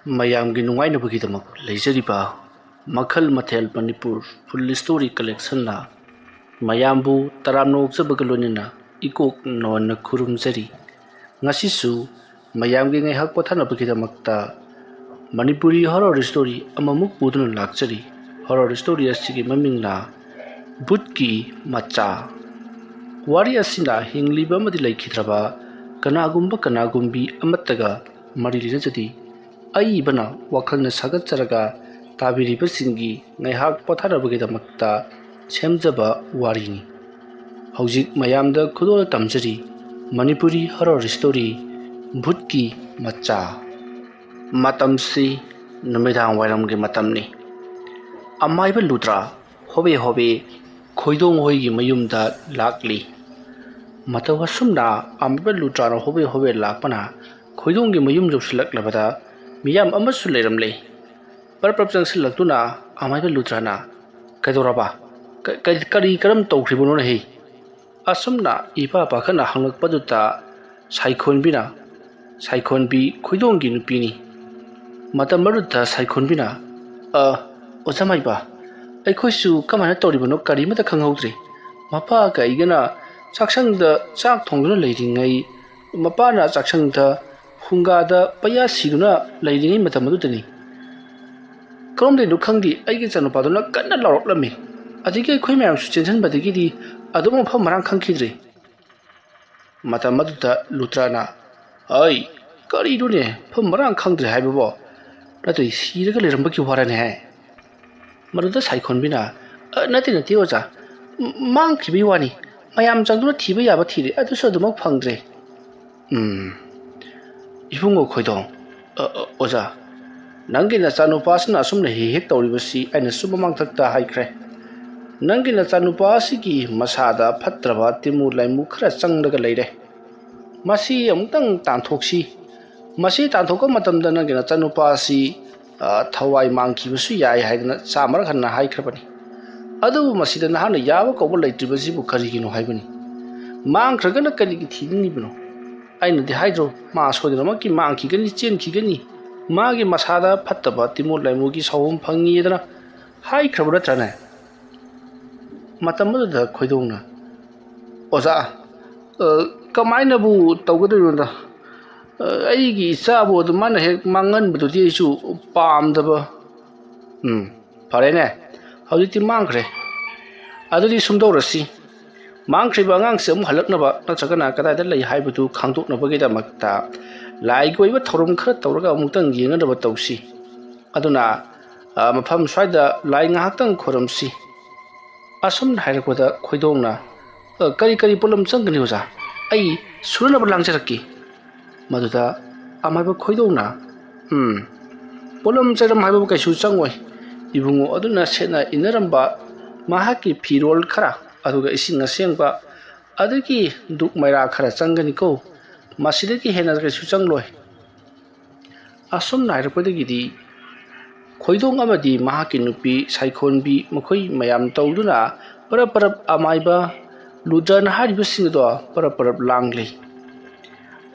ꯃꯌꯥꯝꯒꯤ ꯅꯨꯡꯉꯥꯏꯅꯕꯒꯤꯗꯃꯛ ꯂꯩꯖꯔꯤꯕ ꯃꯈꯜ ꯃꯊꯦꯜ ꯃꯅꯤꯄꯨꯔ ꯐꯨꯜ ꯁ꯭ꯇꯣꯔꯤ ꯀꯂꯦꯛꯁꯟꯅ ꯃꯌꯥꯝꯕꯨ ꯇꯔꯥꯝꯅ ꯑꯣꯛꯆꯕꯒ ꯂꯣꯏꯅꯅ ꯏꯀꯣꯛ ꯅꯧꯍꯟꯅ ꯈꯨꯔꯨꯝꯖꯔꯤ꯫ ꯉꯁꯤꯁꯨ ꯃꯌꯥꯝꯒꯤ ꯉꯥꯏꯍꯥꯛ ꯄꯣꯊꯥꯅꯕꯒꯤꯗꯃꯛꯇ ꯃꯅꯤꯄꯨꯔꯤ ꯍꯣꯔꯔ ꯁ꯭ꯇꯣꯔꯤ ꯑꯃꯃꯨꯛ ꯄꯨꯗꯨꯅ ꯂꯥꯛꯆꯔꯤ꯫ ꯍꯣꯔꯔ ꯁ꯭ꯇꯣꯔꯤ ꯑꯁꯤꯒꯤ ꯃꯃꯤꯡꯅ ꯚꯨꯠꯀꯤ ꯃꯆꯥ꯫ ꯋꯥꯔꯤ ꯑꯁꯤꯅ ꯍꯤꯡꯂꯤꯕ ꯑꯃꯗꯤ ꯂꯩꯈꯤꯗ꯭ꯔꯕ ꯀꯅꯥꯒꯨꯝꯕꯤ ꯑꯃꯠꯇꯒ ꯃꯔꯤ ꯂꯩꯅꯖꯗꯦ꯫ ꯑꯏꯕꯅ ꯋꯥꯈꯜꯅ ꯁꯥꯒꯠꯆꯔꯒ ꯇꯥꯕꯤꯔꯤꯕꯁꯤꯡꯒꯤ ꯉꯥꯏꯍꯥꯛ ꯄꯣꯊꯥꯅꯕꯒꯤꯗꯃꯛꯇ ꯁꯦꯝꯖꯕ ꯋꯥꯔꯤꯅꯤ꯫ ꯍꯧꯖꯤꯛ ꯃꯌꯥꯝꯗ ꯈꯨꯗꯣꯜ ꯇꯝꯖꯔꯤ ꯃꯅꯤꯄꯨꯔꯤ ꯍꯣꯔꯔ ꯁ꯭ꯇꯣꯔꯤ ꯚꯨꯠꯀꯤ ꯃꯆꯥ꯫ ꯃꯇꯝꯁꯤ ꯅꯨꯃꯤꯗꯥꯡ ꯋꯥꯏꯔꯝꯒꯤ ꯃꯇꯝꯅꯤ꯫ ꯑꯃꯥꯏꯕ ꯂꯨꯗ꯭ꯔꯥ ꯍꯣꯕꯦ ꯍꯣꯕꯦ ꯈꯣꯏꯗꯣꯡ ꯍꯣꯏꯒꯤ ꯃꯌꯨꯝꯗ ꯂꯥꯛꯂꯤ꯫ ꯃꯇꯧ ꯑꯁꯨꯝꯅ ꯑꯃꯥꯏꯕ ꯂꯨꯗ꯭ꯔꯥꯅ ꯍꯣꯕꯦ ꯍꯣꯕꯦ ꯂꯥꯛꯄꯅ ꯈꯣꯏꯗꯣꯡꯒꯤ ꯃꯌꯨꯝ ꯌꯧꯁꯤꯜꯂꯛꯂꯕꯗ ꯃꯤꯌꯥꯝ ꯑꯃꯁꯨ ꯂꯩꯔꯝꯂꯦ꯫ ꯄꯔꯞ ꯆꯪꯁꯤꯜꯂꯛꯇꯨꯅ ꯑꯃꯥꯏꯕ ꯂꯨꯗ꯭ꯔꯥꯅ "ꯀꯩꯗꯧꯔꯕ? ꯀꯔꯝ ꯇꯧꯈ꯭ꯔꯤꯕꯅꯣꯅꯦꯍꯦ?" ꯑꯁꯨꯝꯅ ꯏꯄꯥ ꯄꯥꯈꯠꯅ ꯍꯪꯂꯛꯄꯗꯨꯗ ꯁꯥꯏꯈꯣꯟꯕꯤ ꯈꯣꯏꯗꯣꯡꯒꯤ ꯅꯨꯄꯤꯅꯤ꯫ ꯃꯇꯝ ꯑꯗꯨꯗ ꯁꯥꯏꯈꯣꯟꯕꯤꯅ "ꯑꯣꯖꯥ ꯃꯥꯏꯕ, ꯑꯩꯈꯣꯏꯁꯨ ꯀꯃꯥꯏꯅ ꯇꯧꯔꯤꯕꯅꯣ ꯀꯔꯤꯃꯇ ꯈꯪꯍꯧꯗ꯭ꯔꯦ꯫ ꯃꯄꯥꯒ ꯑꯩꯒꯅ ꯆꯥꯛꯁꯪꯗ ꯆꯥꯛ ꯊꯣꯡꯗꯨꯅ ꯂꯩꯔꯤꯉꯩ, ꯃꯄꯥꯅ ꯆꯥꯛꯁꯪꯗ ꯐꯨꯡꯒꯥꯗ ꯄꯩꯌꯥ ꯁꯤꯗꯨꯅ ꯂꯩꯔꯤꯉꯩ ꯃꯇꯝ ꯑꯗꯨꯗꯅꯤ꯫ ꯀꯔꯣꯝꯗꯩꯅꯣ ꯈꯪꯗꯦ ꯑꯩꯒꯤ ꯏꯆꯥꯅꯨꯄꯥꯗꯨꯅ ꯀꯟꯅ ꯂꯥꯎꯔꯛꯂꯝꯃꯤ꯫ ꯑꯗꯒꯤ ꯑꯩꯈꯣꯏ ꯃꯌꯥꯝꯁꯨ ꯆꯦꯟꯁꯤꯟꯕꯗꯒꯤꯗꯤ ꯑꯗꯨꯝ ꯃꯐꯝ ꯃꯔꯥꯡ ꯈꯪꯈꯤꯗ꯭ꯔꯦ." ꯃꯇꯝ ꯑꯗꯨꯗ ꯂꯨꯗ꯭ꯔꯥꯅ "ꯑꯩ ꯀꯔꯤꯅꯣꯅꯦ ꯃꯐꯝ ꯃꯔꯥꯡ ꯈꯪꯗ꯭ꯔꯦ ꯍꯥꯏꯕꯕꯣ? ꯅꯠꯇ꯭ꯔꯗꯤ ꯁꯤꯔꯒ ꯂꯩꯔꯝꯕꯒꯤ ꯋꯥꯔꯅꯦ?" ꯃꯗꯨꯗ ꯁꯥꯏꯈꯣꯟꯕꯤꯅ ꯅꯠꯇꯦ ꯑꯣꯖꯥ, ꯃꯥꯡꯈꯤꯕꯒꯤ ꯋꯥꯅꯤ꯫ ꯃꯌꯥꯝ ꯆꯪꯗꯨꯅ ꯊꯤꯕ ꯌꯥꯕ ꯊꯤꯔꯦ, ꯑꯗꯨꯁꯨ ꯑꯗꯨꯃꯛ ꯐꯪꯗ꯭ꯔꯦ." "ꯏꯕꯨꯡꯉꯣ ꯈꯣꯏꯗꯣꯡ, ꯑꯣꯖꯥ, ꯅꯪꯒꯤ ꯅꯆꯥꯅꯨꯄꯥꯁꯤꯅ ꯑꯁꯨꯝꯅ ꯍꯦꯛ ꯇꯧꯔꯤꯕꯁꯤ ꯑꯩꯅꯁꯨ ꯃꯃꯥꯡꯊꯛꯇ ꯍꯥꯏꯈ꯭ꯔꯦ꯫ ꯅꯪꯒꯤ ꯅꯆꯥꯅꯨꯄꯥ ꯑꯁꯤꯒꯤ ꯃꯁꯥꯗ ꯐꯠꯇ꯭ꯔꯕ ꯇꯤꯃꯨ ꯂꯩꯃꯨ ꯈꯔ ꯆꯪꯂꯒ ꯂꯩꯔꯦ꯫ ꯃꯁꯤ ꯑꯃꯨꯛꯇꯪ ꯇꯥꯟꯊꯣꯛꯁꯤ꯫ ꯃꯁꯤ ꯊꯣꯛꯄ ꯃꯇꯝꯗ ꯅꯪꯒꯤ ꯅꯆꯥꯅꯨꯄꯥ ꯑꯁꯤ ꯊꯋꯥꯏ ꯃꯥꯡꯈꯤꯕꯁꯨ ꯌꯥꯏ ꯍꯥꯏꯗꯅ ꯆꯥꯃꯔꯛ ꯍꯟꯅ ꯍꯥꯏꯈ꯭ꯔꯕꯅꯤ꯫ ꯑꯗꯨꯕꯨ ꯃꯁꯤꯗ ꯅꯍꯥꯛꯅ ꯌꯥꯕ ꯀꯧꯕ ꯂꯩꯇ꯭ꯔꯤꯕꯁꯤꯕꯨ ꯀꯔꯤꯒꯤꯅꯣ ꯍꯥꯏꯕꯅꯤ? ꯃꯥꯡꯈ꯭ꯔꯒꯅ ꯀꯔꯤꯒꯤ ꯊꯤꯅꯤꯡꯂꯤꯕꯅꯣ? ꯑꯩꯅꯗꯤ ꯍꯥꯏꯗ꯭ꯔꯣ, ꯃꯥ ꯁꯣꯏꯗꯅꯃꯛꯀꯤ ꯃꯥꯡꯈꯤꯒꯅꯤ, ꯆꯦꯟꯈꯤꯒꯅꯤ꯫ ꯃꯥꯒꯤ ꯃꯁꯥꯗ ꯐꯠꯇꯕ ꯇꯤꯃꯨ ꯂꯩꯃꯨꯒꯤ ꯁꯥꯎꯐꯝ ꯐꯪꯉꯤꯗꯅ ꯍꯥꯏꯈ꯭ꯔꯕ ꯅꯠꯇ꯭ꯔꯅꯦ?" ꯃꯇꯝ ꯑꯗꯨꯗ ꯈꯣꯏꯗꯣꯡꯅ "ꯑꯣꯖꯥ, ꯀꯃꯥꯏꯅꯕꯨ ꯇꯧꯒꯗꯣꯏꯅꯣꯗ? ꯑꯩꯒꯤ ꯏꯆꯥꯕꯨ ꯑꯗꯨꯃꯥꯏꯅ ꯍꯦꯛ ꯃꯥꯡꯍꯟꯕꯗꯨꯗꯤ ꯑꯩꯁꯨ ꯄꯥꯝꯗꯕ." "ꯐꯔꯦꯅꯦ, ꯍꯧꯖꯤꯛꯇꯤ ꯃꯥꯡꯈ꯭ꯔꯦ. ꯑꯗꯨꯗꯤ ꯁꯨꯝꯗꯧꯔꯁꯤ, ꯃꯥꯡꯈ꯭ꯔꯤꯕ ꯑꯉꯥꯡꯁꯤ ꯑꯃꯨꯛ ꯍꯜꯂꯛꯅꯕ ꯅꯠꯇ꯭ꯔꯒꯅ ꯀꯗꯥꯏꯗ ꯂꯩ ꯍꯥꯏꯕꯗꯨ ꯈꯪꯗꯣꯛꯅꯕꯒꯤꯗꯃꯛꯇ ꯂꯥꯏꯒꯤ ꯑꯣꯏꯕ ꯊꯧꯔꯝ ꯈꯔ ꯇꯧꯔꯒ ꯑꯃꯨꯛꯇꯪ ꯌꯦꯡꯅꯅꯕ ꯇꯧꯁꯤ꯫ ꯑꯗꯨꯅ ꯃꯐꯝ ꯁ꯭ꯋꯥꯏꯗ ꯂꯥꯏ ꯉꯥꯏꯍꯥꯛꯇꯪ ꯈꯣꯏꯔꯝꯁꯤ." ꯑꯁꯨꯝꯅ ꯍꯥꯏꯔꯛꯄꯗ ꯈꯣꯏꯗꯣꯡꯅ "ꯀꯔꯤ ꯄꯣꯠꯂꯝ ꯆꯪꯒꯅꯤ ꯑꯣꯖꯥ? ꯑꯩ ꯁꯨꯅꯅꯕ ꯂꯥꯡꯖꯔꯛꯀꯦ." ꯃꯗꯨꯗ ꯑꯃꯥꯏꯕ ꯈꯣꯏꯗꯣꯡꯅ "ꯄꯣꯠꯂꯝ ꯆꯩꯔꯝ ꯍꯥꯏꯕꯕꯨ ꯀꯩꯁꯨ ꯆꯪꯉꯣꯏ꯫ ꯏꯕꯨꯡꯉꯣ ꯑꯗꯨꯅ ꯁꯦꯠꯅ ꯏꯟꯅꯔꯝꯕ ꯃꯍꯥꯛꯀꯤ ꯐꯤꯔꯣꯜ ꯈꯔ, ꯑꯗꯨꯒ ꯏꯁꯤꯡ ꯑꯁꯦꯡꯕ, ꯑꯗꯒꯤ ꯗꯨꯛ ꯃꯩꯔꯥ ꯈꯔ ꯆꯪꯒꯅꯤꯀꯣ꯫ ꯃꯁꯤꯗꯒꯤ ꯍꯦꯟꯅ ꯀꯩꯁꯨ ꯆꯪꯂꯣꯏ." ꯑꯁꯨꯝꯅ ꯍꯥꯏꯔꯛꯄꯗꯒꯤꯗꯤ ꯈꯣꯏꯗꯣꯡ ꯑꯃꯗꯤ ꯃꯍꯥꯛꯀꯤ ꯅꯨꯄꯤ ꯁꯥꯏꯈꯣꯟꯕꯤ ꯃꯈꯣꯏ ꯃꯌꯥꯝ ꯇꯧꯗꯨꯅ ꯄꯔꯞ ꯑꯃꯥꯏꯕ ꯂꯨꯗ꯭ꯔꯥꯅ ꯍꯥꯏꯔꯤꯕꯁꯤꯡ ꯑꯗꯣ ꯄꯔꯞ ꯂꯥꯡꯂꯤ꯫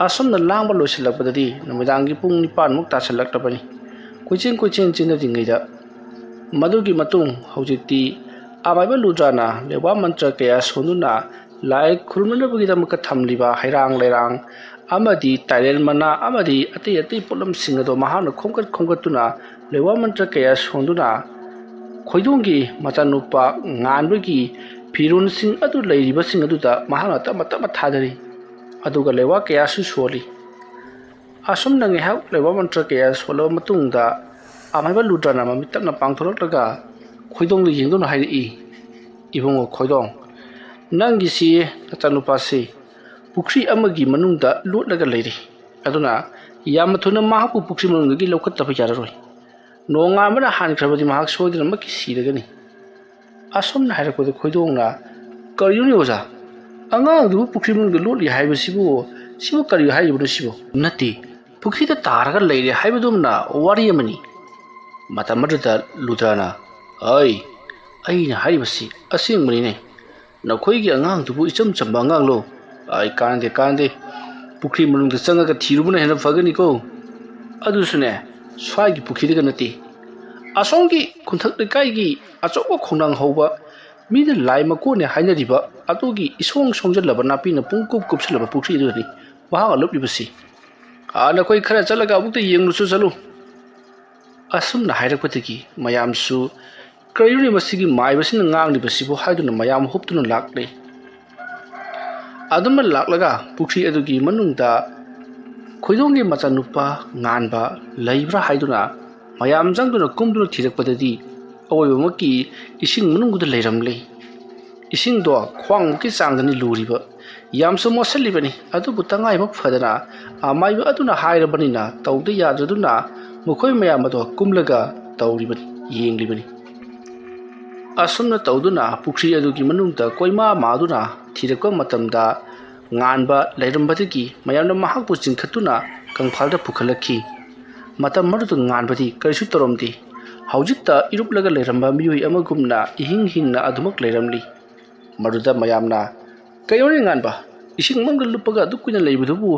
ꯑꯁꯨꯝꯅ ꯂꯥꯡꯕ ꯂꯣꯏꯁꯤꯜꯂꯛꯄꯗꯗꯤ ꯅꯨꯃꯤꯗꯥꯡꯒꯤ ꯄꯨꯡ 9ꯃꯨꯛ ꯇꯥꯁꯤꯜꯂꯛꯂꯕꯅꯤ꯫ ꯀꯣꯏꯆꯦꯟ ꯆꯦꯟꯅꯔꯤꯉꯩꯗ ꯃꯗꯨꯒꯤ ꯃꯇꯨꯡ ꯍꯧꯖꯤꯛꯇꯤ ꯑꯃꯥꯏꯕ ꯂꯨꯗ꯭ꯔꯥꯅ ꯂꯩꯋꯥ ꯃꯟꯇ꯭ꯔ ꯀꯌꯥ ꯁꯣꯟꯗꯨꯅ ꯂꯥꯏ ꯈꯨꯔꯨꯝꯅꯅꯕꯒꯤꯗꯃꯛꯇ ꯊꯝꯂꯤꯕ ꯍꯩꯔꯥꯡ ꯂꯩꯔꯥꯡ ꯑꯃꯗꯤ ꯇꯥꯏꯔꯦꯟ ꯃꯅꯥ ꯑꯃꯗꯤ ꯑꯇꯩ ꯄꯣꯠꯂꯝꯁꯤꯡ ꯑꯗꯣ ꯃꯍꯥꯛꯅ ꯈꯣꯝꯒꯠꯇꯨꯅ ꯂꯩꯋꯥ ꯃꯟꯇ꯭ꯔ ꯀꯌꯥ ꯁꯣꯟꯗꯨꯅ ꯈꯣꯏꯗꯣꯡꯒꯤ ꯃꯆꯥꯅꯨꯄꯥ ꯉꯥꯟꯕꯒꯤ ꯐꯤꯔꯣꯜꯁꯤꯡ ꯑꯗꯨ ꯂꯩꯔꯤꯕꯁꯤꯡ ꯑꯗꯨꯗ ꯃꯍꯥꯛꯅ ꯇꯞꯅ ꯊꯥꯗꯔꯤ꯫ ꯑꯗꯨꯒ ꯂꯩꯋꯥ ꯀꯌꯥꯁꯨ ꯁꯣꯜꯂꯤ꯫ ꯑꯁꯨꯝꯅ ꯉꯥꯏꯍꯥꯛ ꯂꯩꯋꯥ ꯃꯟꯇ꯭ꯔ ꯀꯌꯥ ꯁꯣꯜꯂꯕ ꯃꯇꯨꯡꯗ ꯑꯃꯥꯏꯕ ꯂꯨꯗ꯭ꯔꯥꯅ ꯃꯃꯤꯠ ꯇꯞꯅ ꯄꯥꯡꯊꯣꯔꯛꯂꯒ ꯈꯣꯏꯗꯣꯡꯗ ꯌꯦꯡꯗꯨꯅ ꯍꯥꯏꯔꯛꯏ, "ꯏꯕꯨꯡꯉꯣ ꯈꯣꯏꯗꯣꯡ, ꯅꯪꯒꯤꯁꯤ ꯅꯆꯥꯅꯨꯄꯥꯁꯤ ꯄꯨꯈ꯭ꯔꯤ ꯑꯃꯒꯤ ꯃꯅꯨꯡꯗ ꯂꯣꯠꯂꯒ ꯂꯩꯔꯤ꯫ ꯑꯗꯨꯅ ꯌꯥꯝꯅ ꯊꯨꯅ ꯃꯍꯥꯛꯄꯨ ꯄꯨꯈ꯭ꯔꯤ ꯃꯅꯨꯡꯗꯒꯤ ꯂꯧꯈꯠꯇꯕ ꯌꯥꯔꯔꯣꯏ꯫ ꯅꯣꯡꯉꯥꯟꯕꯅ ꯍꯥꯟꯈ꯭ꯔꯕꯗꯤ ꯃꯍꯥꯛ ꯁꯣꯏꯗꯅꯃꯛꯀꯤ ꯁꯤꯔꯒꯅꯤ." ꯑꯁꯨꯝꯅ ꯍꯥꯏꯔꯛꯄꯗ ꯈꯣꯏꯗꯣꯡꯅ "ꯀꯔꯤꯅꯣꯅꯦ ꯑꯣꯖꯥ? ꯑꯉꯥꯡꯗꯨꯕꯨ ꯄꯨꯈ꯭ꯔꯤ ꯃꯅꯨꯡꯗ ꯂꯣꯠꯂꯤ ꯍꯥꯏꯕꯁꯤꯕꯨ ꯀꯔꯤ ꯍꯥꯏꯔꯤꯕꯅꯣ ꯁꯤꯕꯨ? "ꯅꯠꯇꯦ, ꯄꯨꯈ꯭ꯔꯤꯗ ꯇꯥꯔꯒ ꯂꯩꯔꯦ ꯍꯥꯏꯕꯗꯨꯃꯅ ꯋꯥꯔꯤ ꯑꯃꯅꯤ." ꯃꯇꯝ ꯑꯗꯨꯗ ꯂꯨꯗ꯭ꯔꯥꯅ "ꯑꯩꯅ ꯍꯥꯏꯔꯤꯕꯁꯤ ꯑꯁꯦꯡꯕꯅꯤꯅꯦ꯫ ꯅꯈꯣꯏꯒꯤ ꯑꯉꯥꯡꯗꯨꯕꯨ ꯏꯆꯝ ꯆꯝꯕ ꯑꯉꯥꯡꯂꯣ? ꯀꯥꯟꯅꯗꯦ. ꯄꯨꯈ꯭ꯔꯤ ꯃꯅꯨꯡꯗ ꯆꯪꯉꯒ ꯊꯤꯔꯨꯕꯅ ꯍꯦꯟꯅ ꯐꯒꯅꯤꯀꯣ꯫ ꯑꯗꯨꯁꯨꯅꯦ, ꯁ꯭ꯋꯥꯏꯒꯤ ꯄꯨꯈ꯭ꯔꯤꯗꯒ ꯅꯠꯇꯦ ꯑꯁꯣꯝꯒꯤ ꯈꯨꯟꯊꯛ ꯂꯩꯀꯥꯏꯒꯤ ꯑꯆꯧꯕ ꯈꯣꯡꯅꯥꯡ ꯍꯧꯕ ꯃꯤꯅ ꯂꯥꯏ ꯃꯀꯣꯟꯅꯦ ꯍꯥꯏꯅꯔꯤꯕ ꯑꯗꯨꯒꯤ ꯏꯁꯣꯡ ꯁꯣꯡꯖꯜꯂꯕ ꯅꯥꯄꯤꯅ ꯄꯨꯡꯀꯨꯞ ꯀꯨꯞꯁꯜꯂꯕ ꯄꯨꯈ꯭ꯔꯤ ꯑꯗꯨꯗꯅꯤ ꯃꯍꯥꯛꯅ ꯂꯨꯞꯂꯤꯕꯁꯤ ꯅꯈꯣꯏ ꯈꯔ ꯆꯠꯂꯒ ꯑꯃꯨꯛꯇ ꯌꯦꯡꯂꯨꯁꯨ ꯆꯠꯂꯨ ꯑꯁꯨꯝꯅ ꯍꯥꯏꯔꯛꯄꯗꯒꯤ ꯃꯌꯥꯝꯁꯨ ꯀꯔꯤꯅꯣꯅꯦ ꯃꯁꯤꯒꯤ ꯃꯥꯏꯕꯁꯤꯅ ꯉꯥꯡꯂꯤꯕꯁꯤꯕꯨ ꯍꯥꯏꯗꯨꯅ ꯃꯌꯥꯝ ꯍꯨꯞꯇꯨꯅ ꯂꯥꯛꯂꯦ ꯑꯗꯨꯝꯅ ꯂꯥꯛꯂꯒ ꯄꯨꯈ꯭ꯔꯤ ꯑꯗꯨꯒꯤ ꯃꯅꯨꯡꯗ ꯈꯣꯏꯗꯣꯡꯒꯤ ꯃꯆꯥꯅꯨꯄꯥ ꯉꯥꯟꯕ ꯂꯩꯕ꯭ꯔꯥ ꯍꯥꯏꯗꯨꯅ ꯃꯌꯥꯝ ꯆꯪꯗꯨꯅ ꯀꯨꯝꯗꯨꯅ ꯊꯤꯔꯛꯄꯗꯗꯤ ꯑꯋꯣꯏꯕꯃꯛꯀꯤ ꯏꯁꯤꯡ ꯃꯅꯨꯡꯗ ꯂꯩꯔꯝꯂꯦ ꯏꯁꯤꯡꯗꯣ ꯈ꯭ꯋꯥꯡꯃꯨꯛꯀꯤ ꯆꯥꯡꯗꯅꯤ ꯂꯨꯔꯤꯕ ꯌꯥꯝꯁꯨ ꯃꯣꯠꯁꯤꯜꯂꯤꯕꯅꯤ ꯑꯗꯨꯕꯨ ꯇꯉꯥꯏꯃꯛ ꯐꯗꯅ ꯃꯥꯏꯕ ꯑꯗꯨꯅ ꯍꯥꯏꯔꯕꯅꯤꯅ ꯇꯧꯗ ꯌꯥꯗ꯭ꯔꯗꯨꯅ ꯃꯈꯣꯏ ꯃꯌꯥꯝ ꯑꯗꯣ ꯀꯨꯝꯂꯒ ꯇꯧꯔꯤꯕꯅꯤ ꯌꯦꯡꯂꯤꯕꯅꯤ ꯑꯁꯨꯝꯅ ꯇꯧꯗꯨꯅ ꯄꯨꯈ꯭ꯔꯤ ꯑꯗꯨꯒꯤ ꯃꯅꯨꯡꯗ ꯀꯣꯏꯃꯥ ꯃꯥꯗꯨꯅ ꯊꯤꯔꯛꯄ ꯃꯇꯝꯗ ꯉꯥꯟꯕ ꯂꯩꯔꯝꯕꯗꯒꯤ ꯃꯌꯥꯝꯅ ꯃꯍꯥꯛꯄꯨ ꯆꯤꯡꯈꯠꯇꯨꯅ ꯀꯪꯐꯥꯜꯗ ꯄꯨꯈꯠꯂꯛꯈꯤ ꯃꯇꯝ ꯑꯗꯨꯗ ꯉꯥꯟꯕꯗꯤ ꯀꯔꯤꯁꯨ ꯇꯧꯔꯝꯗꯦ ꯍꯧꯖꯤꯛꯇ ꯏꯔꯨꯞꯂꯒ ꯂꯩꯔꯝꯕ ꯃꯤꯑꯣꯏ ꯑꯃꯒꯨꯝꯅ ꯏꯍꯤꯡ ꯍꯤꯡꯅ ꯑꯗꯨꯃꯛ ꯂꯩꯔꯝꯂꯤ ꯃꯗꯨꯗ ꯃꯌꯥꯝꯅ ꯀꯩꯅꯣꯅꯦ ꯉꯥꯟꯕ ꯏꯁꯤꯡ ꯃꯅꯨꯡꯗ ꯂꯨꯞꯄꯒ ꯑꯗꯨꯛ ꯀꯨꯏꯅ ꯂꯩꯕꯗꯨꯕꯨ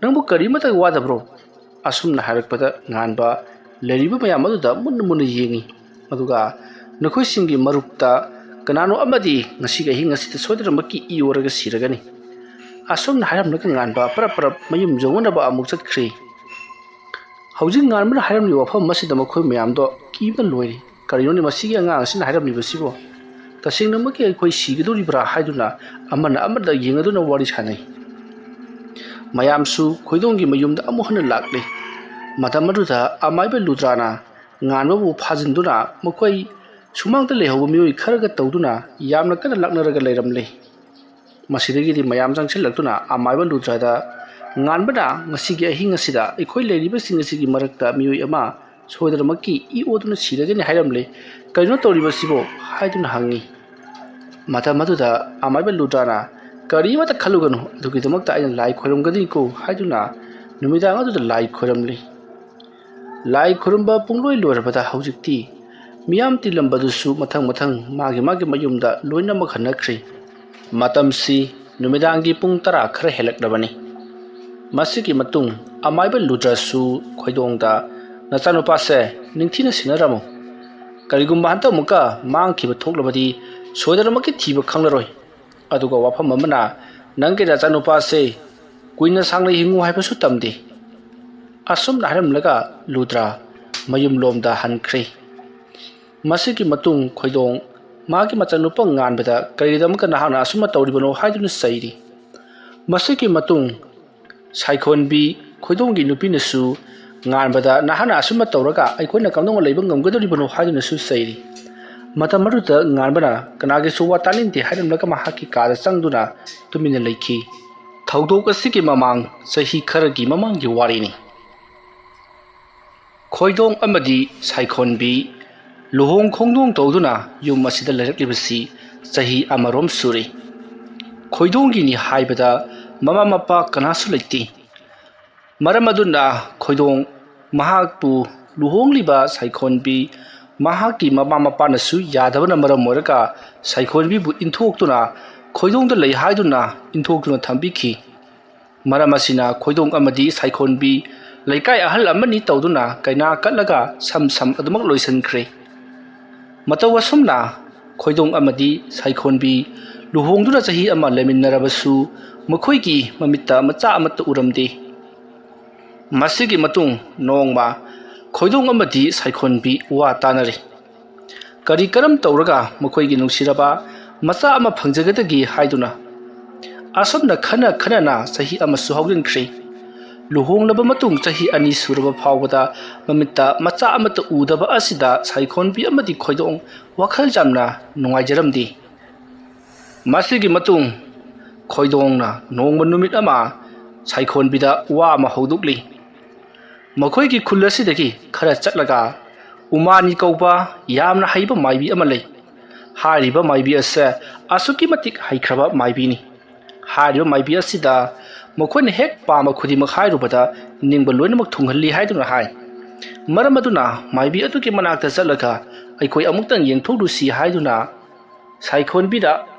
ꯅꯪꯕꯨ ꯀꯔꯤꯃꯇ ꯋꯥꯗꯕ꯭ꯔꯣ ꯑꯁꯨꯝꯅ ꯍꯥꯏꯔꯛꯄꯗ ꯉꯥꯟꯕ ꯂꯩꯔꯤꯕ ꯃꯌꯥꯝ ꯑꯗꯨꯗ ꯃꯨꯟꯅ ꯃꯨꯟꯅ ꯌꯦꯡꯉꯤ ꯑꯗꯨꯒ ꯅꯈꯣꯏꯁꯤꯡꯒꯤ ꯃꯔꯨꯞꯇ ꯀꯅꯥꯅꯣ ꯑꯃꯗꯤ ꯉꯁꯤꯒꯤ ꯑꯍꯤꯡ ꯑꯁꯤꯗ ꯁꯣꯏꯗꯅꯃꯛꯀꯤ ꯏꯌꯣꯔꯒ ꯁꯤꯔꯒꯅꯤ ꯑꯁꯨꯝꯅ ꯍꯥꯏꯔꯝꯂꯒ ꯉꯥꯟꯕ ꯄꯔꯞ ꯄꯔꯞ ꯃꯌꯨꯝ ꯌꯧꯅꯅꯕ ꯑꯃꯨꯛ ꯆꯠꯈ꯭ꯔꯦ ꯍꯧꯖꯤꯛ ꯉꯥꯟꯕꯅ ꯍꯥꯏꯔꯝꯂꯤꯕ ꯋꯥꯐꯝ ꯑꯁꯤꯗ ꯃꯈꯣꯏ ꯃꯌꯥꯝꯗꯣ ꯀꯤꯕꯅ ꯂꯣꯏꯔꯦ ꯀꯔꯤꯅꯣꯅꯦ ꯃꯁꯤꯒꯤ ꯑꯉꯥꯡ ꯑꯁꯤꯅ ꯍꯥꯏꯔꯝꯂꯤꯕꯁꯤꯕꯣ ꯇꯁꯦꯡꯅꯃꯛꯀꯤ ꯑꯩꯈꯣꯏ ꯁꯤꯒꯗꯧꯔꯤꯕ꯭ꯔꯥ ꯍꯥꯏꯗꯨꯅ ꯑꯃꯅ ꯑꯃꯗ ꯌꯦꯡꯉꯗꯨꯅ ꯋꯥꯔꯤ ꯁꯥꯟꯅꯩ ꯃꯌꯥꯝꯁꯨ ꯈꯣꯏꯗꯣꯡꯒꯤ ꯃꯌꯨꯝꯗ ꯑꯃꯨꯛ ꯍꯟꯅ ꯂꯥꯛꯂꯦ ꯃꯇꯝ ꯑꯗꯨꯗ ꯑꯃꯥꯏꯕ ꯂꯨꯗ꯭ꯔꯥꯅ ꯉꯥꯟꯕꯕꯨ ꯐꯥꯖꯤꯟꯗꯨꯅ ꯃꯈꯣꯏ ꯁꯨꯃꯥꯡꯗ ꯂꯩꯍꯧꯕ ꯃꯤꯑꯣꯏ ꯈꯔꯒ ꯇꯧꯗꯨꯅ ꯌꯥꯝꯅ ꯀꯟꯅ ꯂꯥꯛꯅꯔꯒ ꯂꯩꯔꯝꯂꯦ ꯃꯁꯤꯗꯒꯤꯗꯤ ꯃꯌꯥꯝ ꯆꯪꯁꯤꯜꯂꯛꯇꯨꯅ ꯑꯃꯥꯏꯕ ꯂꯨꯗ꯭ꯔꯥꯗ ꯉꯥꯟꯕꯅ ꯉꯁꯤꯒꯤ ꯑꯍꯤꯡ ꯑꯁꯤꯗ ꯑꯩꯈꯣꯏ ꯂꯩꯔꯤꯕꯁꯤꯡ ꯑꯁꯤꯒꯤ ꯃꯔꯛꯇ ꯃꯤꯑꯣꯏ ꯑꯃ ꯁꯣꯏꯗꯅꯃꯛꯀꯤ ꯏ ꯑꯣꯗꯨꯅ ꯁꯤꯔꯒꯅꯤ ꯍꯥꯏꯔꯝꯂꯦ ꯀꯔꯤꯅꯣ ꯇꯧꯔꯤꯕꯁꯤꯕꯣ ꯍꯥꯏꯗꯨꯅ ꯍꯪꯉꯤ ꯃꯇꯝ ꯑꯗꯨꯗ ꯑꯃꯥꯏꯕ ꯂꯨꯗ꯭ꯔꯥꯅ ꯀꯔꯤꯃꯠꯇ ꯈꯜꯂꯨꯒꯅꯨ ꯑꯗꯨꯒꯤꯗꯃꯛꯇ ꯑꯩꯅ ꯂꯥꯏ ꯈꯣꯏꯔꯝꯒꯅꯤꯀꯣ ꯍꯥꯏꯗꯨꯅ ꯅꯨꯃꯤꯗꯥꯡ ꯑꯗꯨꯗ ꯂꯥꯏ ꯈꯣꯏꯔꯝꯂꯤ ꯂꯥꯏ ꯈꯣꯏꯔꯝꯕ ꯄꯨꯡꯂꯣꯏ ꯂꯣꯏꯔꯕꯗ ꯍꯧꯖꯤꯛꯇꯤ ꯃꯤꯌꯥꯝ ꯇꯤꯜꯂꯝꯕꯗꯨꯁꯨ ꯃꯊꯪ ꯃꯊꯪ ꯃꯥꯒꯤ ꯃꯌꯨꯝꯗ ꯂꯣꯏꯅꯃꯛ ꯍꯟꯅꯈ꯭ꯔꯦ ꯃꯇꯝꯁꯤ ꯅꯨꯃꯤꯗꯥꯡꯒꯤ ꯄꯨꯡ 10 ꯈꯔ ꯍꯦꯜꯂꯛꯂꯕꯅꯤ ꯃꯁꯤꯒꯤ ꯃꯇꯨꯡ ꯑꯃꯥꯏꯕ ꯂꯨꯗ꯭ꯔꯥꯁꯨ ꯈꯣꯏꯗꯣꯡꯗ ꯅꯆꯥꯅꯨꯄꯥꯁꯦ ꯅꯤꯡꯊꯤꯅ ꯁꯦꯟꯅꯔꯝꯃꯨ ꯀꯔꯤꯒꯨꯝꯕ ꯍꯟꯇꯛ ꯑꯃꯨꯛꯀ ꯃꯥꯡꯈꯤꯕ ꯊꯣꯛꯂꯕꯗꯤ ꯁꯣꯏꯗꯅꯃꯛꯀꯤ ꯊꯤꯕ ꯈꯪꯂꯔꯣꯏ ꯑꯗꯨꯒ ꯋꯥꯐꯝ ꯑꯃꯅ ꯅꯪꯒꯤ ꯅꯆꯥꯅꯨꯄꯥꯁꯦ ꯀꯨꯏꯅ ꯁꯥꯡꯅ ꯍꯤꯡꯉꯨ ꯍꯥꯏꯕꯁꯨ ꯇꯝꯗꯦ ꯑꯁꯨꯝꯅ ꯍꯥꯏꯔꯝꯂꯒ ꯂꯨꯗ꯭ꯔꯥ ꯃꯌꯨꯝꯂꯣꯝꯗ ꯍꯟꯈ꯭ꯔꯦ ꯃꯁꯤꯒꯤ ꯃꯇꯨꯡ ꯈꯣꯏꯗꯣꯡ ꯃꯥꯒꯤ ꯃꯆꯥꯅꯨꯄꯥ ꯉꯥꯟꯕꯗ ꯀꯔꯤꯒꯤꯗꯃꯛꯇ ꯅꯍꯥꯛꯅ ꯑꯁꯨꯝꯅ ꯇꯧꯔꯤꯕꯅꯣ ꯍꯥꯏꯗꯨꯅ ꯆꯩꯔꯤ ꯃꯁꯤꯒꯤ ꯃꯇꯨꯡ ꯁꯥꯏꯈꯣꯟꯕꯤ ꯈꯣꯏꯗꯣꯡꯒꯤ ꯅꯨꯄꯤꯅꯁꯨ ꯉꯥꯟꯕꯗ ꯅꯍꯥꯛꯅ ꯑꯁꯨꯝꯅ ꯇꯧꯔꯒ ꯑꯩꯈꯣꯏꯅ ꯀꯝꯗꯧꯅ ꯂꯩꯕ ꯉꯝꯒꯗꯧꯔꯤꯕꯅꯣ ꯍꯥꯏꯗꯨꯅꯁꯨ ꯆꯩꯔꯤ ꯃꯇꯝ ꯑꯗꯨꯗ ꯉꯥꯟꯕꯅ ꯀꯅꯥꯒꯤꯁꯨ ꯋꯥ ꯇꯥꯅꯤꯡꯗꯦ ꯍꯥꯏꯔꯝꯂꯒ ꯃꯍꯥꯛꯀꯤ ꯀꯥꯗ ꯆꯪꯗꯨꯅ ꯇꯨꯃꯤꯟꯅ ꯂꯩꯈꯤ ꯊꯧꯗꯣꯛ ꯑꯁꯤꯒꯤ ꯃꯃꯥꯡ ꯆꯍꯤ ꯈꯔꯒꯤ ꯃꯃꯥꯡꯒꯤ ꯋꯥꯔꯤꯅꯤ ꯈꯣꯏꯗꯣꯡ ꯑꯃꯗꯤ ꯁꯥꯏꯈꯣꯟꯕꯤ ꯂꯨꯍꯣꯡ ꯈꯣꯡꯗꯣꯡ ꯇꯧꯗꯨꯅ ꯌꯨꯝ ꯑꯁꯤꯗ ꯂꯩꯔꯛꯂꯤꯕꯁꯤ ꯆꯍꯤ ꯑꯃꯔꯣꯝ ꯁꯨꯔꯦ ꯈꯣꯏꯗꯣꯡꯒꯤꯅꯤ ꯍꯥꯏꯕꯗ ꯃꯃꯥ ꯃꯄꯥ ꯀꯅꯥꯁꯨ ꯂꯩꯇꯦ ꯃꯔꯝ ꯑꯗꯨꯅ ꯈꯣꯏꯗꯣꯡ ꯃꯍꯥꯛꯄꯨ ꯂꯨꯍꯣꯡꯂꯤꯕ ꯁꯥꯏꯈꯣꯟꯕꯤ ꯃꯍꯥꯛꯀꯤ ꯃꯃꯥ ꯃꯄꯥꯅꯁꯨ ꯌꯥꯗꯕꯅ ꯃꯔꯝ ꯑꯣꯏꯔꯒ ꯁꯥꯏꯈꯣꯟꯕꯤꯕꯨ ꯏꯟꯊꯣꯛꯇꯨꯅ ꯈꯣꯏꯗꯣꯡꯗ ꯂꯩ ꯍꯥꯏꯗꯨꯅ ꯏꯟꯊꯣꯛꯇꯨꯅ ꯊꯝꯕꯤꯈꯤ ꯃꯔꯝ ꯑꯁꯤꯅ ꯈꯣꯏꯗꯣꯡ ꯑꯃꯗꯤ ꯁꯥꯏꯈꯣꯟꯕꯤ ꯂꯩꯀꯥꯏ ꯑꯍꯜ ꯑꯃꯅꯤ ꯇꯧꯗꯨꯅ ꯀꯩꯅꯥ ꯀꯠꯂꯒ ꯁꯝ ꯑꯗꯨꯃꯛ ꯂꯣꯏꯁꯤꯟꯈ꯭ꯔꯦ ꯃꯇꯧ ꯑꯁꯨꯝꯅ ꯈꯣꯏꯗꯣꯡ ꯑꯃꯗꯤ ꯁꯥꯏꯈꯣꯟꯕꯤ ꯂꯨꯍꯣꯡꯗꯨꯅ ꯆꯍꯤ ꯑꯃ ꯂꯩꯃꯤꯟꯅꯔꯕꯁꯨ ꯃꯈꯣꯏꯒꯤ ꯃꯃꯤꯠꯇ ꯃꯆꯥ ꯑꯃꯠꯇ ꯎꯔꯝꯗꯦ ꯃꯁꯤꯒꯤ ꯃꯇꯨꯡ ꯅꯣꯡꯃ ꯈꯣꯏꯗꯣꯡ ꯑꯃꯗꯤ ꯁꯥꯏꯈꯣꯟꯕꯤ ꯋꯥ ꯇꯥꯅꯔꯤ ꯀꯔꯤ ꯀꯔꯝ ꯇꯧꯔꯒ ꯃꯈꯣꯏꯒꯤ ꯅꯨꯡꯁꯤꯔꯕ ꯃꯆꯥ ꯑꯃ ꯐꯪꯖꯒꯗꯒꯦ ꯍꯥꯏꯗꯨꯅ ꯑꯁꯨꯝꯅ ꯈꯟꯅ ꯆꯍꯤ ꯑꯃꯁꯨ ꯍꯧꯖꯤꯟꯈ꯭ꯔꯦ ꯂꯨꯍꯣꯡꯂꯕ ꯃꯇꯨꯡ ꯆꯍꯤ 2 ꯁꯨꯔꯕ ꯐꯥꯎꯕꯗ ꯃꯃꯤꯠꯇ ꯃꯆꯥ ꯑꯃꯠꯇ ꯎꯗꯕ ꯑꯁꯤꯗ ꯁꯥꯏꯈꯣꯟꯕꯤ ꯑꯃꯗꯤ ꯈꯣꯏꯗꯣꯡ ꯋꯥꯈꯜ ꯌꯥꯝꯅ ꯅꯨꯡꯉꯥꯏꯖꯔꯝꯗꯦ ꯃꯁꯤꯒꯤ ꯃꯇꯨꯡ ꯈꯣꯏꯗꯣꯡꯅ ꯅꯣꯡꯃ ꯅꯨꯃꯤꯠ ꯑꯃ ꯁꯥꯏꯈꯣꯟꯕꯤꯗ ꯋꯥ ꯑꯃ ꯍꯧꯗꯣꯛꯂꯤ ꯃꯈꯣꯏꯒꯤ ꯈꯨꯜ ꯑꯁꯤꯗꯒꯤ ꯈꯔ ꯆꯠꯂꯒ ꯎꯃꯥꯅꯤ ꯀꯧꯕ ꯌꯥꯝꯅ ꯍꯩꯕ ꯃꯥꯏꯕꯤ ꯑꯃ ꯂꯩ ꯍꯥꯏꯔꯤꯕ ꯃꯥꯏꯕꯤ ꯑꯁꯤ ꯑꯁꯨꯛꯀꯤ ꯃꯇꯤꯛ ꯍꯩꯈ꯭ꯔꯕ ꯃꯥꯏꯕꯤꯅꯤ ꯍꯥꯏꯔꯤꯕ ꯃꯥꯏꯕꯤ ꯑꯁꯤꯗ ꯃꯈꯣꯏꯅ ꯍꯦꯛ ꯄꯥꯝꯕ ꯈꯨꯗꯤꯡꯃꯛ ꯍꯥꯏꯔꯨꯕꯗ ꯅꯤꯡꯕ ꯂꯣꯏꯅꯃꯛ ꯊꯨꯡꯍꯜꯂꯤ ꯍꯥꯏꯗꯨꯅ ꯍꯥꯏ ꯃꯔꯝ ꯑꯗꯨꯅ ꯃꯥꯏꯕꯤ ꯑꯗꯨꯒꯤ ꯃꯅꯥꯛꯇ ꯆꯠꯂꯒ ꯑꯩꯈꯣꯏ ꯑꯃꯨꯛꯇꯪ ꯌꯦꯡꯊꯣꯛꯂꯨꯁꯤ ꯍꯥꯏꯗꯨꯅ ꯁꯥꯏꯈꯣꯟꯕꯤꯗ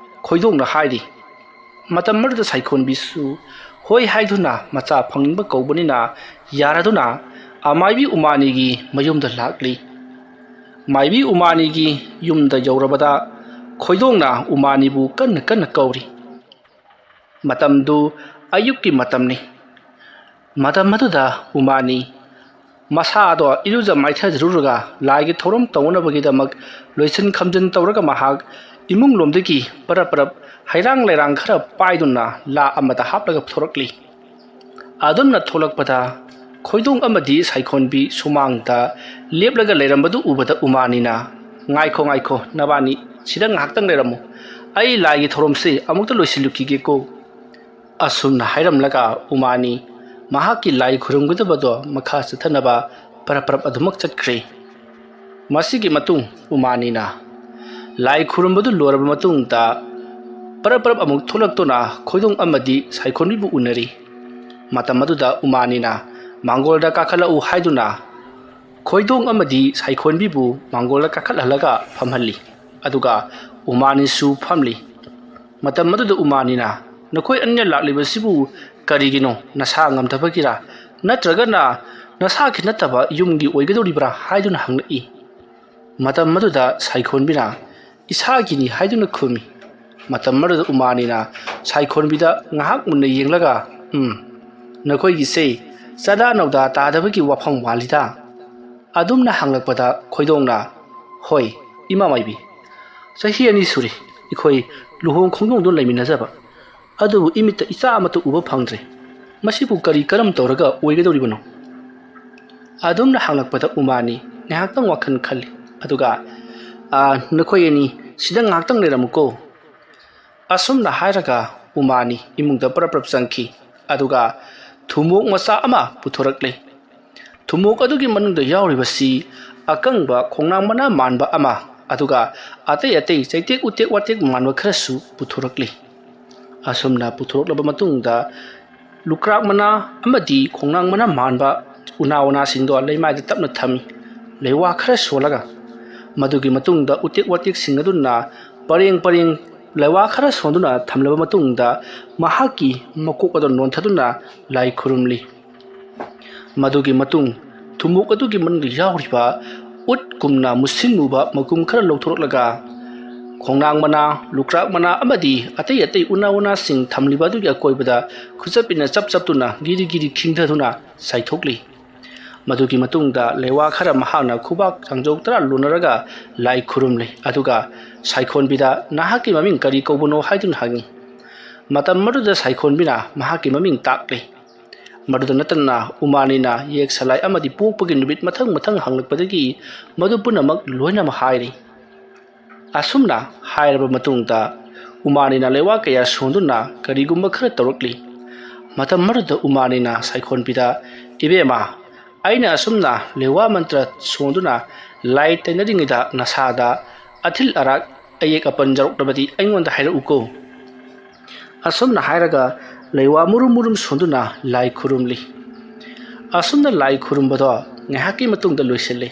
ꯈꯣꯏꯗꯣꯡꯅ ꯍꯥꯏꯔꯤ ꯃꯇꯝ ꯑꯗꯨꯗ ꯁꯥꯏꯈꯣꯟꯕꯤꯁꯨ ꯍꯣꯏ ꯍꯥꯏꯗꯨꯅ ꯃꯆꯥ ꯐꯪꯅꯤꯡꯕ ꯀꯧꯕꯅꯤꯅ ꯌꯥꯔꯗꯨꯅ ꯑꯃꯥꯏꯕꯤ ꯎꯃꯥꯅꯤꯒꯤ ꯃꯌꯨꯝꯗ ꯂꯥꯛꯂꯤ ꯃꯥꯏꯕꯤ ꯎꯃꯥꯅꯤꯒꯤ ꯌꯨꯝꯗ ꯌꯧꯔꯕꯗ ꯈꯣꯏꯗꯣꯡꯅ ꯎꯃꯥꯅꯤꯕꯨ ꯀꯟꯅ ꯀꯟꯅ ꯀꯧꯔꯤ ꯃꯇꯝꯗꯨ ꯑꯌꯨꯛꯀꯤ ꯃꯇꯝꯅꯤ ꯃꯇꯝ ꯑꯗꯨꯗ ꯎꯃꯥꯅꯤ ꯃꯁꯥꯗꯣ ꯏꯔꯨꯖ ꯃꯥꯏꯊꯖꯔꯨꯔꯒ ꯂꯥꯏꯒꯤ ꯊꯧꯔꯝ ꯇꯧꯅꯕꯒꯤꯗꯃꯛ ꯂꯣꯏꯁꯤꯟ ꯈꯝꯖꯤꯟ ꯇꯧꯔꯒ ꯃꯍꯥꯛ ꯏꯃꯨꯡ ꯂꯣꯝꯗꯒꯤ ꯄꯔꯞ ꯄꯔꯞ ꯍꯩꯔꯥꯡ ꯂꯩꯔꯥꯡ ꯈꯔ ꯄꯥꯏꯗꯨꯅ ꯂꯥ ꯑꯃꯗ ꯍꯥꯞꯂꯒ ꯊꯣꯔꯛꯂꯤ ꯑꯗꯨꯝꯅ ꯊꯣꯛꯂꯛꯄꯗ ꯈꯣꯏꯗꯣꯡ ꯑꯃꯗꯤ ꯁꯥꯏꯈꯣꯟꯕꯤ ꯁꯨꯃꯥꯡꯗ ꯂꯦꯞꯂꯒ ꯂꯩꯔꯝꯕꯗꯨ ꯎꯕꯗ ꯎꯃꯥꯅꯤꯅ ꯉꯥꯏꯈꯣ ꯉꯥꯏꯈꯣ ꯅꯕꯥꯅꯤ ꯁꯤꯗ ꯉꯥꯏꯍꯥꯛꯇꯪ ꯂꯩꯔꯝꯃꯨ ꯑꯩ ꯂꯥꯏꯒꯤ ꯊꯧꯔꯝꯁꯤ ꯑꯃꯨꯛꯇ ꯂꯣꯏꯁꯤꯜꯂꯨꯈꯤꯒꯦꯀꯣ ꯑꯁꯨꯝꯅ ꯍꯥꯏꯔꯝꯂꯒ ꯎꯃꯥꯅꯤ ꯃꯍꯥꯛꯀꯤ ꯂꯥꯏ ꯈꯨꯔꯨꯝꯒꯗꯕꯗꯣ ꯃꯈꯥ ꯆꯠꯊꯅꯕ ꯄꯔꯞ ꯄꯔꯞ ꯑꯗꯨꯃꯛ ꯆꯠꯈ꯭ꯔꯦ ꯃꯁꯤꯒꯤ ꯃꯇꯨꯡ ꯎꯃꯥꯅꯤꯅ ꯂꯥꯏ ꯈꯨꯔꯨꯝꯕꯗꯨ ꯂꯣꯏꯔꯕ ꯃꯇꯨꯡꯗ ꯄꯔꯞ ꯄꯔꯞ ꯑꯃꯨꯛ ꯊꯣꯛꯂꯛꯇꯨꯅ ꯈꯣꯏꯗꯣꯡ ꯑꯃꯗꯤ ꯁꯥꯏꯈꯣꯟꯕꯤꯕꯨ ꯎꯅꯔꯤ ꯃꯇꯝ ꯑꯗꯨꯗ ꯎꯃꯥꯅꯤꯅ ꯃꯥꯡꯒꯣꯜꯗ ꯀꯥꯈꯠꯂꯛꯎ ꯍꯥꯏꯗꯨꯅ ꯈꯣꯏꯗꯣꯡ ꯑꯃꯗꯤ ꯁꯥꯏꯈꯣꯟꯕꯤꯕꯨ ꯃꯥꯡꯒꯣꯜꯗ ꯀꯥꯈꯠꯍꯜꯂꯒ ꯐꯝꯍꯜꯂꯤ ꯑꯗꯨꯒ ꯎꯃꯥꯅꯤꯁꯨ ꯐꯝꯂꯤ ꯃꯇꯝ ꯑꯗꯨꯗ ꯎꯃꯥꯅꯤꯅ ꯅꯈꯣꯏ ꯑꯅꯤꯅ ꯂꯥꯛꯂꯤꯕꯁꯤꯕꯨ ꯀꯔꯤꯒꯤꯅꯣ ꯅꯁꯥ ꯉꯝꯗꯕꯒꯤꯔ ꯅꯠꯇ꯭ꯔꯒꯅ ꯅꯁꯥꯒꯤ ꯅꯠꯇꯕ ꯌꯨꯝꯒꯤ ꯑꯣꯏꯒꯗꯧꯔꯤꯕ꯭ꯔꯥ ꯍꯥꯏꯗꯨꯅ ꯍꯪꯂꯛꯏ ꯃꯇꯝ ꯑꯗꯨꯗ ꯁꯥꯏꯈꯣꯟꯕꯤꯅ ꯏꯁꯥꯒꯤꯅꯤ ꯍꯥꯏꯗꯨꯅ ꯈꯨꯝꯃꯤ ꯃꯇꯝ ꯑꯗꯨꯗ ꯎꯃꯥꯅꯤꯅ ꯁꯥꯏꯈꯣꯟꯕꯤꯗ ꯉꯥꯏꯍꯥꯛ ꯃꯨꯟꯅ ꯌꯦꯡꯂꯒ ꯅꯈꯣꯏꯒꯤꯁꯦ ꯆꯥꯗꯥ ꯅꯧꯗꯥ ꯇꯥꯗꯕꯒꯤ ꯋꯥꯐꯝ ꯃꯥꯜꯂꯤꯗ ꯑꯗꯨꯝꯅ ꯍꯪꯂꯛꯄꯗ ꯈꯣꯏꯗꯣꯡꯅ ꯍꯣꯏ ꯏꯃꯥ ꯃꯥꯏꯕꯤ ꯆꯍꯤ 2 ꯁꯨꯔꯦ ꯑꯩꯈꯣꯏ ꯂꯨꯍꯣꯡ ꯈꯣꯡꯗꯣꯡꯗꯨꯅ ꯂꯩꯃꯤꯟꯅꯖꯕ ꯑꯗꯨꯕꯨ ꯏꯃꯤꯠꯇ ꯏꯆꯥ ꯑꯃꯠꯇ ꯎꯕ ꯐꯪꯗ꯭ꯔꯦ ꯃꯁꯤꯕꯨ ꯀꯔꯝ ꯇꯧꯔꯒ ꯑꯣꯏꯒꯗꯧꯔꯤꯕꯅꯣ ꯑꯗꯨꯝꯅ ꯍꯪꯂꯛꯄꯗ ꯎꯃꯥꯅꯤ ꯉꯥꯏꯍꯥꯛꯇꯪ ꯋꯥꯈꯜ ꯈꯜꯂꯤ ꯑꯗꯨꯒ ꯅꯈꯣꯏ ꯑꯅꯤ ꯁꯤꯗ ꯉꯥꯏꯍꯥꯛꯇꯪ ꯂꯩꯔꯝꯃꯨꯀꯣ ꯑꯁꯨꯝꯅ ꯍꯥꯏꯔꯒ ꯎꯃꯥꯅꯤ ꯏꯃꯨꯡꯗ ꯄꯔꯞ ꯄꯔꯞ ꯆꯪꯈꯤ ꯑꯗꯨꯒ ꯊꯨꯃꯣꯛ ꯃꯆꯥ ꯑꯃ ꯄꯨꯊꯣꯔꯛꯂꯤ ꯊꯨꯃꯣꯛ ꯑꯗꯨꯒꯤ ꯃꯅꯨꯡꯗ ꯌꯥꯎꯔꯤꯕꯁꯤ ꯑꯀꯪꯕ ꯈꯣꯡꯅꯥꯡ ꯃꯅꯥ ꯃꯥꯟꯕ ꯑꯃ ꯑꯗꯨꯒ ꯑꯇꯩ ꯑꯇꯩ ꯆꯩꯇꯦꯛ ꯎꯇꯦꯛ ꯋꯥꯇꯦꯛ ꯃꯥꯟꯕ ꯈꯔꯁꯨ ꯄꯨꯊꯣꯔꯛꯂꯤ ꯑꯁꯨꯝꯅ ꯄꯨꯊꯣꯔꯛꯂꯕ ꯃꯇꯨꯡꯗ ꯂꯨꯀ꯭ꯔꯥꯛ ꯃꯅꯥ ꯑꯃꯗꯤ ꯈꯣꯡꯅꯥꯡ ꯃꯅꯥ ꯃꯥꯟꯕ ꯎꯅꯥ ꯋꯥꯅꯥꯁꯤꯡꯗꯣ ꯂꯩꯃꯥꯏꯗ ꯇꯞꯅ ꯊꯝꯃꯤ ꯂꯩꯋꯥ ꯈꯔ ꯁꯣꯜꯂꯒ ꯃꯗꯨꯒꯤ ꯃꯇꯨꯡꯗ ꯎꯇꯦꯛ ꯋꯥꯇꯦꯛꯁꯤꯡ ꯑꯗꯨꯅ ꯄꯔꯦꯡ ꯄꯔꯦꯡ ꯂꯩꯋꯥ ꯈꯔ ꯁꯣꯟꯗꯨꯅ ꯊꯝꯂꯕ ꯃꯇꯨꯡꯗ ꯃꯍꯥꯛꯀꯤ ꯃꯀꯣꯛ ꯑꯗꯨ ꯅꯣꯟꯊꯗꯨꯅ ꯂꯥꯏ ꯈꯨꯔꯨꯝꯂꯤ ꯃꯗꯨꯒꯤ ꯃꯇꯨꯡ ꯊꯨꯃꯣꯛ ꯑꯗꯨꯒꯤ ꯃꯅꯨꯡꯗ ꯌꯥꯎꯔꯤꯕ ꯎꯠꯀꯨꯝꯅ ꯃꯨꯁꯤꯟ ꯃꯨꯕ ꯃꯒꯨꯝ ꯈꯔ ꯂꯧꯊꯣꯔꯛꯂꯒ ꯈꯣꯡꯅꯥꯡ ꯃꯅꯥ ꯂꯨꯀ꯭ꯔꯥꯛ ꯃꯅꯥ ꯑꯃꯗꯤ ꯑꯇꯩ ꯑꯇꯩ ꯎꯅꯥ ꯋꯥꯅꯥꯁꯤꯡ ꯊꯝꯂꯤꯕ ꯑꯗꯨꯒꯤ ꯑꯀꯣꯏꯕꯗ ꯈꯨꯆꯞꯄꯤꯅ ꯆꯞ ꯆꯞꯇꯨꯅ ꯒꯤꯔꯤ ꯒꯤꯔꯤ ꯈꯤꯡꯊꯗꯨꯅ ꯆꯥꯏꯊꯣꯛꯂꯤ ꯃꯗꯨꯒꯤ ꯃꯇꯨꯡꯗ ꯂꯩꯋꯥ ꯈꯔ ꯃꯍꯥꯛꯅ ꯈꯨꯕꯥꯛ ꯆꯥꯡꯖꯧ 10 ꯂꯨꯅꯔꯒ ꯂꯥꯏ ꯈꯨꯔꯨꯝꯂꯤ ꯑꯗꯨꯒ ꯁꯥꯏꯈꯣꯟꯕꯤꯗ ꯅꯍꯥꯛꯀꯤ ꯃꯃꯤꯡ ꯀꯔꯤ ꯀꯧꯕꯅꯣ ꯍꯥꯏꯗꯨꯅ ꯍꯪꯉꯤ ꯃꯇꯝ ꯑꯗꯨꯗ ꯁꯥꯏꯈꯣꯟꯕꯤꯅ ꯃꯍꯥꯛꯀꯤ ꯃꯃꯤꯡ ꯇꯥꯛꯂꯤ ꯃꯗꯨꯗ ꯅꯠꯇꯅ ꯎꯃꯥꯅꯤꯅ ꯌꯦꯛ ꯁꯂꯥꯏ ꯑꯃꯗꯤ ꯄꯣꯛꯄꯒꯤ ꯅꯨꯃꯤꯠ ꯃꯊꯪ ꯃꯊꯪ ꯍꯪꯂꯛꯄꯗꯒꯤ ꯃꯗꯨ ꯄꯨꯝꯅꯃꯛ ꯂꯣꯏꯅꯃꯛ ꯍꯥꯏꯔꯤ ꯑꯁꯨꯝꯅ ꯍꯥꯏꯔꯕ ꯃꯇꯨꯡꯗ ꯎꯃꯥꯅꯤꯅ ꯂꯩꯋꯥ ꯀꯌꯥ ꯁꯣꯟꯗꯨꯅ ꯀꯔꯤꯒꯨꯝꯕ ꯈꯔ ꯇꯧꯔꯛꯂꯤ ꯃꯇꯝ ꯑꯗꯨꯗ ꯎꯃꯥꯅꯤꯅ ꯁꯥꯏꯈꯣꯟꯕꯤꯗ ꯏꯕꯦꯝꯃ ꯑꯩꯅ ꯑꯁꯨꯝꯅ ꯂꯩꯋꯥ ꯃꯟꯇ꯭ꯔ ꯁꯣꯟꯗꯨꯅ ꯂꯥꯏ ꯇꯩꯅꯔꯤꯉꯩꯗ ꯅꯁꯥꯗ ꯑꯊꯤꯜ ꯑꯔꯥꯛ ꯑꯌꯦꯛ ꯑꯄꯟ ꯌꯥꯎꯔꯛꯂꯕꯗꯤ ꯑꯩꯉꯣꯟꯗ ꯍꯥꯏꯔꯛꯎꯀꯣ ꯑꯁꯨꯝꯅ ꯍꯥꯏꯔꯒ ꯂꯩꯋꯥ ꯃꯨꯔꯨꯝ ꯃꯨꯔꯨꯝ ꯁꯣꯟꯗꯨꯅ ꯂꯥꯏ ꯈꯨꯔꯨꯝꯂꯤ ꯑꯁꯨꯝꯅ ꯂꯥꯏ ꯈꯨꯔꯨꯝꯕꯗꯣ ꯉꯥꯏꯍꯥꯛꯀꯤ ꯃꯇꯨꯡꯗ ꯂꯣꯏꯁꯤꯜꯂꯤ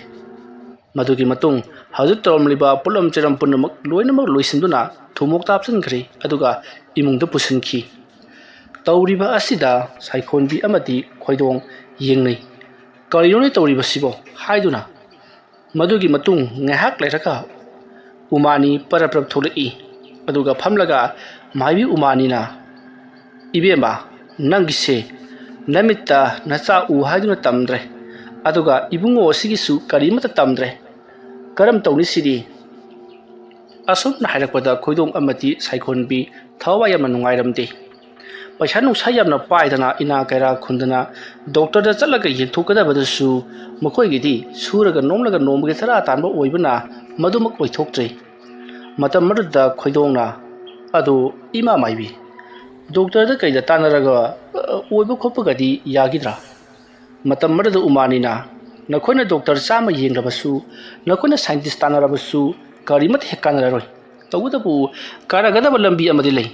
ꯃꯗꯨꯒꯤ ꯃꯇꯨꯡ ꯍꯧꯖꯤꯛ ꯇꯧꯔꯝꯂꯤꯕ ꯄꯣꯠꯂꯝ ꯆꯩꯔꯝ ꯄꯨꯝꯅꯃꯛ ꯂꯣꯏꯅꯃꯛ ꯂꯣꯏꯁꯤꯟꯗꯨꯅ ꯊꯨꯃꯣꯛꯇ ꯍꯥꯞꯆꯤꯟꯈ꯭ꯔꯦ ꯑꯗꯨꯒ ꯏꯃꯨꯡꯗ ꯄꯨꯁꯤꯟꯈꯤ ꯇꯧꯔꯤꯕ ꯑꯁꯤꯗ ꯁꯥꯏꯈꯣꯟꯕꯤ ꯑꯃꯗꯤ ꯈꯣꯏꯗꯣꯡ ꯌꯦꯡꯅꯩ ꯀꯔꯤꯅꯣꯅꯦ ꯇꯧꯔꯤꯕꯁꯤꯕꯣ ꯍꯥꯏꯗꯨꯅ ꯃꯗꯨꯒꯤ ꯃꯇꯨꯡ ꯉꯥꯏꯍꯥꯛ ꯂꯩꯔꯒ ꯎꯃꯥꯅꯤ ꯄꯔꯞ ꯄꯔꯞ ꯊꯣꯛꯂꯛꯏ ꯑꯗꯨꯒ ꯐꯝꯂꯒ ꯃꯥꯏꯕꯤ ꯎꯃꯥꯅꯤꯅ ꯏꯕꯦꯝꯃ ꯅꯪꯒꯤꯁꯦ ꯅꯃꯤꯠꯇ ꯅꯆꯥ ꯎ ꯍꯥꯏꯗꯨꯅ ꯇꯝꯗ꯭ꯔꯦ ꯑꯗꯨꯒ ꯏꯕꯨꯡꯉꯣ ꯑꯁꯤꯒꯤꯁꯨ ꯀꯔꯤꯃꯠꯇ ꯇꯝꯗ꯭ꯔꯦ ꯀꯔꯝ ꯇꯧꯅꯤ ꯁꯤꯗꯤ ꯑꯁꯨꯝꯅ ꯍꯥꯏꯔꯛꯄꯗ ꯈꯣꯏꯗꯣꯡ ꯑꯃꯗꯤ ꯁꯥꯏꯈꯣꯟꯕꯤ ꯊꯋꯥꯏ ꯌꯥꯝꯅ ꯅꯨꯡꯉꯥꯏꯔꯝꯗꯦ ꯄꯩꯁꯥ ꯅꯨꯡꯁꯥ ꯌꯥꯝꯅ ꯄꯥꯏꯗꯅ ꯏꯅꯥ ꯀꯩꯔꯥ ꯈꯨꯟꯗꯅ ꯗꯣꯛꯇꯔꯗ ꯆꯠꯂꯒ ꯌꯦꯡꯊꯣꯛꯀꯗꯕꯗꯨꯁꯨ ꯃꯈꯣꯏꯒꯤꯗꯤ ꯁꯨꯔꯒ ꯅꯣꯝꯂꯒ ꯅꯣꯡꯃꯒꯤ ꯆꯔꯥ ꯇꯥꯟꯕ ꯑꯣꯏꯕꯅ ꯃꯗꯨꯃꯛ ꯑꯣꯏꯊꯣꯛꯇ꯭ꯔꯦ ꯃꯇꯝ ꯑꯗꯨꯗ ꯈꯣꯏꯗꯣꯡꯅ ꯑꯗꯨ ꯏꯃꯥ ꯃꯥꯏꯕꯤ ꯗꯣꯛꯇꯔꯗ ꯀꯩꯗ ꯇꯥꯟꯅꯔꯒ ꯑꯣꯏꯕ ꯈꯣꯠꯄꯒꯗꯤ ꯌꯥꯒꯤꯗ꯭ꯔꯥ ꯃꯇꯝ ꯑꯗꯨꯗ ꯎꯃꯥꯅꯤꯅ ꯅꯈꯣꯏꯅ ꯗꯣꯛꯇꯔ 100 ꯌꯦꯡꯂꯕꯁꯨ ꯅꯈꯣꯏꯅ ꯁꯥꯏꯟꯇꯤꯁ ꯇꯥꯟꯅꯔꯕꯁꯨ ꯀꯔꯤꯃꯠꯇ ꯍꯦꯛ ꯀꯥꯟꯅꯔꯔꯣꯏ ꯇꯧꯕꯇꯕꯨ ꯀꯥꯟꯅꯒꯗꯕ ꯂꯝꯕꯤ ꯑꯃꯗꯤ ꯂꯩ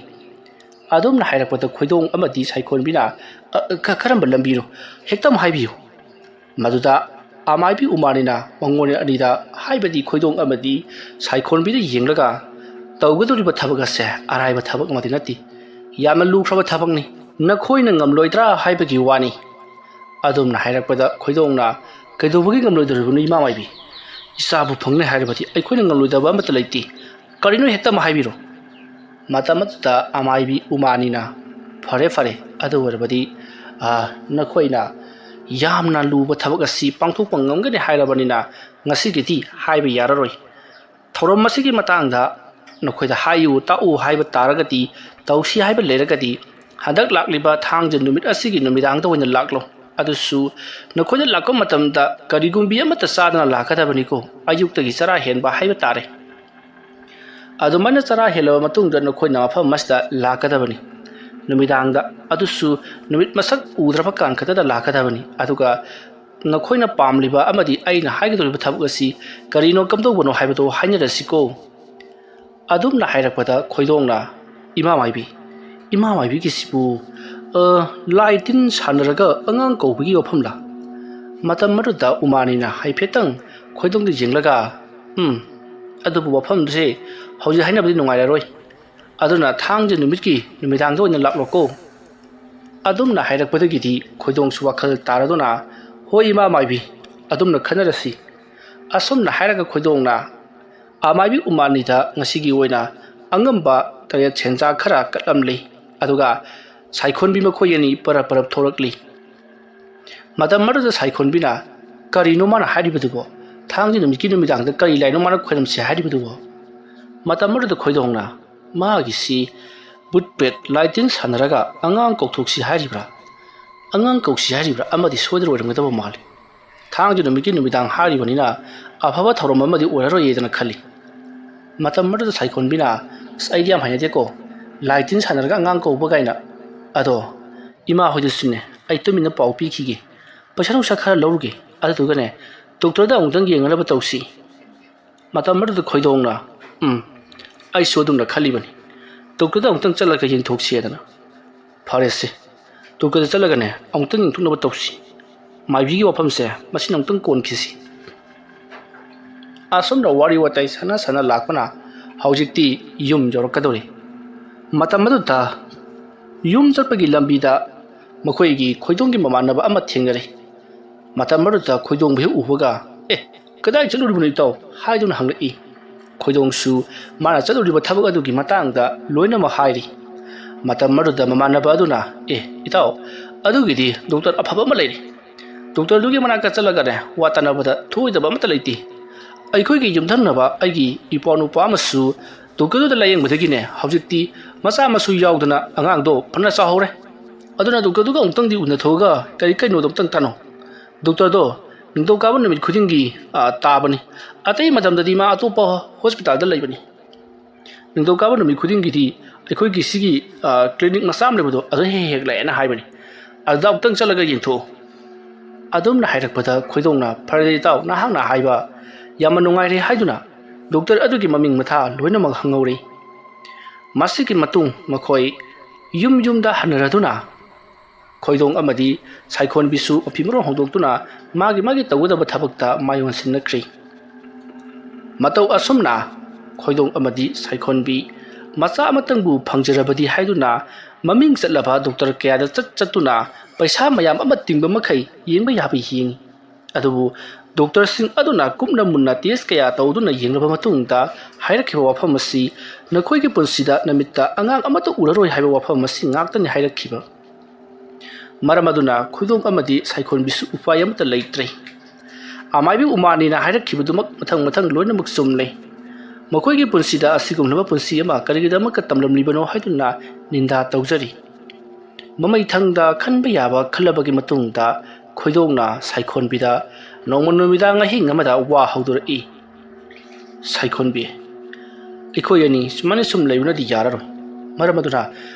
ꯑꯗꯨꯝꯅ ꯍꯥꯏꯔꯛꯄꯗ ꯈꯣꯏꯗꯣꯡ ꯑꯃꯗꯤ ꯁꯥꯏꯈꯣꯟꯕꯤꯅ ꯀꯔꯝꯕ ꯂꯝꯕꯤꯅꯣ ꯍꯦꯛꯇ ꯍꯥꯏꯕꯤꯌꯨ ꯃꯗꯨꯗ ꯑꯃꯥꯏꯕꯤ ꯎꯃꯥꯅꯤꯅ ꯃꯉꯣꯟ ꯑꯅꯤꯗ ꯍꯥꯏꯕꯗꯤ ꯈꯣꯏꯗꯣꯡ ꯑꯃꯗꯤ ꯁꯥꯏꯈꯣꯟꯕꯤꯗ ꯌꯦꯡꯂꯒ ꯇꯧꯒꯗꯧꯔꯤꯕ ꯊꯕꯛ ꯑꯁꯦ ꯑꯔꯥꯏꯕ ꯊꯕꯛ ꯑꯃꯗꯤ ꯅꯠꯇꯦ ꯌꯥꯝꯅ ꯂꯨꯈ꯭ꯔꯕ ꯊꯕꯛꯅꯤ ꯅꯈꯣꯏꯅ ꯉꯝꯂꯣꯏꯗ꯭ꯔꯥ ꯍꯥꯏꯕꯒꯤ ꯋꯥꯅꯤ ꯑꯗꯨꯝꯅ ꯍꯥꯏꯔꯛꯄꯗ ꯈꯣꯏꯗꯣꯡꯅ ꯀꯩꯗꯧꯕꯒꯤ ꯉꯝꯂꯣꯏꯗꯧꯔꯤꯕꯅꯣ ꯏꯃꯥ ꯃꯥꯏꯕꯤ ꯏꯆꯥꯕꯨ ꯐꯪꯅꯤ ꯍꯥꯏꯔꯕꯗꯤ ꯑꯩꯈꯣꯏꯅ ꯉꯝꯂꯣꯏꯗꯕ ꯑꯃꯠꯇ ꯂꯩꯇꯦ ꯀꯔꯤꯅꯣ ꯍꯦꯛꯇ ꯑꯃ ꯍꯥꯏꯕꯤꯔꯣ ꯃꯇꯝ ꯑꯗꯨꯗ ꯑꯃꯥꯏꯕꯤ ꯎꯃꯥꯅꯤꯅ ꯐꯔꯦ ꯐꯔꯦ ꯑꯗꯨ ꯑꯣꯏꯔꯕꯗꯤ ꯅꯈꯣꯏꯅ ꯌꯥꯝꯅ ꯂꯨꯕ ꯊꯕꯛ ꯑꯁꯤ ꯄꯥꯡꯊꯣꯛꯄ ꯉꯝꯒꯅꯤ ꯍꯥꯏꯔꯕꯅꯤꯅ ꯉꯁꯤꯒꯤꯗꯤ ꯍꯥꯏꯕ ꯌꯥꯔꯔꯣꯏ ꯊꯧꯔꯝ ꯑꯁꯤꯒꯤ ꯃꯇꯥꯡꯗ ꯅꯈꯣꯏꯗ ꯍꯥꯏꯌꯨ ꯇꯥꯛꯎ ꯍꯥꯏꯕ ꯇꯥꯔꯒꯗꯤ ꯇꯧꯁꯤ ꯍꯥꯏꯕ ꯂꯩꯔꯒꯗꯤ ꯍꯟꯗꯛ ꯂꯥꯛꯂꯤꯕ ꯊꯥꯡꯖ ꯅꯨꯃꯤꯠ ꯑꯁꯤꯒꯤ ꯅꯨꯃꯤꯗꯥꯡꯗ ꯑꯣꯏꯅ ꯂꯥꯛꯂꯣ ꯑꯗꯨꯁꯨ ꯅꯈꯣꯏꯗ ꯂꯥꯛꯄ ꯃꯇꯝꯗ ꯀꯔꯤꯒꯨꯝꯕꯤ ꯑꯃꯠꯇ ꯆꯥꯗꯅ ꯂꯥꯛꯀꯗꯕꯅꯤꯀꯣ ꯑꯌꯨꯛꯇꯒꯤ ꯆꯔꯥ ꯍꯦꯟꯕ ꯍꯥꯏꯕ ꯇꯥꯔꯦ ꯑꯗꯨꯃꯥꯏꯅ ꯆꯔꯥ ꯍꯦꯜꯂꯕ ꯃꯇꯨꯡꯗ ꯅꯈꯣꯏꯅ ꯃꯐꯝ ꯑꯁꯤꯗ ꯂꯥꯛꯀꯗꯕꯅꯤ ꯅꯨꯃꯤꯗꯥꯡꯗ ꯑꯗꯨꯁꯨ ꯅꯨꯃꯤꯠ ꯃꯁꯛ ꯎꯗ꯭ꯔꯕ ꯀꯥꯟ ꯈꯛꯇꯗ ꯂꯥꯛꯀꯗꯕꯅꯤ ꯑꯗꯨꯒ ꯅꯈꯣꯏꯅ ꯄꯥꯝꯂꯤꯕ ꯑꯃꯗꯤ ꯑꯩꯅ ꯍꯥꯏꯒꯗꯧꯔꯤꯕ ꯊꯕꯛ ꯑꯁꯤ ꯀꯔꯤꯅꯣ ꯀꯝꯗꯧꯕꯅꯣ ꯍꯥꯏꯕꯗꯣ ꯍꯥꯏꯅꯔꯁꯤꯀꯣ ꯑꯗꯨꯝꯅ ꯍꯥꯏꯔꯛꯄꯗ ꯈꯣꯏꯗꯣꯡꯅ ꯏꯃꯥ ꯃꯥꯏꯕꯤꯒꯤꯁꯤꯕꯨ ꯂꯥꯏ ꯇꯤꯟ ꯁꯥꯟꯅꯔꯒ ꯑꯉꯥꯡ ꯀꯧꯕꯒꯤ ꯋꯥꯐꯝꯂꯥ ꯃꯇꯝ ꯑꯗꯨꯗ ꯎꯃꯥꯅꯤꯅ ꯍꯥꯏꯐꯦꯠꯇꯪ ꯈꯣꯏꯗꯣꯡꯗ ꯌꯦꯡꯂꯒ ꯑꯗꯨꯕꯨ ꯋꯥꯐꯝꯁꯦ ꯍꯧꯖꯤꯛ ꯍꯥꯏꯅꯕꯗꯤ ꯅꯨꯡꯉꯥꯏꯔꯔꯣꯏ ꯑꯗꯨꯅ ꯊꯥꯡꯖ ꯅꯨꯃꯤꯠꯀꯤ ꯅꯨꯃꯤꯗꯥꯡꯗ ꯑꯣꯏꯅ ꯂꯥꯛꯂꯣꯀꯣ ꯑꯗꯨꯝꯅ ꯍꯥꯏꯔꯛꯄꯗꯒꯤꯗꯤ ꯈꯣꯏꯗꯣꯡꯁꯨ ꯋꯥꯈꯜ ꯇꯥꯔꯗꯨꯅ ꯍꯣꯏ ꯏꯃꯥ ꯃꯥꯏꯕꯤ ꯑꯗꯨꯝꯅ ꯈꯟꯅꯔꯁꯤ ꯑꯁꯨꯝꯅ ꯍꯥꯏꯔꯒ ꯈꯣꯏꯗꯣꯡꯅ ꯑꯃꯥꯏꯕꯤ ꯎꯃꯥꯅꯤꯗ ꯉꯁꯤꯒꯤ ꯑꯣꯏꯅ ꯑꯉꯝꯕ ꯇꯔꯦꯠ ꯁꯦꯟꯖꯥ ꯈꯔ ꯀꯠꯂꯝꯂꯤ ꯑꯗꯨꯒ ꯁꯥꯏꯈꯣꯟꯕꯤ ꯃꯈꯣꯏ ꯑꯅꯤ ꯄꯔꯞ ꯊꯣꯔꯛꯂꯤ ꯃꯇꯝ ꯑꯗꯨꯗ ꯁꯥꯏꯈꯣꯟꯕꯤꯅ ꯀꯔꯤꯅꯣ ꯃꯥꯅ ꯍꯥꯏꯔꯤꯕꯗꯨꯕꯣ ꯊꯥꯡꯖ ꯅꯨꯃꯤꯠꯀꯤ ꯅꯨꯃꯤꯗꯥꯡꯗ ꯀꯔꯤ ꯂꯥꯏꯅꯣ ꯃꯥꯅ ꯈꯣꯏꯔꯝꯁꯤ ꯍꯥꯏꯔꯤꯕꯗꯨꯕꯣ ꯃꯇꯝ ꯑꯗꯨꯗ ꯈꯣꯏꯗꯣꯡꯅ ꯃꯥꯒꯤꯁꯤ ꯕꯨꯠ ꯄꯦꯠ ꯂꯥꯏ ꯇꯤꯟ ꯁꯥꯟꯅꯔꯒ ꯑꯉꯥꯡ ꯀꯧꯊꯣꯛꯁꯤ ꯍꯥꯏꯔꯤꯕ꯭ꯔꯥ ꯑꯉꯥꯡ ꯀꯧꯁꯤ ꯍꯥꯏꯔꯤꯕ꯭ꯔꯥ ꯑꯃꯗꯤ ꯁꯣꯏꯗꯅ ꯑꯣꯏꯔꯝꯒꯗꯕ ꯃꯥꯜꯂꯤ ꯊꯥꯡꯖ ꯅꯨꯃꯤꯠꯀꯤ ꯅꯨꯃꯤꯗꯥꯡ ꯍꯥꯏꯔꯤꯕꯅꯤꯅ ꯑꯐꯕ ꯊꯧꯔꯝ ꯑꯃꯗꯤ ꯑꯣꯏꯔꯔꯣꯏꯗꯅ ꯈꯜꯂꯤ ꯃꯇꯝ ꯑꯗꯨꯗ ꯁꯥꯏꯈꯣꯟꯕꯤꯅ ꯑꯩꯗꯤ ꯌꯥꯝ ꯍꯩꯅꯗꯦꯀꯣ ꯂꯥꯏ ꯇꯤꯟ ꯁꯥꯟꯅꯔꯒ ꯑꯉꯥꯡ ꯀꯧꯕ ꯀꯥꯏꯅ ꯑꯗꯣ ꯏꯃꯥ ꯍꯣꯏꯗꯁꯨꯅꯦ ꯑꯩ ꯇꯨꯃꯤꯟꯅ ꯄꯥꯎ ꯄꯤꯈꯤꯒꯦ ꯄꯩꯁꯥ ꯅꯨꯡꯁꯥ ꯈꯔ ꯂꯧꯔꯨꯒꯦ ꯑꯗꯨꯗꯨꯒꯅꯦ ꯗꯣꯛꯇꯔꯗ ꯑꯃꯨꯛꯇꯪ ꯌꯦꯡꯅꯕ ꯇꯧꯁꯤ ꯃꯇꯝ ꯑꯗꯨꯗ ꯈꯣꯏꯗꯣꯡꯅ ꯑꯩꯁꯨ ꯑꯗꯨꯝꯅ ꯈꯜꯂꯤꯕꯅꯤ ꯗꯣꯛꯇꯔꯗ ꯑꯃꯨꯛꯇꯪ ꯆꯠꯂꯒ ꯌꯦꯡꯊꯣꯛꯁꯤꯗꯅ ꯐꯔꯦꯁꯦ ꯗꯣꯛꯇꯔꯗ ꯆꯠꯂꯒꯅꯦ ꯑꯃꯨꯛꯇꯪ ꯌꯦꯡꯊꯣꯛꯅꯕ ꯇꯧꯁꯤ ꯃꯥꯏꯕꯤꯒꯤ ꯋꯥꯐꯝꯁꯦ ꯃꯁꯤꯅ ꯑꯃꯨꯛꯇꯪ ꯀꯣꯟꯈꯤꯁꯤ ꯑꯁꯨꯝꯅ ꯋꯥꯔꯤ ꯋꯥꯇꯥꯏ ꯁꯥꯟꯅ ꯂꯥꯛꯄꯅ ꯍꯧꯖꯤꯛꯇꯤ ꯌꯨꯝ ꯌꯧꯔꯛꯀꯗꯧꯔꯤ ꯃꯇꯝ ꯑꯗꯨꯗ ꯌꯨꯝ ꯆꯠꯄꯒꯤ ꯂꯝꯕꯤꯗ ꯃꯈꯣꯏꯒꯤ ꯈꯣꯏꯗꯣꯡꯒꯤ ꯃꯃꯥꯟꯅꯕ ꯑꯃ ꯊꯦꯡꯅꯔꯦ ꯃꯇꯝ ꯑꯗꯨꯗ ꯈꯣꯏꯗꯣꯡꯕꯨ ꯍꯦꯛ ꯎꯕꯒ ꯀꯗꯥꯏ ꯆꯠꯂꯨꯔꯤꯕꯅꯣ ꯏꯇꯥꯎ ꯍꯥꯏꯗꯨꯅ ꯍꯪꯂꯛꯏ ꯈꯣꯏꯗꯣꯡꯁꯨ ꯃꯥꯅ ꯆꯠꯂꯨꯔꯤꯕ ꯊꯕꯛ ꯑꯗꯨꯒꯤ ꯃꯇꯥꯡꯗ ꯂꯣꯏꯅꯃꯛ ꯍꯥꯏꯔꯤ ꯃꯇꯝ ꯑꯗꯨꯗ ꯃꯃꯥꯟꯅꯕ ꯑꯗꯨꯅ ꯏꯇꯥꯎ ꯑꯗꯨꯒꯤꯗꯤ ꯗꯣꯛꯇꯔ ꯑꯐꯕ ꯑꯃ ꯂꯩꯔꯤ ꯗꯣꯛꯇꯔꯗꯨꯒꯤ ꯃꯅꯥꯛꯇ ꯆꯠꯂꯒꯅꯦ ꯋꯥ ꯇꯥꯟꯅꯕꯗ ꯊꯣꯏꯗꯕ ꯑꯃꯠꯇ ꯂꯩꯇꯦ ꯑꯩꯈꯣꯏꯒꯤ ꯌꯨꯝꯊꯪꯅꯕ ꯑꯩꯒꯤ ꯏꯄ꯭ꯋꯥ ꯅꯨꯄꯥ ꯑꯃꯁꯨ ꯗꯣꯛꯇꯔꯗꯨꯗ ꯂꯥꯌꯦꯡꯕꯗꯒꯤꯅꯦ ꯍꯧꯖꯤꯛꯇꯤ ꯃꯆꯥ ꯃꯁꯨ ꯌꯥꯎꯗꯅ ꯑꯉꯥꯡꯗꯣ ꯐꯅ ꯆꯥꯎꯍꯧꯔꯦ ꯑꯗꯨꯅ ꯗꯣꯛꯇꯔꯗꯨꯒ ꯑꯃꯨꯛꯇꯪꯗꯤ ꯎꯅꯊꯣꯛꯑꯒ ꯀꯩꯅꯣꯗꯣ ꯑꯃꯨꯛꯇꯪ ꯇꯥꯅꯧ ꯗꯣꯛꯇꯔꯗꯣ ꯅꯤꯡꯊꯧꯀꯥꯕ ꯅꯨꯃꯤꯠ ꯈꯨꯗꯤꯡꯒꯤ ꯇꯥꯕꯅꯤ ꯑꯇꯩ ꯃꯇꯝꯗꯗꯤ ꯃꯥ ꯑꯇꯣꯞꯄ ꯍꯣꯁꯄꯤꯇꯥꯜꯗ ꯂꯩꯕꯅꯤ ꯅꯤꯡꯊꯧꯀꯥꯕ ꯅꯨꯃꯤꯠ ꯈꯨꯗꯤꯡꯒꯤꯗꯤ ꯑꯩꯈꯣꯏꯒꯤ ꯁꯤꯒꯤ ꯀ꯭ꯂꯤꯅꯤꯛ ꯃꯆꯥ ꯑꯃ ꯂꯩꯕꯗꯣ ꯑꯗꯨ ꯍꯦꯛ ꯂꯥꯛꯑꯦꯅ ꯍꯥꯏꯕꯅꯤ ꯑꯗꯨꯗ ꯑꯃꯨꯛꯇꯪ ꯆꯠꯂꯒ ꯌꯦꯡꯊꯣꯛꯎ ꯑꯗꯨꯝꯅ ꯍꯥꯏꯔꯛꯄꯗ ꯈꯣꯏꯗꯣꯡꯅ ꯐꯔꯦ ꯏꯇꯥꯎ ꯅꯍꯥꯛꯅ ꯍꯥꯏꯕ ꯌꯥꯝꯅ ꯅꯨꯡꯉꯥꯏꯔꯦ ꯍꯥꯏꯗꯨꯅ ꯗꯣꯛꯇꯔ ꯑꯗꯨꯒꯤ ꯃꯃꯤꯡ ꯃꯊꯥ ꯂꯣꯏꯅꯃꯛ ꯍꯪꯍꯧꯔꯤ ꯃꯁꯤꯒꯤ ꯃꯇꯨꯡ ꯃꯈꯣꯏ ꯌꯨꯝꯗ ꯍꯟꯅꯔꯗꯨꯅ ꯈꯣꯏꯗꯣꯡ ꯑꯃꯗꯤ ꯁꯥꯏꯈꯣꯟꯕꯤꯁꯨ ꯃꯐꯤ ꯃꯔꯣꯟ ꯍꯣꯡꯗꯣꯛꯇꯨꯅ ꯃꯥꯒꯤ ꯇꯧꯒꯗꯕ ꯊꯕꯛꯇ ꯃꯥꯌꯣꯟꯁꯤꯟꯅꯈ꯭ꯔꯤ ꯃꯇꯧ ꯑꯁꯨꯝꯅ ꯈꯣꯏꯗꯣꯡ ꯑꯃꯗꯤ ꯁꯥꯏꯈꯣꯟꯕꯤ ꯃꯆꯥ ꯑꯃꯇꯪꯕꯨ ꯐꯪꯖꯔꯕꯗꯤ ꯍꯥꯏꯗꯨꯅ ꯃꯃꯤꯡ ꯆꯠꯂꯕ ꯗꯣꯛꯇꯔ ꯀꯌꯥꯗ ꯆꯠꯇꯨꯅ ꯄꯩꯁꯥ ꯃꯌꯥꯝ ꯑꯃ ꯇꯤꯡꯕ ꯃꯈꯩ ꯌꯦꯡꯕ ꯌꯥꯕ ꯌꯦꯡꯉꯤ ꯑꯗꯨꯕꯨ ꯗꯣꯛꯇꯔꯁꯤꯡ ꯑꯗꯨꯅ ꯀꯨꯞꯅ ꯃꯨꯟꯅ ꯇꯦꯁ ꯀꯌꯥ ꯇꯧꯗꯨꯅ ꯌꯦꯡꯂꯕ ꯃꯇꯨꯡꯗ ꯍꯥꯏꯔꯛꯈꯤꯕ ꯋꯥꯐꯝ ꯑꯁꯤ ꯅꯈꯣꯏꯒꯤ ꯄꯨꯟꯁꯤꯗ ꯅꯨꯃꯤꯠꯇ ꯑꯉꯥꯡ ꯑꯃꯠꯇ ꯎꯔꯔꯣꯏ ꯍꯥꯏꯕ ꯋꯥꯐꯝ ꯑꯁꯤ ꯉꯥꯛꯇꯅꯤ ꯍꯥꯏꯔꯛꯈꯤꯕ ꯃꯔꯝ ꯑꯗꯨꯅ ꯈꯣꯏꯗꯣꯡ ꯑꯃꯗꯤ ꯁꯥꯏꯈꯣꯟꯕꯤꯁꯨ ꯎꯄꯥꯏ ꯑꯃꯠꯇ ꯂꯩꯇ꯭ꯔꯦ ꯑꯃꯥꯏꯕꯤ ꯎꯃꯥꯅꯤꯅ ꯍꯥꯏꯔꯛꯈꯤꯕꯗꯨꯃꯛ ꯃꯊꯪ ꯂꯣꯏꯅꯃꯛ ꯆꯨꯝꯂꯦ ꯃꯈꯣꯏꯒꯤ ꯄꯨꯟꯁꯤꯗ ꯑꯁꯤꯒꯨꯝꯂꯕ ꯄꯨꯟꯁꯤ ꯑꯃ ꯀꯔꯤꯒꯤꯗꯃꯛꯇ ꯇꯝꯂꯝꯂꯤꯕꯅꯣ ꯍꯥꯏꯗꯨꯅ ꯅꯤꯟꯗꯥ ꯇꯧꯖꯔꯤ ꯃꯃꯩꯊꯪꯗ ꯈꯟꯕ ꯌꯥꯕ ꯈꯜꯂꯕꯒꯤ ꯃꯇꯨꯡꯗ ꯈꯣꯏꯗꯣꯡꯅ ꯁꯥꯏꯈꯣꯟꯕꯤꯗ ꯅꯣꯡꯃ ꯅꯨꯃꯤꯗꯥꯡ ꯑꯍꯤꯡ ꯑꯃꯗ ꯋꯥ ꯍꯧꯗꯣꯔꯛꯏ ꯁꯥꯏꯈꯣꯟꯕꯤ ꯑꯩꯈꯣꯏ ꯑꯅꯤ ꯁꯨꯃꯥꯏꯅ ꯁꯨꯝ ꯂꯩꯕꯅꯗꯤ ꯌꯥꯔꯔꯣꯏ ꯃꯔꯝ ꯑꯗꯨꯅ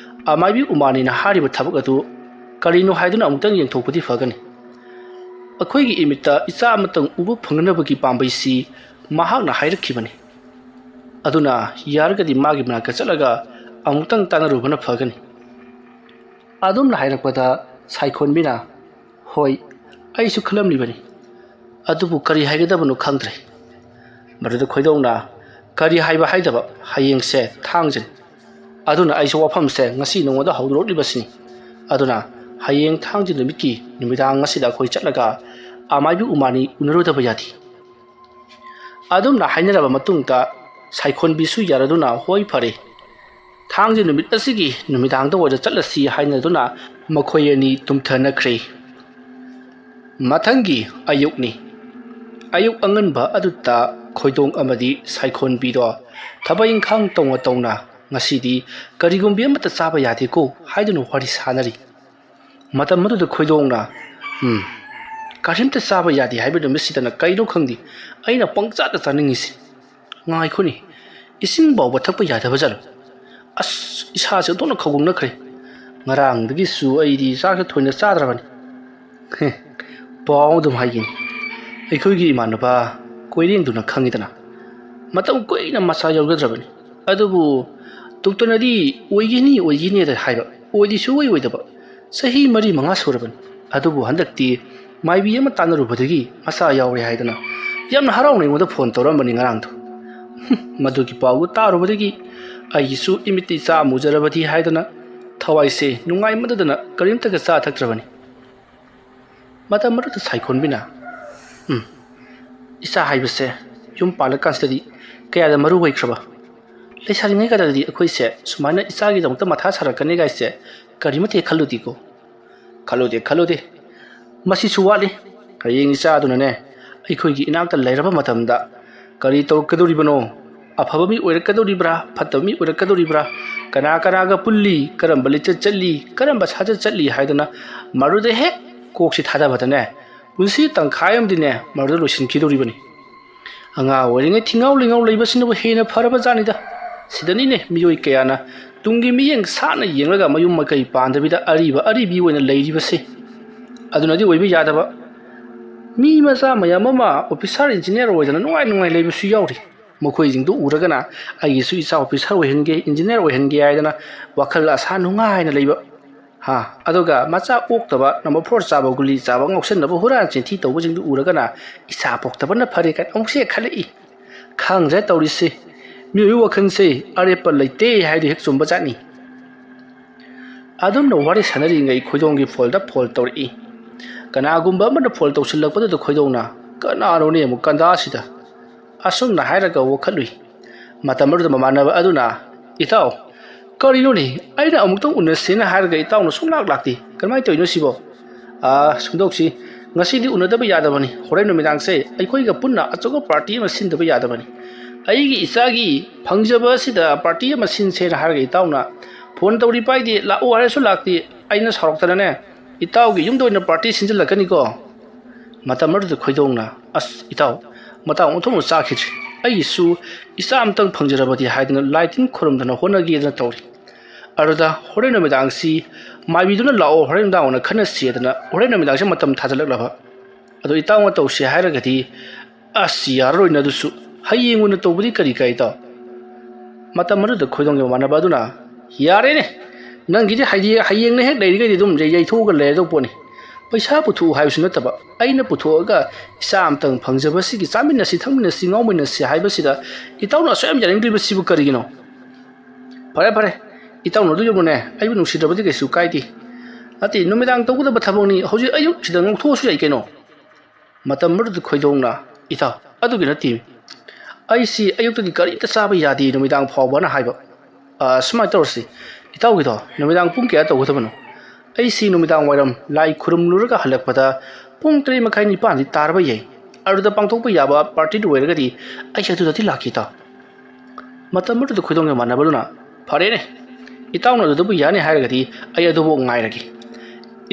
ꯑꯃꯥꯏꯕꯤ ꯎꯃꯥꯅꯤꯅ ꯍꯥꯏꯔꯤꯕ ꯊꯕꯛ ꯑꯗꯨ ꯀꯔꯤꯅꯣ ꯍꯥꯏꯗꯨꯅ ꯑꯃꯨꯛꯇꯪ ꯌꯦꯡꯊꯣꯛꯄꯗꯤ ꯐꯒꯅꯤ ꯑꯩꯈꯣꯏꯒꯤ ꯏꯃꯤꯠꯇ ꯏꯆꯥ ꯑꯃꯇꯪ ꯎꯕ ꯐꯪꯅꯅꯕꯒꯤ ꯄꯥꯝꯕꯩꯁꯤ ꯃꯍꯥꯛꯅ ꯍꯥꯏꯔꯛꯈꯤꯕꯅꯤ ꯑꯗꯨꯅ ꯌꯥꯔꯒꯗꯤ ꯃꯥꯒꯤ ꯃꯅꯥꯛꯇ ꯆꯠꯂꯒ ꯑꯃꯨꯛꯇꯪ ꯇꯥꯟꯅꯔꯨꯕꯅ ꯐꯒꯅꯤ ꯑꯗꯨꯝꯅ ꯍꯥꯏꯔꯛꯄꯗ ꯁꯥꯏꯈꯣꯟꯕꯤꯅ ꯍꯣꯏ ꯑꯩꯁꯨ ꯈꯜꯂꯝꯂꯤꯕꯅꯤ ꯑꯗꯨꯕꯨ ꯀꯔꯤ ꯍꯥꯏꯒꯗꯕꯅꯣ ꯈꯪꯗ꯭ꯔꯦ ꯃꯗꯨꯗ ꯈꯣꯏꯗꯣꯡꯅ ꯀꯔꯤ ꯍꯥꯏꯕ ꯍꯥꯏꯗꯕ ꯍꯌꯦꯡꯁꯦ ꯊꯥꯡꯖꯅꯤ ꯑꯗꯨꯅ ꯑꯩꯁꯨ ꯋꯥꯐꯝꯁꯦ ꯉꯁꯤ ꯅꯉꯣꯟꯗ ꯍꯧꯗꯣꯔꯛꯂꯤꯕꯁꯤꯅꯤ ꯑꯗꯨꯅ hayeng thangji numiki numidang ngasida khoi chatlaga amaibi umani unarodaba yadi adum na hainaraba matungta saikon bisu yaraduna hoi phare thangji numit asigi numidang da wada chatlasi hainaduna makhoyani tumthana khre mathangi ayukni ayuk anganba aduta khoidong amadi saikon bido thabaing khang tonga tongna ngasidi karigumbi amata chaba yade ko haidunu wari sanari matam madu da khoidongna karimta chaba yade haibedu misidana kaino khangdi aina pangcha ta chaningisi ngai khuni ising bawba thakpa yadaba jalo as isa se dona khogong na khre ngarang dagi su aidi sa ka thoina chadrabani paw dum haigin ꯑꯩꯈꯣꯏꯒꯤ ꯏꯃꯥꯟꯅꯕ ꯀꯣꯏꯔꯦꯡꯗꯨꯅ ꯈꯪꯉꯤꯗꯅ ꯃꯇꯝ ꯀꯨꯏꯅ ꯃꯁꯥ ꯌꯥꯎꯖꯗ꯭ꯔꯕꯅꯤ ꯑꯗꯨꯕꯨ ꯗꯣꯛꯇꯔꯅꯗꯤ ꯑꯣꯏꯒꯅꯤꯗ ꯍꯥꯏꯕ ꯑꯣꯏꯗꯤ ꯁꯨꯡꯑꯣꯏ ꯑꯣꯏꯗꯕ ꯆꯍꯤ 4-5 ꯁꯨꯔꯕꯅꯤ ꯑꯗꯨꯕꯨ ꯍꯟꯗꯛꯇꯤ ꯃꯥꯏꯕꯤ ꯑꯃ ꯇꯥꯟꯅꯔꯨꯕꯗꯒꯤ ꯃꯁꯥ ꯌꯥꯎꯔꯦ ꯍꯥꯏꯗꯅ ꯌꯥꯝꯅ ꯍꯔꯥꯎꯅ ꯑꯩꯉꯣꯟꯗ ꯐꯣꯟ ꯇꯧꯔꯝꯕꯅꯤ ꯉꯔꯥꯡꯗꯣ ꯃꯗꯨꯒꯤ ꯄꯥꯎꯗꯨ ꯇꯥꯔꯨꯕꯗꯒꯤ ꯑꯩꯒꯤꯁꯨ ꯏꯃꯤꯠꯇꯤ ꯆꯥ ꯃꯨꯖꯔꯕꯗꯤ ꯍꯥꯏꯗꯅ ꯊꯋꯥꯏꯁꯦ ꯅꯨꯡꯉꯥꯏꯃꯟꯗꯗꯅ ꯀꯔꯤꯝꯇꯒ ꯆꯥ ꯊꯛꯇ꯭ꯔꯕꯅꯤ ꯃꯇꯝ ꯑꯗꯨꯗ ꯁꯥꯏꯈꯣꯟꯕꯤꯅ ꯏꯆꯥ ꯍꯥꯏꯕꯁꯦ ꯌꯨꯝ ꯄꯥꯜꯂꯀꯥꯟꯁꯤꯗꯗꯤ ꯀꯌꯥꯗ ꯃꯔꯨ ꯑꯣꯏꯈ꯭ꯔꯕ ꯂꯩꯁꯥꯔꯤꯉꯩꯒꯗꯗꯤ ꯑꯩꯈꯣꯏꯁꯦ ꯁꯨꯃꯥꯏꯅ ꯏꯆꯥꯒꯤꯗꯃꯛꯇ ꯃꯊꯥ ꯁꯥꯔꯛꯀꯅꯤ ꯒꯥꯏꯁꯦ ꯀꯔꯤꯃꯠꯇꯦ ꯈꯜꯂꯨꯗꯦꯀꯣ ꯈꯜꯂꯨꯗꯦ ꯃꯁꯤꯁꯨ ꯋꯥꯠꯂꯤ ꯍꯌꯦꯡ ꯏꯆꯥꯗꯨꯅꯅꯦ ꯑꯩꯈꯣꯏꯒꯤ ꯏꯅꯥꯛꯇ ꯂꯩꯔꯕ ꯃꯇꯝꯗ ꯀꯔꯤ ꯇꯧꯔꯛꯀꯗꯧꯔꯤꯕꯅꯣ ꯑꯐꯕ ꯃꯤ ꯑꯣꯏꯔꯛꯀꯗꯧꯔꯤꯕ꯭ꯔꯥ ꯐꯠꯇꯕ ꯃꯤ ꯑꯣꯏꯔꯛꯀꯗꯧꯔꯤꯕ꯭ꯔꯥ ಕನಾಗ ಪುಲ್ಲಿ ಕರಂಬ ಲಿಚ್ಚ ಚಲ್ಲಿ ಕರಂಬ ಸಾಜ ಚಲ್ಲಿ ಹಾಯ್ದನ ಮರುದ ಹೆಕ್ ಕೋಕ್ಸಿ ಥಾದಬದನೆ ಪುನ್ಸಿ ತಂಖಾಯಂದಿನೆ ಮರುದ ಲೋಸಿನ್ಕಿದೋರಿಬನಿ ಅಂಗಾ ಒರಿꯉꯩ ಥಿಂಗಾವ್ ಲಿಂಗಾವ್ ಲೈಬಸಿನಬು ಹೇನ ಫರಬ ಜಾನಿದ ಸಿದನಿನೆ ಮಿಯೋಯ್ ಕಯಾನ ತುಂಗಿ ಮಿಯೆಂಗ್ ಸಾನ ಯೆಂಗಲಗ ಮಯುಮ್ ಮಕೈ ಪಾಂದಬಿದ ಅರಿಬಿ ಒಯ್ನ ಲೈರಿಬಸೆ ಅದುನದಿ ಒಯ್ಬ ಯಾದಬ ಮಿ ಮಸಾ ಮಯಮಮ ಆಫೀಸರ್ ಇಂಜಿನಿಯರ್ ಒಯ್ದನ ನುಂಗಾಯ್ ಲೈಬಸು ಯಾವ್ರಿ ಮಖೋಯ್ಜಿಂದು ಉರಗನ ಐಗಿಸು ಇಸಾ ಆಫೀಸರ್ ಒಯ್ಹನ್ಗೆ ಇಂಜಿನಿಯರ್ ಒಯ್ಹನ್ಗೆ ಆಯ್ದನ ವಖಲ್ ಆಸಾ ನುಂಗಾಯನ ಲೈಬ ha adoga macha oktaba number 4 chaba guli chaba ngoksenaba hura chinthi tawbujingdu uragana isa poktaba na phare kan ongse khalei khangje tawrisi miyu wakhanse are pa leite haidi hek chumba chani adum no wari sanari ngai khoidongi folda fol tawri kana gumba man fol tawsilakpada do khoidona kana ro ne mu kanda sida asum na hairaga wakhalui matamur da mamanaba aduna itaw करिनोनी आइना अमुक्तंग उनसेना हारगा इताउनो सुंलाक लाक्ति करमाय तोइनो सिबो सुंदोक्सि ngasidi unadaba yadabani horai nomidanse aikhoiga punna achogo party ma sindaba yadabani aigi isagi phangjaba sida party ma sinse na harga itauna phone tawri paidi la o hare su lakti aina saroktana ne itaugi yumdoina party sinjilakani ko matamar de khoidongna as itau mata onthomo sakhi ai su isa amtang phangjarabadi haidna lighting khorumdana honagi na tawri aruda horai namidangsi maibiduna lao horai namidangna khana siedana horai namidangse matam thajalak ado itaw tawse hairagati asiyaroi dusu hayenguna tawbudi kari kai ta matam aruda khoidongge manabaduna yare ne nangidi hayeng ne hek leirigadi dum jai thoga le do poni paisa puthu haisu nataba aina puthoga isam tang phangjabasi gi chamina si thamina si ngawmina si haibasida itawna soyam jaringdriba sibu karigino pare itaw no du yobune aibu nusidabadi kesu kaidi ati numidang tawguda bathaboni hoji ayuk sida ngthosu yai keno matam murd khoidongna itaw adugi nati ai si ayuk tagi kari ta saba yadi numidang phawbana haiba smai torsi itaw gi do numidang pung kya tawgudabano ai si numidang wairam lai khurum luraga halakpada pung 3 makai ni pan di tarba yai aruda pangthokpa yaba party du weragadi ai chatu dati lakita matam murd khoidongna manabaluna phare ne itauna do bu yani hairagadi ay adubo ngairagi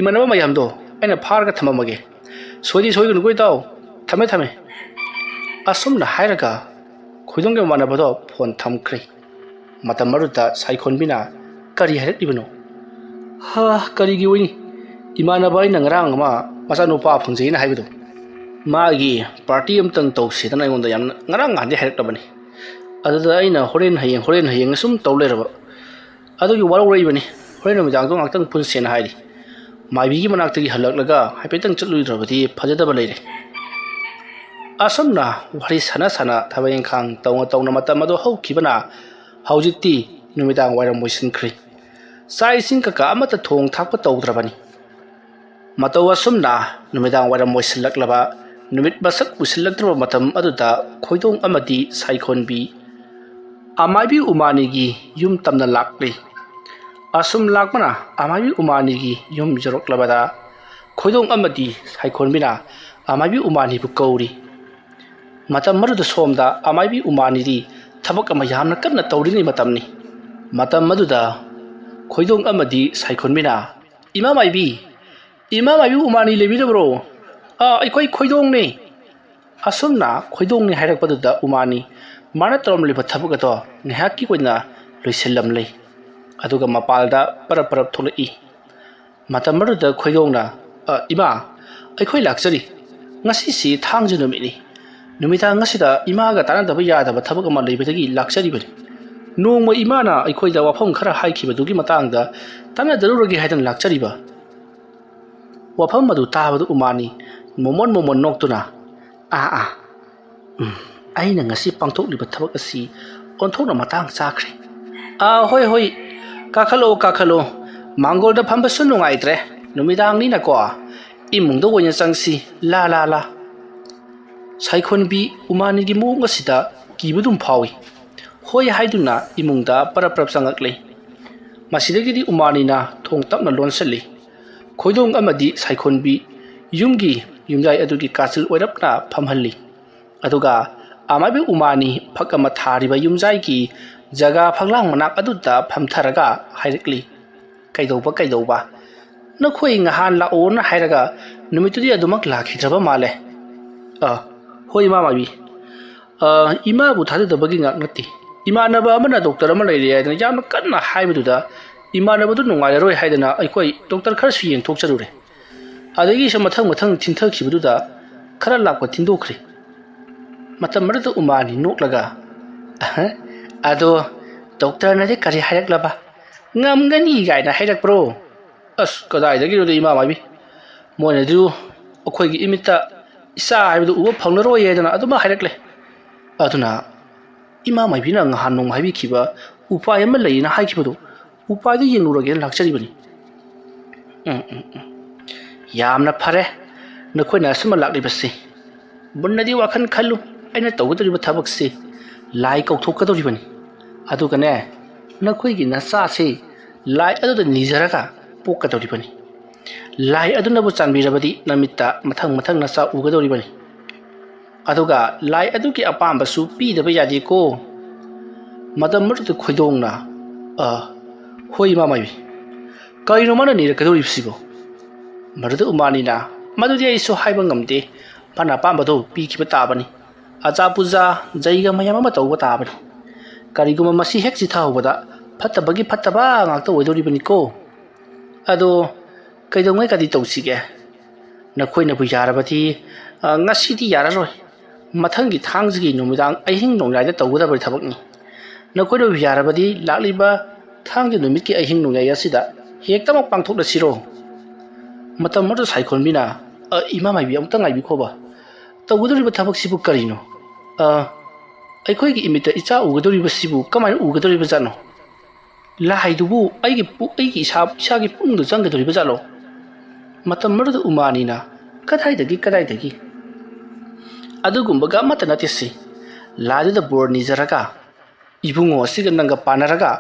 imanaba mayamdo aina pharga thamamage sodi soigunu goi taw thame asumna hairaga khoidongge manabado phone thamkhre matamaruta saikhonbina kari hairibino ha kari gi wini imanaba ina ngrang ma masano pa phangjeina haibido magi party amtang taw sedana ngonda yam ngrang ngande hairabani adada aina horen hayeng sum tawleraba adugi waraureibani horai namidang dong aktang punsen hairi maibigi manaktagi halaklaga haipetang chatluirabadi phajadaba leire asamna wari sana thabayeng khang tawna matamado haukibana haujiti numidang wairam moisinkhri sai sing ka amata thong thakpa tawdrabani ꯃꯇꯧ ꯑꯁꯨꯝꯅ ꯅꯨꯃꯤꯗꯥꯡ ꯋꯥꯏꯔꯝ ꯑꯣꯏꯁꯤꯜꯂꯛꯂꯕ ꯅꯨꯃꯤꯠ ꯃꯁꯛ ꯎꯁꯤꯜꯂꯛꯇ꯭ꯔꯕ ꯃꯇꯝ ꯑꯗꯨꯗ ꯈꯣꯏꯗꯣꯡ ꯑꯃꯗꯤ ꯁꯥꯏꯈꯣꯟꯕꯤ ꯑꯃꯥꯏꯕꯤ ꯎꯃꯥꯅꯤꯒꯤ ꯌꯨꯝ ꯇꯝꯅ ꯂꯥꯛꯂꯤ꯫ ꯑꯁꯨꯝ ꯂꯥꯛꯄꯅ ꯑꯃꯥꯏꯕꯤ ꯎꯃꯥꯅꯤꯒꯤ ꯌꯨꯝ ꯌꯧꯔꯛꯂꯕꯗ ꯈꯣꯏꯗꯣꯡ ꯑꯃꯗꯤ ꯁꯥꯏꯈꯣꯟꯕꯤꯅ ꯑꯃꯥꯏꯕꯤ ꯎꯃꯥꯅꯤꯕꯨ ꯀꯧꯔꯤ꯫ ꯃꯇꯝ ꯑꯗꯨꯗ ꯁꯣꯝꯗ ꯑꯃꯥꯏꯕꯤ ꯎꯃꯥꯅꯤꯗꯤ ꯊꯕꯛ ꯑꯃ ꯌꯥꯝꯅ ꯀꯟꯅ ꯇꯧꯔꯤꯉꯩ ꯃꯇꯝꯅꯤ꯫ ꯃꯇꯝ ꯑꯗꯨꯗ ꯈꯣꯏꯗꯣꯡ ꯑꯃꯗꯤ ꯁꯥꯏꯈꯣꯟꯕꯤꯅ "ꯏꯃꯥ ꯃꯥꯏꯕꯤ ꯎꯃꯥꯅꯤ ꯂꯩꯕꯤꯔꯕ꯭ꯔꯣ? ꯑꯩꯈꯣꯏ ꯈꯣꯏꯗꯣꯡꯅꯤ." ꯑꯁꯨꯝꯅ ꯈꯣꯏꯗꯣꯡꯅꯤ ꯍꯥꯏꯔꯛꯄꯗꯨꯗ ꯎꯃꯥꯅꯤ ꯃꯥꯅ ꯇꯧꯔꯝꯂꯤꯕ ꯊꯕꯛ ꯑꯗꯣ ꯉꯥꯏꯍꯥꯛꯀꯤ ꯑꯣꯏꯅ ꯂꯣꯏꯁꯤꯜꯂꯝꯂꯦ꯫ ꯑꯗꯨꯒ ꯃꯄꯥꯜꯗ ꯄꯔꯞ ꯊꯣꯛꯂꯛꯏ꯫ ꯃꯇꯝ ꯑꯗꯨꯗ ꯈꯣꯏꯗꯣꯡꯅ "ꯏꯃꯥ, ꯑꯩꯈꯣꯏ ꯂꯥꯛꯆꯔꯤ꯫ ꯉꯁꯤꯁꯤ ꯊꯥꯡꯖ ꯅꯨꯃꯤꯠꯅꯤ꯫ ꯅꯨꯃꯤꯗꯥꯡ ꯑꯁꯤꯗ ꯏꯃꯥꯒ ꯇꯥꯟꯅꯗꯕ ꯌꯥꯗꯕ ꯊꯕꯛ ꯑꯃ ꯂꯩꯕꯗꯒꯤ ꯂꯥꯛꯆꯔꯤꯕꯅꯤ꯫ ꯅꯣꯡꯃ ꯏꯃꯥꯅ ꯑꯩꯈꯣꯏꯗ ꯋꯥꯐꯝ ꯈꯔ ꯍꯥꯏꯈꯤꯕꯗꯨꯒꯤ ꯃꯇꯥꯡꯗ ꯇꯥꯟꯅꯖꯔꯨꯔꯒꯦ ꯍꯥꯏꯗꯅ ꯂꯥꯛꯆꯔꯤꯕ." ꯋꯥꯐꯝ ꯑꯗꯨ ꯇꯥꯕꯗ ꯎꯃꯥꯅꯤ ꯃꯣꯃꯣꯟ ꯅꯣꯛꯇꯨꯅ "ꯑꯩꯅ ꯉꯁꯤ ꯄꯥꯡꯊꯣꯛꯂꯤꯕ ꯊꯕꯛ ꯑꯁꯤ ꯑꯣꯟꯊꯣꯛꯅ ꯃꯇꯥꯡ ꯆꯥꯈ꯭ꯔꯦ꯫ ꯍꯣꯏ, ꯀꯥꯈꯠꯂꯣ. ꯃꯥꯡꯒꯣꯜꯗ ꯐꯝꯕꯁꯨ ꯅꯨꯡꯉꯥꯏꯇ꯭ꯔꯦ. ꯅꯨꯃꯤꯗꯥꯡꯅꯤꯅꯀꯣ. ꯏꯃꯨꯡꯗ ꯑꯣꯏꯅ ꯆꯪꯁꯤ. ꯂꯥ." ꯁꯥꯏꯈꯣꯟꯕꯤ ꯎꯃꯥꯅꯤꯒꯤ ꯃꯑꯣꯡ ꯑꯁꯤꯗ ꯀꯤꯕꯗꯨꯝ ꯐꯥꯎꯏ꯫ ꯍꯣꯏ ꯍꯥꯏꯗꯨꯅ ꯏꯃꯨꯡꯗ ꯄꯔꯞ ꯆꯪꯉꯛꯂꯦ꯫ ꯃꯁꯤꯗꯒꯤꯗꯤ ꯎꯃꯥꯅꯤꯅ ꯊꯣꯡ ꯇꯞꯅ ꯂꯣꯟꯁꯤꯜꯂꯤ꯫ ꯈꯣꯏꯗꯣꯡ ꯑꯃꯗꯤ ꯁꯥꯏꯈꯣꯟꯕꯤ ꯌꯨꯝꯒꯤ ꯌꯨꯝꯌꯥꯏ ꯑꯗꯨꯒꯤ ꯀꯥꯆꯤꯜ ꯑꯣꯏꯔꯞꯅ ꯐꯝꯍꯜꯂꯤ꯫ ꯑꯗꯨꯒ ꯑꯃꯥꯏꯕꯤ ꯎꯃꯥꯅꯤ ꯐꯛ ꯑꯃ ꯊꯥꯔꯤꯕ ꯌꯨꯝꯌꯥꯏꯒꯤ ꯖꯒꯥ ꯐꯛꯂꯥꯡ ꯃꯅꯥꯛ ꯑꯗꯨꯗ ꯐꯝꯊꯔꯒ ꯍꯥꯏꯔꯛꯂꯤ꯫ "ꯀꯩꯗꯧꯕ? ꯅꯈꯣꯏ ꯉꯍꯥꯟ ꯂꯥꯛꯑꯣꯅ ꯍꯥꯏꯔꯒ ꯅꯨꯃꯤꯠꯇꯨꯗꯤ ꯑꯗꯨꯃꯛ ꯂꯥꯛꯈꯤꯗ꯭ꯔꯕ ꯃꯥꯜꯂꯦ." "ꯍꯣꯏ ꯏꯃꯥ ꯃꯥꯏꯕꯤ. ꯏꯃꯥꯕꯨ ꯊꯥꯖꯗꯕꯒꯤ ꯉꯥꯛ ꯅꯠꯇꯦ. ꯏꯃꯥꯟꯅꯕ ꯑꯃꯅ ꯗꯣꯛꯇꯔ ꯑꯃ ꯂꯩꯔꯦ ꯍꯥꯏꯗꯅ ꯌꯥꯝꯅ ꯀꯟꯅ ꯍꯥꯏꯕꯗꯨꯗ ꯏꯃꯥꯟꯅꯕꯗꯨ ꯅꯨꯡꯉꯥꯏꯔꯔꯣꯏ ꯍꯥꯏꯗꯅ ꯑꯩꯈꯣই ꯗꯣꯛꯇꯔ ꯈꯔꯁꯨ ꯌꯦꯡꯊꯣꯛꯆꯔꯨꯔꯦ꯫ ꯑꯗꯒꯤꯁꯨ ꯃꯊꯪ ꯊꯤꯟꯊꯈꯤꯕꯗꯨꯗ ꯈꯔ ꯂꯥꯛꯄ ꯊꯤꯟꯗꯣꯛꯈ꯭ꯔꯦ." ꯃꯇꯝ ꯑꯗꯨꯗ ꯎꯃꯥꯅꯤ ꯅꯣꯛꯂꯒ "ꯑꯗꯣ ꯗꯣꯛꯇꯔꯅꯗꯤ ꯀꯔꯤ ꯍꯥꯏꯔꯛꯂꯕ? ꯉꯝꯒꯅꯤ ꯀꯥꯏꯅ ꯍꯥꯏꯔꯛꯄ꯭ꯔꯣ?" "ꯀꯗꯥꯏꯗꯒꯤꯅꯣꯗ ꯏꯃꯥ ꯃꯥꯏꯕꯤ. ꯃꯣꯏꯅꯁꯨ ꯑꯩꯈꯣꯏꯒꯤ ꯏꯃꯤꯠꯇ ꯏꯆꯥ ꯍꯥꯏꯕꯗꯨ ꯎꯕ ꯐꯪꯂꯔꯣꯏ ꯍꯥꯏꯗꯅ ꯑꯗꯨꯃꯛ ꯍꯥꯏꯔꯛꯂꯦ꯫ ꯑꯗꯨꯅ ꯏꯃꯥ ꯃꯥꯏꯕꯤꯅ ꯉꯍꯥꯟ ꯅꯣꯡ ꯍꯥꯏꯕꯤꯈꯤꯕ ꯎꯄꯥꯏ ꯑꯃ ꯂꯩꯌꯦꯅ ꯍꯥꯏꯈꯤꯕꯗꯣ, ꯎꯄꯥꯏꯗꯨ ꯌꯦꯡꯂꯨꯔꯒꯦꯅ ꯂꯥꯛꯆꯔꯤꯕꯅꯤ." "ꯌꯥꯝꯅ ꯐꯔꯦ ꯅꯈꯣꯏꯅ ꯑꯁꯨꯝꯅ ꯂꯥꯛꯂꯤꯕꯁꯤ. ꯃꯨꯟꯅꯗꯤ ꯋꯥꯈꯜ ꯈꯜꯂꯨ. ꯑꯩꯅ ꯇꯧꯒꯗꯧꯔꯤꯕ ꯊꯕꯛꯁꯤ ꯂꯥꯏ ꯀꯧꯊꯣꯛꯀꯗꯧꯔꯤꯕꯅꯤ. ꯑꯗꯨꯒꯅꯦ, ꯅꯈꯣꯏꯒꯤ ꯅꯆꯥꯁꯤ ꯂꯥꯏ ꯑꯗꯨꯗ ꯅꯤꯖꯔꯒ ꯄꯣꯛꯀꯗꯧꯔꯤꯕꯅꯤ. ꯂꯥꯏ ꯑꯗꯨꯅꯕꯨ ꯆꯥꯟꯕꯤꯔꯕꯗꯤ ꯅꯃꯤꯠꯇ ꯃꯊꯪ ꯅꯆꯥ ꯎꯒꯗꯧꯔꯤꯕꯅꯤ. ꯑꯗꯨꯒ ꯂꯥꯏ ꯑꯗꯨꯒꯤ ꯑꯄꯥꯝꯕꯁꯨ ꯄꯤꯗꯕ ꯌꯥꯗꯦꯀꯣ." ꯃꯇꯝ ꯑꯗꯨꯗ ꯈꯣꯏꯗꯣꯡꯅ "ꯍꯣꯏ ꯏꯃꯥ ꯃꯥꯏꯕꯤ. ꯀꯔꯤꯅꯣ ꯃꯥꯅ ꯅꯤꯔꯛꯀꯗꯧꯔꯤꯕꯁꯤꯕꯣ?" ꯃꯗꯨꯗ ꯎꯃꯥꯅꯤꯅ "ꯃꯗꯨꯗꯤ ꯑꯩꯁꯨ ꯍꯥꯏꯕ ꯉꯝꯗꯦ. ꯃꯥꯅ ꯑꯄꯥꯝꯕꯗꯣ ꯄꯤꯈꯤꯕ ꯇꯥꯕꯅꯤ. ꯑꯆꯥ ꯄꯨꯖꯥ ꯖꯩꯒ ꯃꯌꯥꯝ ꯑꯃ ꯇꯧꯕ ꯇꯥꯕꯅꯤ. ꯀꯔꯤꯒꯨꯝꯕ ꯃꯁꯤ ꯍꯦꯛ ꯆꯤꯊꯍꯧꯕꯗ ꯐꯠꯇꯕꯒꯤ ꯐꯠꯇꯕ ꯉꯥꯛꯇ ꯑꯣꯏꯗꯧꯔꯤꯕꯅꯤꯀꯣ. ꯑꯗꯣ ꯀꯩꯗꯧꯉꯩꯒꯗꯤ ꯇꯧꯁꯤꯒꯦ? ꯅꯈꯣꯏꯅꯕꯨ ꯌꯥꯔꯕꯗꯤ ꯉꯁꯤꯗꯤ ꯌꯥꯔꯔꯣꯏ. ꯃꯊꯪꯒꯤ ꯊꯥꯡꯖꯒꯤ ꯅꯨꯃꯤꯗꯥꯡ ꯑꯍꯤꯡ ꯅꯣꯡꯌꯥꯏꯗ ꯇꯧꯒꯗꯕ ꯊꯕꯛꯅꯤ. ꯅꯈꯣꯏꯅꯕꯨ ꯌꯥꯔꯕꯗꯤ ꯂꯥꯛꯂꯤꯕ ꯊꯥꯡꯖ ꯅꯨꯃꯤꯠꯀꯤ ꯑꯍꯤꯡ ꯅꯣꯡꯌꯥꯏ ꯑꯁꯤꯗ ꯍꯦꯛꯇꯃꯛ ꯄꯥꯡꯊꯣꯛꯂꯁꯤꯔꯣ?" ꯃꯇꯝ ꯑꯗꯨꯗ ꯁꯥꯏꯈꯣꯟꯕꯤꯅ "ꯏꯃꯥ ꯃꯥꯏꯕꯤ ꯑꯃꯨꯛꯇ ꯉꯥꯏꯕꯤꯈꯣꯕ. ꯇꯧꯒꯗꯧꯔꯤꯕ ꯊꯕꯛꯁꯤꯕꯨ ꯀꯔꯤꯅꯣ? ꯑꯩꯈꯣꯏꯒꯤ ꯏꯃꯤꯠꯇ ꯏꯆꯥ ꯎꯒꯗꯧꯔꯤꯕꯁꯤꯕꯨ ꯀꯃꯥꯏꯅ ꯎꯒꯗꯧꯔꯤꯕꯖꯥꯠꯅꯣ? ꯂꯥꯏꯗꯨꯕꯨ ꯑꯩꯒꯤ ꯏꯁꯥꯒꯤ ꯄꯨꯛꯅꯤꯡꯗ ꯆꯪꯒꯗꯧꯔꯤꯕꯖꯥꯠꯂꯣ?" ꯃꯇꯝ ꯑꯗꯨꯗ ꯎꯃꯥꯅꯤꯅ ꯀꯗꯥꯏꯗꯒꯤ ꯑꯗꯨꯒꯨꯝꯕꯒ ꯑꯃꯠꯇ ꯅꯠꯇꯦꯁꯤ. ꯂꯥꯏꯗꯨꯗ ꯕꯣꯔ ꯅꯤꯖꯔꯒ ꯏꯕꯨꯡꯉꯣ ꯑꯁꯤꯒ ꯅꯪꯒ ꯄꯥꯟꯅꯔꯒ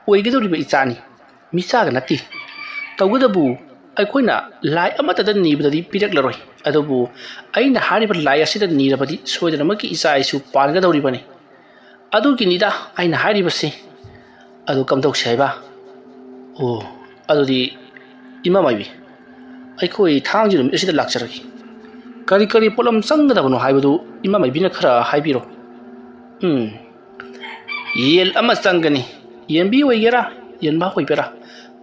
ꯑꯣꯏꯒꯗꯧꯔꯤꯕ ꯏꯆꯥꯅꯤ. ꯃꯤꯆꯥꯒ ꯅꯠꯇꯦ. ꯇꯧꯕꯇꯕꯨ ꯑꯩꯈꯣꯏꯅ ꯂꯥꯏ ꯑꯃꯠꯇꯗ ꯅꯤꯕꯗꯗꯤ ꯄꯤꯔꯛꯂꯔꯣꯏ. ꯑꯗꯨꯕꯨ ꯑꯩꯅ ꯍꯥꯏꯔꯤꯕ ꯂꯥꯏ ꯑꯁꯤꯗ ꯅꯤꯔꯕꯗꯤ ꯁꯣꯏꯗꯅꯃꯛꯀꯤ ꯏꯆꯥ ꯑꯩꯁꯨ ꯄꯥꯟꯒꯗꯧꯔꯤꯕꯅꯤ. ꯑꯗꯨꯒꯤꯅꯤꯗ ꯑꯩꯅ ꯍꯥꯏꯔꯤꯕꯁꯤ. ꯑꯗꯨ ꯀꯝꯗꯧꯁꯤ ꯍꯥꯏꯕ? ꯑꯗꯨꯗꯤ ꯏꯃꯥ ꯃꯥꯏꯕꯤ, ꯑꯩꯈꯣꯏ ꯊꯥꯡꯖ ꯅꯨꯃꯤꯠ ꯑꯁꯤꯗ ꯂꯥꯛꯆꯔꯒꯦ. ꯀꯔꯤ ꯄꯣꯠꯂꯝ ꯆꯪꯒꯗꯕꯅꯣ ꯍꯥꯏꯕꯗꯨ ꯏꯃꯥ ꯃꯥꯏꯕꯤꯅ ꯈꯔ ꯍꯥꯏꯕꯤꯔꯣ." "ꯌꯦꯟ ꯑꯃ ꯆꯪꯒꯅꯤ. ꯌꯦꯟꯕꯤ ꯑꯣꯏꯒꯦꯔꯥ ꯌꯦꯟꯕꯥ ꯑꯣꯏꯒꯦꯔꯥ,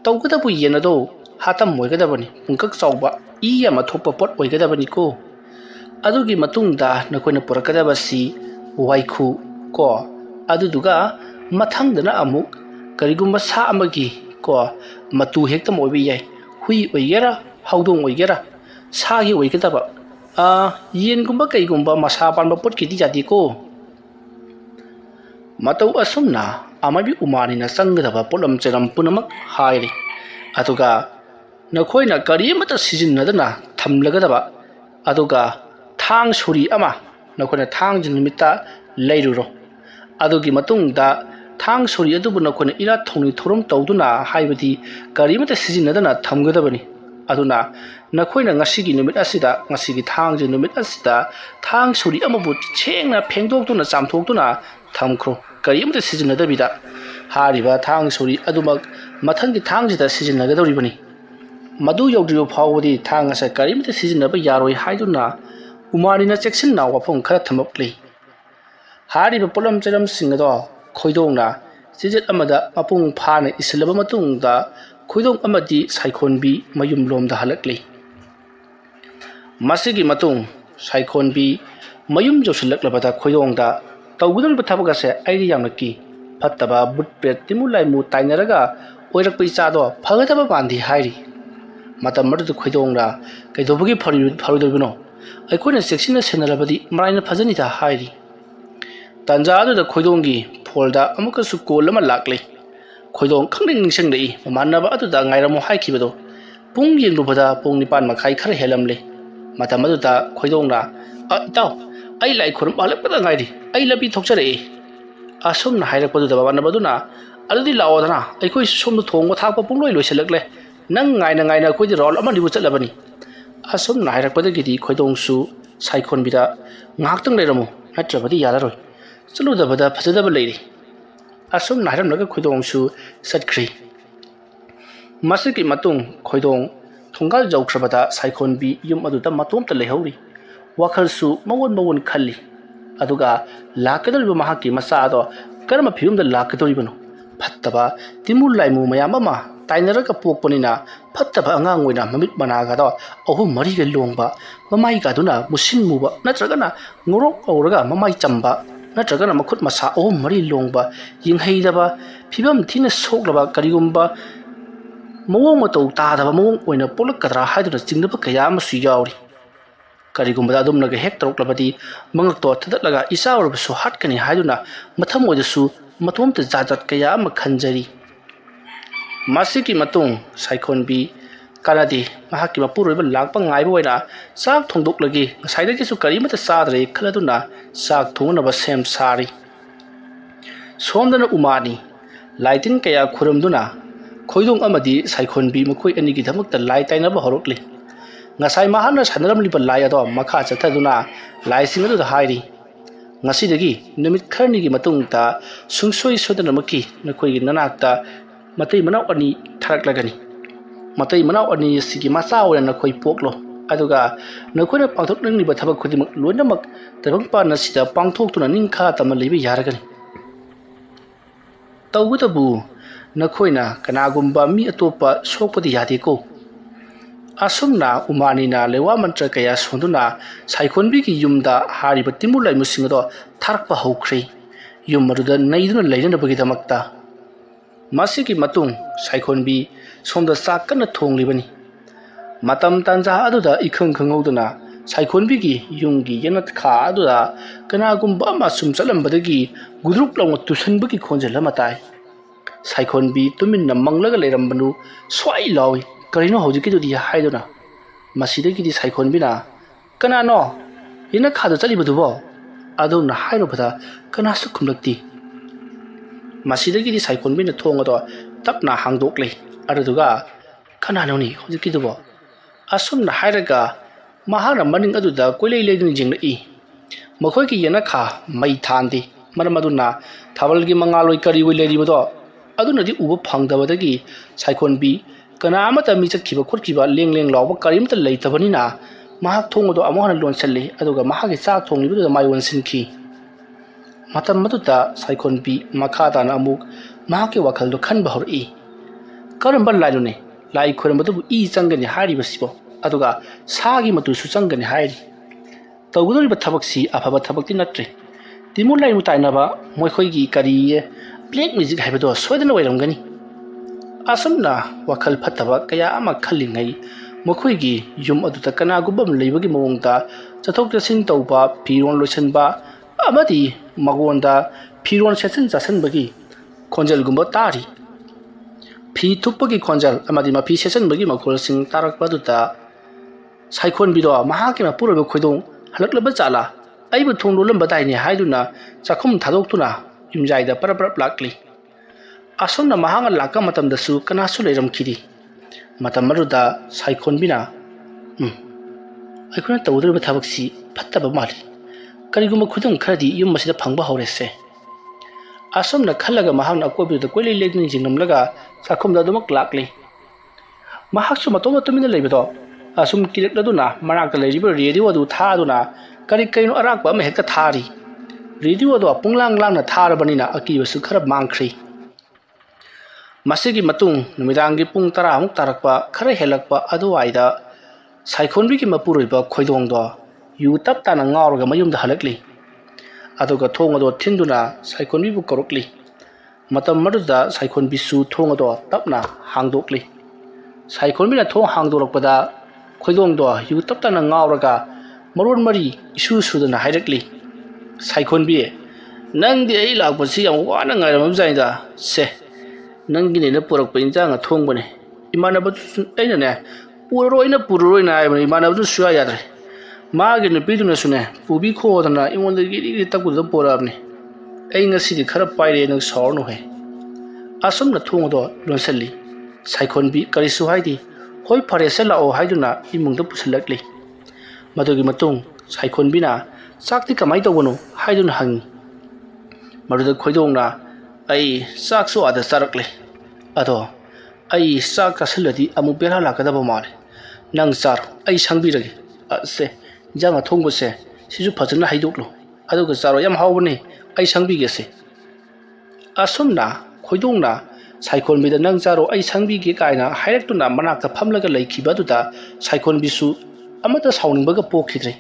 ꯇꯧꯕꯇꯕꯨ ꯌꯦꯟ ꯑꯗꯣ ꯍꯥꯇꯝ ꯑꯣꯏꯒꯗꯕꯅꯤ. ꯄꯨꯡꯀꯛ ꯆꯥꯎꯕ ꯏ ꯑꯃ ꯊꯣꯛꯄ ꯄꯣꯠ ꯑꯣꯏꯒꯗꯕꯅꯤꯀꯣ. ꯑꯗꯨꯒꯤ ꯃꯇꯨꯡꯗ ꯅꯈꯣꯏꯅ ꯄꯨꯔꯛꯀꯗꯕꯁꯤ ꯋꯥꯏꯈꯨ ꯀꯣ. ꯑꯗꯨꯗꯨꯒ ꯃꯊꯪꯗꯅ ꯑꯃꯨꯛ ꯀꯔꯤꯒꯨꯝꯕ ꯁꯥ ꯑꯃꯒꯤ ꯃꯇꯨ ꯍꯦꯛꯇ ꯑꯣꯏꯕ ꯌꯥꯏ. ꯍꯨꯏ ꯑꯣꯏꯒꯦꯔꯥ ꯍꯧꯗꯣꯡ ꯑꯣꯏꯒꯦꯔꯥ ꯁꯥꯒꯤ ꯑꯣꯏꯒꯗꯕ. ꯌꯦꯟꯒꯨꯝꯕ ꯀꯩꯒꯨꯝꯕ ꯃꯁꯥ ꯄꯥꯟꯕ ꯄꯣꯠꯀꯤꯗꯤ ꯌꯥꯗꯦꯀꯣ." ꯃꯇꯧ ꯑꯁꯨꯝꯅ ꯑꯃꯥꯏꯕꯤ ꯎꯃꯥꯅꯤꯅ ꯆꯪꯒꯗꯕ ꯄꯣꯠꯂꯝ ꯆꯩꯔꯝ ꯄꯨꯝꯅꯃꯛ ꯍꯥꯏꯔꯤ꯫ ꯑꯗꯨꯒ नखोइना करी अमत सिजिन्नदना थमलगदबा अदुगा थांग सुरी अमा नखोइना थांग जिनुमिता लेरुरो अदुगी मतुंगदा थांग सुरी अदुबु नखोइना इरा थोंनि थोरम तौदुना हाइबदी करी अमत सिजिन्नदना थमगदबनी अदुना नखोइना ngasiगी नुमित असिदा ngasiगी थांग जिनुमित असिदा थांग सुरी अमबु छेंगना फेंगदोक्तुना चामथोक्तुना थमख्रो करी अमत सिजिन्नदबिदा हारिबा थांग सुरी अदुमक मथंगी थांगजिदा सिजिन्नगदौरिबनी मधु यौद्रियो फावदी थांग असे करी अमत सिजिन्नबा यारोय हाइदुना उमारिना चेक्सिन्ना वाफम खरा थमक्ली हारिबा पोलम चरम सिंगदो खोइदोंना सिजित अमदा मपुंग फाना इसिलबा मतुंगदा खोइदों अमदी साइखोनबी मयुम लोमदा हलक्ली मसिगी मतुंग साइखोनबी मयुम जोसिलक्लबदा खोइदोंदा तौगुदोरिबा थबगसे आइरि यामनकी फत्तबा बुटपेट तिमुलाइमु ताइनरगा ओइरकपै चादो फगदबा बांधी हाइरि मतम मदु खोइदोंना कैदोबगी फरुदोबिनो अखोइना सेक्सिना सेनरबदी मराइना फजनिता हाइरि तंजा अदुदा खोइदोंगी फोल्दा अमुकसु कोल अमा लाक्ले खोइदों खंदिंग निंगसंगदई ममानबा अदुदा ngairamo हाइखिबदो पुंग येंगलुबदा पुंग निपान मखाइ खर हेलमले मतम अदुदा खोइदोंना इताउ आई लाई खुरम बालकपदा ngairi आई लबी थोक्चरे असुमना हाइरकपदुदा ममानबदुना अदुदी लाओदना अखोइ सोमदु थोंगो थाकपा पुंगलोइ लोइसलकले नंग ngaina अखोइदि रोल अमा दिबु चलबनी असुमना हाइरकपदगिदि खोइदोंसु साइखोनबिदा ngaktung लेरमु नत्रबदि याररोइ चलुदबदा फजदब लेरि असुमना हाइरमलगा खोइदोंसु सटख्रि मसिकी मतुंग खोइदों थोंगाल जौख्रबदा साइखोनबी युम अदुदा मतोमता लेहौरि वाखलसु मवन खल्ली अदुगा लाकदरिबा महाकी मसादो कर्म फियुमदा लाकदोरिबनो फत्तबा तिमुल लाइमु मयाम अमा ताइनरगा पोकपनिना फत्तबा अंगांग ओइना ममित मनागादो अहु मरिगे लोंबा ममाई गादुना मुसिन मुबा नत्रगना ngorok औरगा ममाई चंबा नत्रगना मखुत मसा अहु मरि लोंबा यिंहैदबा फिबम थिना सोक्लबा करिगुम्बा मवों मतौ तादबा मवों ओइना पोलकदरा हाइदुना चिंगदबा कया अमसु यावरि करिगुम्बदा अदुमनगा हेक तरोक्लबदी मंगक्तो थदलगा इसावरबसु हाटकनि हाइदुना मथम ओइदसु मतोमता जाजत कया अमा खंजरी मासिकी मतुंग साइखोनबी कानादि महाकी मपुरोइबा लाकपा ngaइबा ओइना साक थोंदोक्लगी ngसाइदगिसु करिमता चादरे खलदुना साक थोंगनबा सेम सारी सोमदना उमानी लाइटिन कया खुरमदुना खोइदों अमदी साइखोनबी मखोइ अनिगी धमकता लाई ताइनबा हरोक्ली ngसाइ महाना सानरमलिबा लाई अदो मखा चथदुना लाइसिंग अदुदा हाइरि ngasiदगी नुमित खरनिगी मतुंगता सुंगसोइ सोदनमकी नखोइगी ननाक्ता मतै मनाव अनि थारक्लगनी मतै मनाव अनि सिगी मचा ओइना नखोइ पोक्लो अदुगा नखोइना पांथोक्नंगनिबा थबक खुदिमक लोइनमक तबंगपाना सिदा पांथोक्तुना निंखा तम लेबि यारगनी तौगुदबु नखोइना कनागुम्बा मी अतोपा सोकपदि यादेको असुमना उमानीना लेवा मंत्र कया सोंदुना साइखोनबीगी युमदा हारिबा तिमुलाइमुसिंगदो थारकपा हौख्रे युम मरुदा नैदुना लैननबगिदमक्ता मासिकी मतुंग साइखोनबी सोमदा चाक कन्ना थोंग्लिबनी मतम तांजा अदुदा इखंग खंगौदुना साइखोनबीगी युमगी यनत खा अदुदा कनागुम्बा अमा सुम चलंबदगी गुद्रुक लौंग तुसनबगी खोंजल मताय साइखोनबी तुमिन्ना मंगलगा लेरंबनु स्वाई लावी करिनो हौजिकीदुदि हाइदुना मसिदगिदि साइखोनबीना कनानो यना खादो चलिबदुबो अदुना हाइरोबदा कनासु खुमलक्ति मसिदगिदि साइखोनबीना थोंगदो तपना हांदोक्ले अदुगा कनानोनि हौजिकीदुबो असुमना हाइरगा महाना मनिंग अदुदा कोइलै लेदुनि जिंगलई मखोइगी यना खा मई थांदे मरमदुना थावलगी मंगालोइ करी वइ लेरिबदो अदुनदि उबो फंगदबदगी साइखोनबी कनामता मी चखिबा खुरखिबा लेंग लेंग लावबा करीमता लेतबनिना महाक थोंगदो अमोहना लोनसल्ली अदुगा महागे चाक थोंगलिबदुदा माइवनसिनखी मतम मदुदा साइखोनबी मखादाना अमुक महाके वखलदो खनबा हरई करंबा लाइनुने लाई खुरमदुबु ई चंगनि हारिबसिबो अदुगा सागी मतुसु चंगनि हाइरि तौगुदोरिबा थबकसी अफबा थबकति नत्रे तिमुलाइ मुताइनबा मोइखोइगी करी ब्लैक म्यूजिक हाइबदो सोदना वैरमगनी असमना वखल फतबा कया अमा खलिङै मखोइगी युम अदुता कनागुबम लेबगी मवंगता चथोक चसिन तौबा फिरोन लोइसनबा अमदी मगोंदा फिरोन सेसन चसनबगी खोंजलगुंबा तारी ꯐꯤ ꯊꯨꯞꯄꯒꯤ ꯈꯣꯟꯖꯦꯜ ꯑꯃꯗꯤ ꯃꯐꯤ ꯁꯦꯠꯆꯟꯕꯒꯤ ꯃꯈꯣꯜꯁꯤꯡ ꯇꯥꯔꯛꯄꯗꯨꯗ ꯁꯥꯏꯈꯣꯟꯕꯤꯗꯣ ꯃꯍꯥꯛꯀꯤ ꯃꯄꯨꯔꯣꯏꯕ ꯈꯣꯏꯗꯣꯡ ꯍꯜꯂꯛꯂꯕ ꯖꯥꯠꯂꯥ ꯑꯩꯕꯨ ꯊꯣꯡ ꯂꯣꯜꯂꯝꯕꯗꯥꯏꯅꯦ ꯍꯥꯏꯗꯨꯅ ꯆꯥꯛꯈꯨꯝ ꯊꯥꯗꯣꯛꯇꯨꯅ ꯌꯨꯝꯖꯥꯏꯗ ꯄꯔꯞ ꯄꯔꯞ ꯂꯥꯛꯂꯤ ꯑꯁꯣꯝꯅ ꯃꯍꯥꯛꯅ ꯂꯥꯛꯄ ꯃꯇꯝꯗꯁꯨ ꯀꯅꯥꯁꯨ ꯂꯩꯔꯝꯈꯤꯗꯦ ꯃꯇꯝ ꯑꯗꯨꯗ ꯁꯥꯏꯈꯣꯟꯕꯤꯅ ꯑꯩꯈꯣꯏꯅ ꯇꯧꯗꯧꯔꯤꯕ ꯊꯕꯛꯁꯤ ꯐꯠꯇꯕ ꯃꯥꯜꯂꯤ ꯀꯔꯤꯒꯨꯝꯕ ꯈꯨꯗꯝ ꯈꯔꯗꯤ ꯌꯨꯝ ꯑꯁꯤꯗ ꯐꯪꯕ ꯍꯧꯔꯦꯁꯦ ꯑꯁꯣꯝꯅ ꯈꯜꯂꯒ ꯃꯍꯥꯛꯅ ꯑꯀꯣꯏꯕꯗꯨꯗ ꯀꯣꯏꯂꯩ ꯂꯩꯗꯨꯅ ꯌꯦꯡꯂꯝꯂꯒ ꯆꯥꯛꯈꯨꯝꯗ ꯑꯗꯨꯃꯛ ꯂꯥꯛꯂꯤ ꯃꯍꯥꯛꯁꯨ ꯃꯇꯣꯝꯇ ꯇꯨꯃꯤꯟꯅ ꯂꯩꯕꯗꯣ ꯑꯁꯨꯝ ꯀꯤꯔꯛꯂꯗꯨꯅ ꯃꯅꯥꯛꯇ ꯂꯩꯔꯤꯕ ꯔꯦꯗꯤꯑꯣ ꯑꯗꯨ ꯊꯥꯗꯨꯅ ꯀꯔꯤꯅꯣ ꯑꯔꯥꯛꯄ ꯑꯃ ꯍꯦꯛꯇ ꯊꯥꯔꯤ ꯔꯦꯗꯤꯑꯣ ꯑꯗꯣ ꯄꯨꯡꯂꯥꯡ ꯂꯥꯡꯅ ꯊꯥꯔꯕꯅꯤꯅ ꯑꯀꯤꯕꯁꯨ ꯈꯔ ꯃꯥꯡꯈ꯭ꯔꯤ ꯃꯁꯤꯒꯤ ꯃꯇꯨꯡ ꯅꯨꯃꯤꯗꯥꯡꯒꯤ ꯄꯨꯡ 10 ꯇꯥꯔꯛꯄ ꯈꯔ ꯍꯦꯜꯂꯛꯄ ꯑꯗꯨꯋꯥꯏꯗ ꯁꯥꯏꯈꯣꯟꯕꯤꯒꯤ ꯃꯄꯨꯔꯣꯏꯕ ꯈꯣꯏꯗꯣꯡꯗꯣ ꯌꯨ ꯇꯞ ꯇꯥꯅ ꯉꯥꯎꯔꯒ ꯃꯌꯨꯝꯗ ꯍꯜꯂꯛꯂꯤ ꯑꯗꯨꯒ ꯊꯣꯡ ꯑꯗꯣ ꯊꯤꯟꯗꯨꯅ ꯁꯥꯏꯈꯣꯟꯕꯤꯕꯨ ꯀꯧꯔꯛꯂꯤ ꯃꯇꯝ ꯑꯗꯨꯗ ꯁꯥꯏꯈꯣꯟꯕꯤꯁꯨ ꯊꯣꯡ ꯑꯗꯣ ꯇꯞꯅ ꯍꯥꯡꯗꯣꯛꯂꯤ ꯁꯥꯏꯈꯣꯟꯕꯤꯅ ꯊꯣꯡ ꯍꯥꯡꯗꯣꯔꯛꯄꯗ ꯈꯣꯏꯗꯣꯡꯗꯣ ꯌꯨ ꯇꯞ ꯇꯥꯅ ꯉꯥꯎꯔꯒ ꯃꯔꯣꯟ ꯃꯔꯤ ꯏꯁꯨ ꯁꯨꯗꯅ ꯍꯥꯏꯔꯛꯂꯤ ꯁꯥꯏꯈꯣꯟꯕꯤ ꯅꯪꯗꯤ ꯑꯩ ꯂꯥꯛꯄꯁꯤ ꯌꯥꯝ ꯋꯥꯅ ꯉꯥꯏꯔꯝꯃꯕꯖꯥꯠꯅꯤꯗ ꯁꯦ ꯅꯪꯒꯤꯅꯦꯅ ꯄꯨꯔꯛꯄ ꯏꯟꯖꯥꯡ ꯊꯣꯡꯕꯅꯦ ꯏꯃꯥꯟꯅꯕꯗꯨꯁꯨ ꯑꯩꯅꯅꯦ ꯄꯨꯔꯔꯣꯏꯅ ꯍꯥꯏꯕꯅꯤ ꯏꯃꯥꯟꯅꯕꯗꯨꯁꯨ ꯁꯨꯡꯌꯥ ꯌꯥꯗ꯭ꯔꯦ ꯃꯥꯒꯤ ꯅꯨꯄꯤꯗꯨꯅꯁꯨꯅꯦ ꯄꯨꯕꯤꯈꯣꯗꯅ ꯑꯩꯉꯣꯟꯗ ꯒꯤꯔꯤ ꯇꯛꯄꯗꯨꯗ ꯄꯣꯔꯛꯑꯕꯅꯤ ꯑꯩ ꯉꯁꯤꯗꯤ ꯈꯔ ꯄꯥꯏꯔꯦ ꯅꯪ ꯁꯥꯎꯔꯅꯨꯍꯦ ꯑꯁꯨꯝꯅ ꯊꯣꯡ ꯑꯗꯣ ꯂꯣꯟꯁꯤꯜꯂꯤ ꯁꯥꯏꯈꯣꯟꯕꯤ ꯀꯔꯤꯁꯨ ꯍꯥꯏꯗꯦ ꯍꯣꯏ ꯐꯔꯦꯁꯦ ꯂꯥꯛꯑꯣ ꯍꯥꯏꯗꯨꯅ ꯏꯃꯨꯡꯗ ꯄꯨꯁꯤꯜꯂꯛꯂꯤ ꯃꯗꯨꯒꯤ ꯃꯇꯨꯡ ꯁꯥꯏꯈꯣꯟꯕꯤꯅ ꯆꯥꯛꯇꯤ ꯀꯃꯥꯏꯅ ꯇꯧꯕꯅꯣ ꯍꯥꯏꯗꯨꯅ ꯍꯪꯉꯤ ꯃꯗꯨꯗ ꯈꯣꯏꯗꯣꯡꯅ ꯑꯩ ꯆꯥꯛꯁꯨ ꯑꯥꯗ ꯆꯥꯔꯛꯂꯦ ꯑꯗꯣ ꯑꯩ ꯆꯥꯛ ꯆꯥꯁꯤꯜꯂꯗꯤ ꯑꯃꯨꯛ ꯕꯦꯔꯥ ꯂꯥꯛꯀꯗꯕ ꯃꯥꯜꯂꯦ ꯅꯪ ꯆꯥꯔꯣ ꯑꯩ ꯁꯪꯕꯤꯔꯒꯦ ꯁꯦ ꯏꯟꯖꯥꯡ ꯑꯊꯣꯡꯕꯁꯦ ꯁꯤꯁꯨ ꯐꯖꯅ ꯍꯩꯗꯣꯛꯂꯨ ꯑꯗꯨꯒ ꯆꯥꯔꯣ ꯌꯥꯝ ꯍꯥꯎꯕꯅꯤ ꯑꯩ ꯁꯪꯕꯤꯒꯦꯁꯦ ꯑꯁꯨꯝꯅ ꯈꯣꯏꯗꯣꯡꯅ ꯁꯥꯏꯈꯣꯟꯕꯤꯗ ꯅꯪ ꯆꯥꯔꯣ ꯑꯩ ꯁꯪꯕꯤꯒꯦ ꯀꯥꯏꯅ ꯍꯥꯏꯔꯛꯇꯨꯅ ꯃꯅꯥꯛꯇ ꯐꯝꯂꯒ ꯂꯩꯈꯤꯕ ꯑꯗꯨꯗ ꯁꯥꯏꯈꯣꯟꯕꯤꯁꯨ ꯑꯃꯠꯇ ꯁꯥꯎꯅꯤꯡꯕꯒ ꯄꯣꯛꯈꯤꯗ꯭ꯔꯦ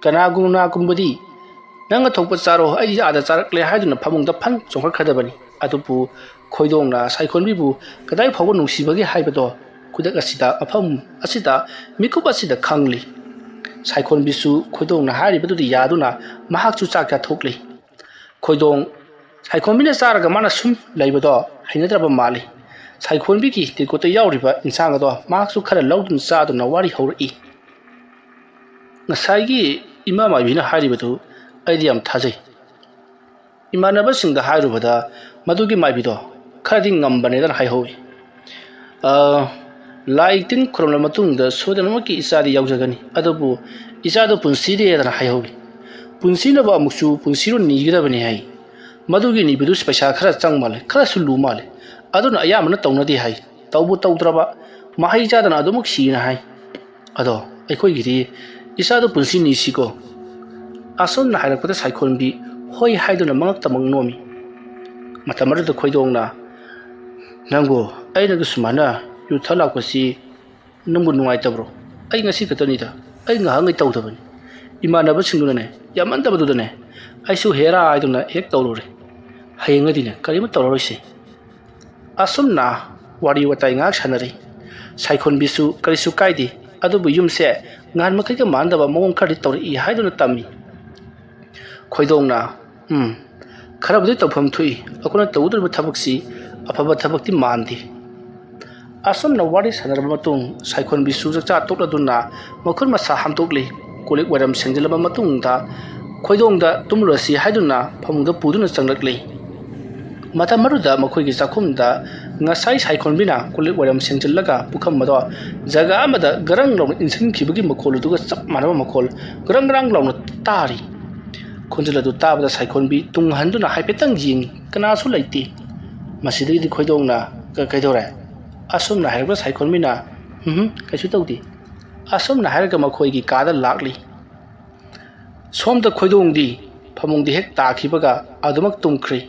ꯀꯅꯥꯒꯨꯝꯕꯗꯤ ꯅꯪꯅ ꯊꯣꯛꯄ ꯆꯥꯔꯣ ꯑꯩꯗꯤ ꯑꯥꯗ ꯆꯥꯔꯛꯂꯦ ꯍꯥꯏꯗꯨꯅ ꯐꯃꯨꯡꯗ ꯐꯟ ꯆꯣꯡꯈꯠꯈ꯭ꯔꯗꯕꯅꯤ ꯑꯗꯨꯕꯨ ꯈꯣꯏꯗꯣꯡꯅ ꯁꯥꯏꯈꯣꯟꯕꯤꯕꯨ ꯀꯗꯥꯏ ꯐꯥꯎꯕ ꯅꯨꯡꯁꯤꯕꯒꯦ ꯍꯥꯏꯕꯗꯣ ꯈꯨꯗꯛ ꯑꯁꯤꯗ ꯃꯐꯝ ꯑꯁꯤꯗ ꯃꯤꯀꯨꯞ ꯑꯁꯤꯗ ꯈꯪꯂꯤ ꯁꯥꯏꯈꯣꯟꯕꯤꯁꯨ ꯈꯣꯏꯗꯣꯡꯅ ꯍꯥꯏꯔꯤꯕꯗꯨꯗꯤ ꯌꯥꯗꯨꯅ ꯃꯍꯥꯛꯁꯨ ꯆꯥꯛ ꯆꯥꯊꯣꯛꯂꯤ ꯈꯣꯏꯗꯣꯡ ꯁꯥꯏꯈꯣꯟꯕꯤꯅ ꯆꯥꯔꯒ ꯃꯥꯅ ꯁꯨꯝ ꯂꯩꯕꯗꯣ ꯍꯩꯅꯗ꯭ꯔꯕ ꯃꯥꯜꯂꯤ ꯁꯥꯏꯈꯣꯟꯕꯤꯒꯤ ꯇꯦꯡꯀꯣꯠꯇ ꯌꯥꯎꯔꯤꯕ ꯏꯟꯁꯥꯡ ꯑꯗꯣ ꯃꯍꯥꯛꯁꯨ ꯈꯔ ꯂꯧꯗꯨꯅ ꯆꯥꯗꯨꯅ ꯋꯥꯔꯤ ꯍꯧꯔꯛꯏ ꯉꯁꯥꯏꯒꯤ ꯏꯃꯥ ꯃꯥꯏꯕꯤꯅ ꯍꯥꯏꯔꯤꯕꯗꯨ ꯑꯩꯗꯤ ꯌꯥꯝ ꯊꯥꯖꯩ ꯏꯃꯥꯟꯅꯕꯁꯤꯡꯗ ꯍꯥꯏꯔꯨꯕꯗ ꯃꯗꯨꯒꯤ ꯃꯥꯏꯕꯤꯗꯣ ꯈꯔꯗꯤ ꯉꯝꯕꯅꯦꯗꯅ ꯍꯥꯏꯍꯧꯏ ꯂꯥꯏ ꯇꯤꯟ ꯈꯨꯔꯨꯝꯂꯕ ꯃꯇꯨꯡꯗ ꯁꯣꯏꯗꯅꯃꯛꯀꯤ ꯏꯆꯥꯗꯤ ꯌꯥꯎꯖꯒꯅꯤ ꯑꯗꯨꯕꯨ ꯏꯆꯥꯗꯣ ꯄꯨꯟꯁꯤꯗꯦꯗꯅ ꯍꯥꯏꯍꯧꯏ ꯄꯨꯟꯁꯤꯅꯕ ꯑꯃꯨꯛꯁꯨ ꯄꯨꯟꯁꯤꯔꯣꯟ ꯅꯤꯒꯗꯕꯅꯤ ꯍꯥꯏ ꯃꯗꯨꯒꯤ ꯅꯤꯕꯗꯨꯁꯨ ꯄꯩꯁꯥ ꯈꯔ ꯆꯪ ꯃꯥꯜꯂꯦ ꯈꯔꯁꯨ ꯂꯨ ꯃꯥꯜꯂꯦ ꯑꯗꯨꯅ ꯑꯌꯥꯝꯕꯅ ꯇꯧꯅꯗꯦ ꯍꯥꯏ ꯇꯧꯕꯨ ꯇꯧꯗ꯭ꯔꯕ ꯃꯍꯩ ꯆꯥꯗꯅ ꯑꯗꯨꯃꯛ ꯁꯤꯅ ꯍꯥꯏ ꯑꯗꯣ ꯑꯩꯈꯣꯏꯒꯤꯗꯤ ꯏꯆꯥꯗꯣ ꯄꯨꯟꯁꯤ ꯅꯤꯁꯤꯀꯣ ꯑꯁꯣꯝꯅ ꯍꯥꯏꯔꯛꯄꯗ ꯁꯥꯏꯈꯣꯟꯕꯤ ꯍꯣꯏ ꯍꯥꯏꯗꯨꯅ ꯃꯉꯛꯇꯃꯛ ꯅꯣꯝꯃꯤ ꯃꯇꯝ ꯑꯗꯨꯗ ꯈꯣꯏꯗꯣꯡꯅ ꯅꯪꯕꯨ ꯑꯩꯅꯒ ꯁꯨꯃꯥꯏꯅ ꯌꯨ ꯊꯛ ꯂꯥꯛꯄꯁꯤ ꯅꯪꯕꯨ ꯅꯨꯡꯉꯥꯏꯇꯕ꯭ꯔꯣ ꯑꯩ ꯉꯁꯤ ꯈꯛꯇꯅꯤꯗ ꯑꯩ ꯉꯥꯏꯍꯥꯛꯉꯩ ꯇꯧꯗꯕꯅꯤ ꯏꯃꯥꯟꯅꯕꯁꯤꯡꯗꯨꯅꯅꯦ ꯌꯥꯝꯃꯟꯗꯕꯗꯨꯗꯅꯦ ꯑꯩꯁꯨ ꯍꯦꯔꯥ ꯍꯥꯏꯗꯨꯅ ꯍꯦꯛ ꯇꯧꯔꯨꯔꯦ ꯍꯌꯦꯡꯉꯩꯗꯤꯅꯦ ꯀꯔꯤꯃ ꯇꯧꯔꯔꯣꯏꯁꯤ ꯑꯁꯨꯝꯅ ꯋꯥꯔꯤ ꯋꯥꯇꯥꯏ ꯉꯥꯏꯍꯥꯛ ꯁꯥꯟꯅꯔꯤ ꯁꯥꯏꯈꯣꯟꯕꯤꯁꯨ ꯀꯔꯤꯁꯨ ꯀꯥꯏꯗꯦ ꯑꯗꯨꯕꯨ ꯌꯨꯝꯁꯦ ꯉꯍꯥꯟ ꯃꯈꯩꯒ ꯃꯥꯟꯅꯗꯕ ꯃꯑꯣꯡ ꯈꯔꯗꯤ ꯇꯧꯔꯛꯏ ꯍꯥꯏꯗꯨꯅ ꯇꯝꯃꯤ ꯈꯣꯏꯗꯣꯡꯅ ꯈꯔꯕꯨꯗꯤ ꯇꯧꯐꯝ ꯊꯣꯛꯏ ꯑꯩꯈꯣꯏꯅ ꯇꯧꯒꯗꯧꯔꯤꯕ ꯊꯕꯛꯁꯤ ꯑꯐꯕ ꯊꯕꯛꯇꯤ ꯃꯥꯟꯗꯦ ꯑꯁꯨꯝꯅ ꯋꯥꯔꯤ ꯁꯥꯟꯅꯔꯕ ꯃꯇꯨꯡ ꯁꯥꯏꯈꯣꯟꯕꯤꯁꯨ ꯆꯥꯛꯆꯥ ꯇꯣꯛꯂꯗꯨꯅ ꯃꯈꯨꯠ ꯃꯁꯥ ꯍꯥꯝꯗꯣꯛꯂꯤ ꯀꯣꯜꯂꯤꯛ ꯋꯥꯏꯔꯝ ꯁꯦꯡꯖꯤꯜꯂꯕ ꯃꯇꯨꯡꯗ ꯈꯣꯏꯗꯣꯡꯗ ꯇꯨꯝꯂꯨꯔꯁꯤ ꯍꯥꯏꯗꯨꯅ ꯐꯃꯨꯡꯗ ꯄꯨꯗꯨꯅ ꯆꯪꯂꯛꯂꯤ ꯃꯇꯝ ꯑꯗꯨꯗ ꯃꯈꯣꯏꯒꯤ ꯆꯥꯛꯈꯨꯝꯗ ꯉꯁꯥꯏ ꯁꯥꯏꯈꯣꯟꯕꯤꯅ ꯀꯣꯜꯂꯤꯛ ꯋꯥꯏꯔꯝ ꯁꯦꯡꯖꯤꯜꯂꯒ ꯄꯨꯈꯝꯕꯗꯣ ꯖꯒꯥ ꯑꯃꯗ ꯒꯔꯪ ꯂꯥꯎꯅ ꯏꯟꯁꯤꯟꯈꯤꯕꯒꯤ ꯃꯈꯣꯜ ꯑꯗꯨꯒ ꯆꯞ ꯃꯥꯟꯅꯕ ꯃꯈꯣꯜ ꯒꯔꯪ ꯒꯔꯪ ꯂꯥꯎꯅ ꯇꯥꯔꯤ ꯈꯣꯟꯖꯦꯜ ꯑꯗꯨ ꯇꯥꯕꯗ ꯁꯥꯏꯈꯣꯟꯕꯤ ꯇꯨꯡ ꯍꯟꯗꯨꯅ ꯍꯥꯏꯐꯦꯠꯇꯪ ꯌꯦꯡꯉꯤ ꯀꯅꯥꯁꯨ ꯂꯩꯇꯦ ꯃꯁꯤꯗꯒꯤꯗꯤ ꯈꯣꯏꯗꯣꯡꯅ ꯀꯩꯗꯧꯔꯦ ꯑꯁꯨꯝꯅ ꯍꯥꯏꯔꯛꯄ ꯁꯥꯏꯈꯣꯟꯕꯤꯅ ꯀꯩꯁꯨ ꯇꯧꯗꯦ ꯑꯁꯨꯝꯅ ꯍꯥꯏꯔꯒ ꯃꯈꯣꯏꯒꯤ ꯀꯥꯗ ꯂꯥꯛꯂꯤ ꯁꯣꯝꯗ ꯈꯣꯏꯗꯣꯡꯗꯤ ꯐꯃꯨꯡꯗ ꯍꯦꯛ ꯇꯥꯈꯤꯕꯒ ꯑꯗꯨꯃꯛ ꯇꯨꯝꯈ꯭ꯔꯤ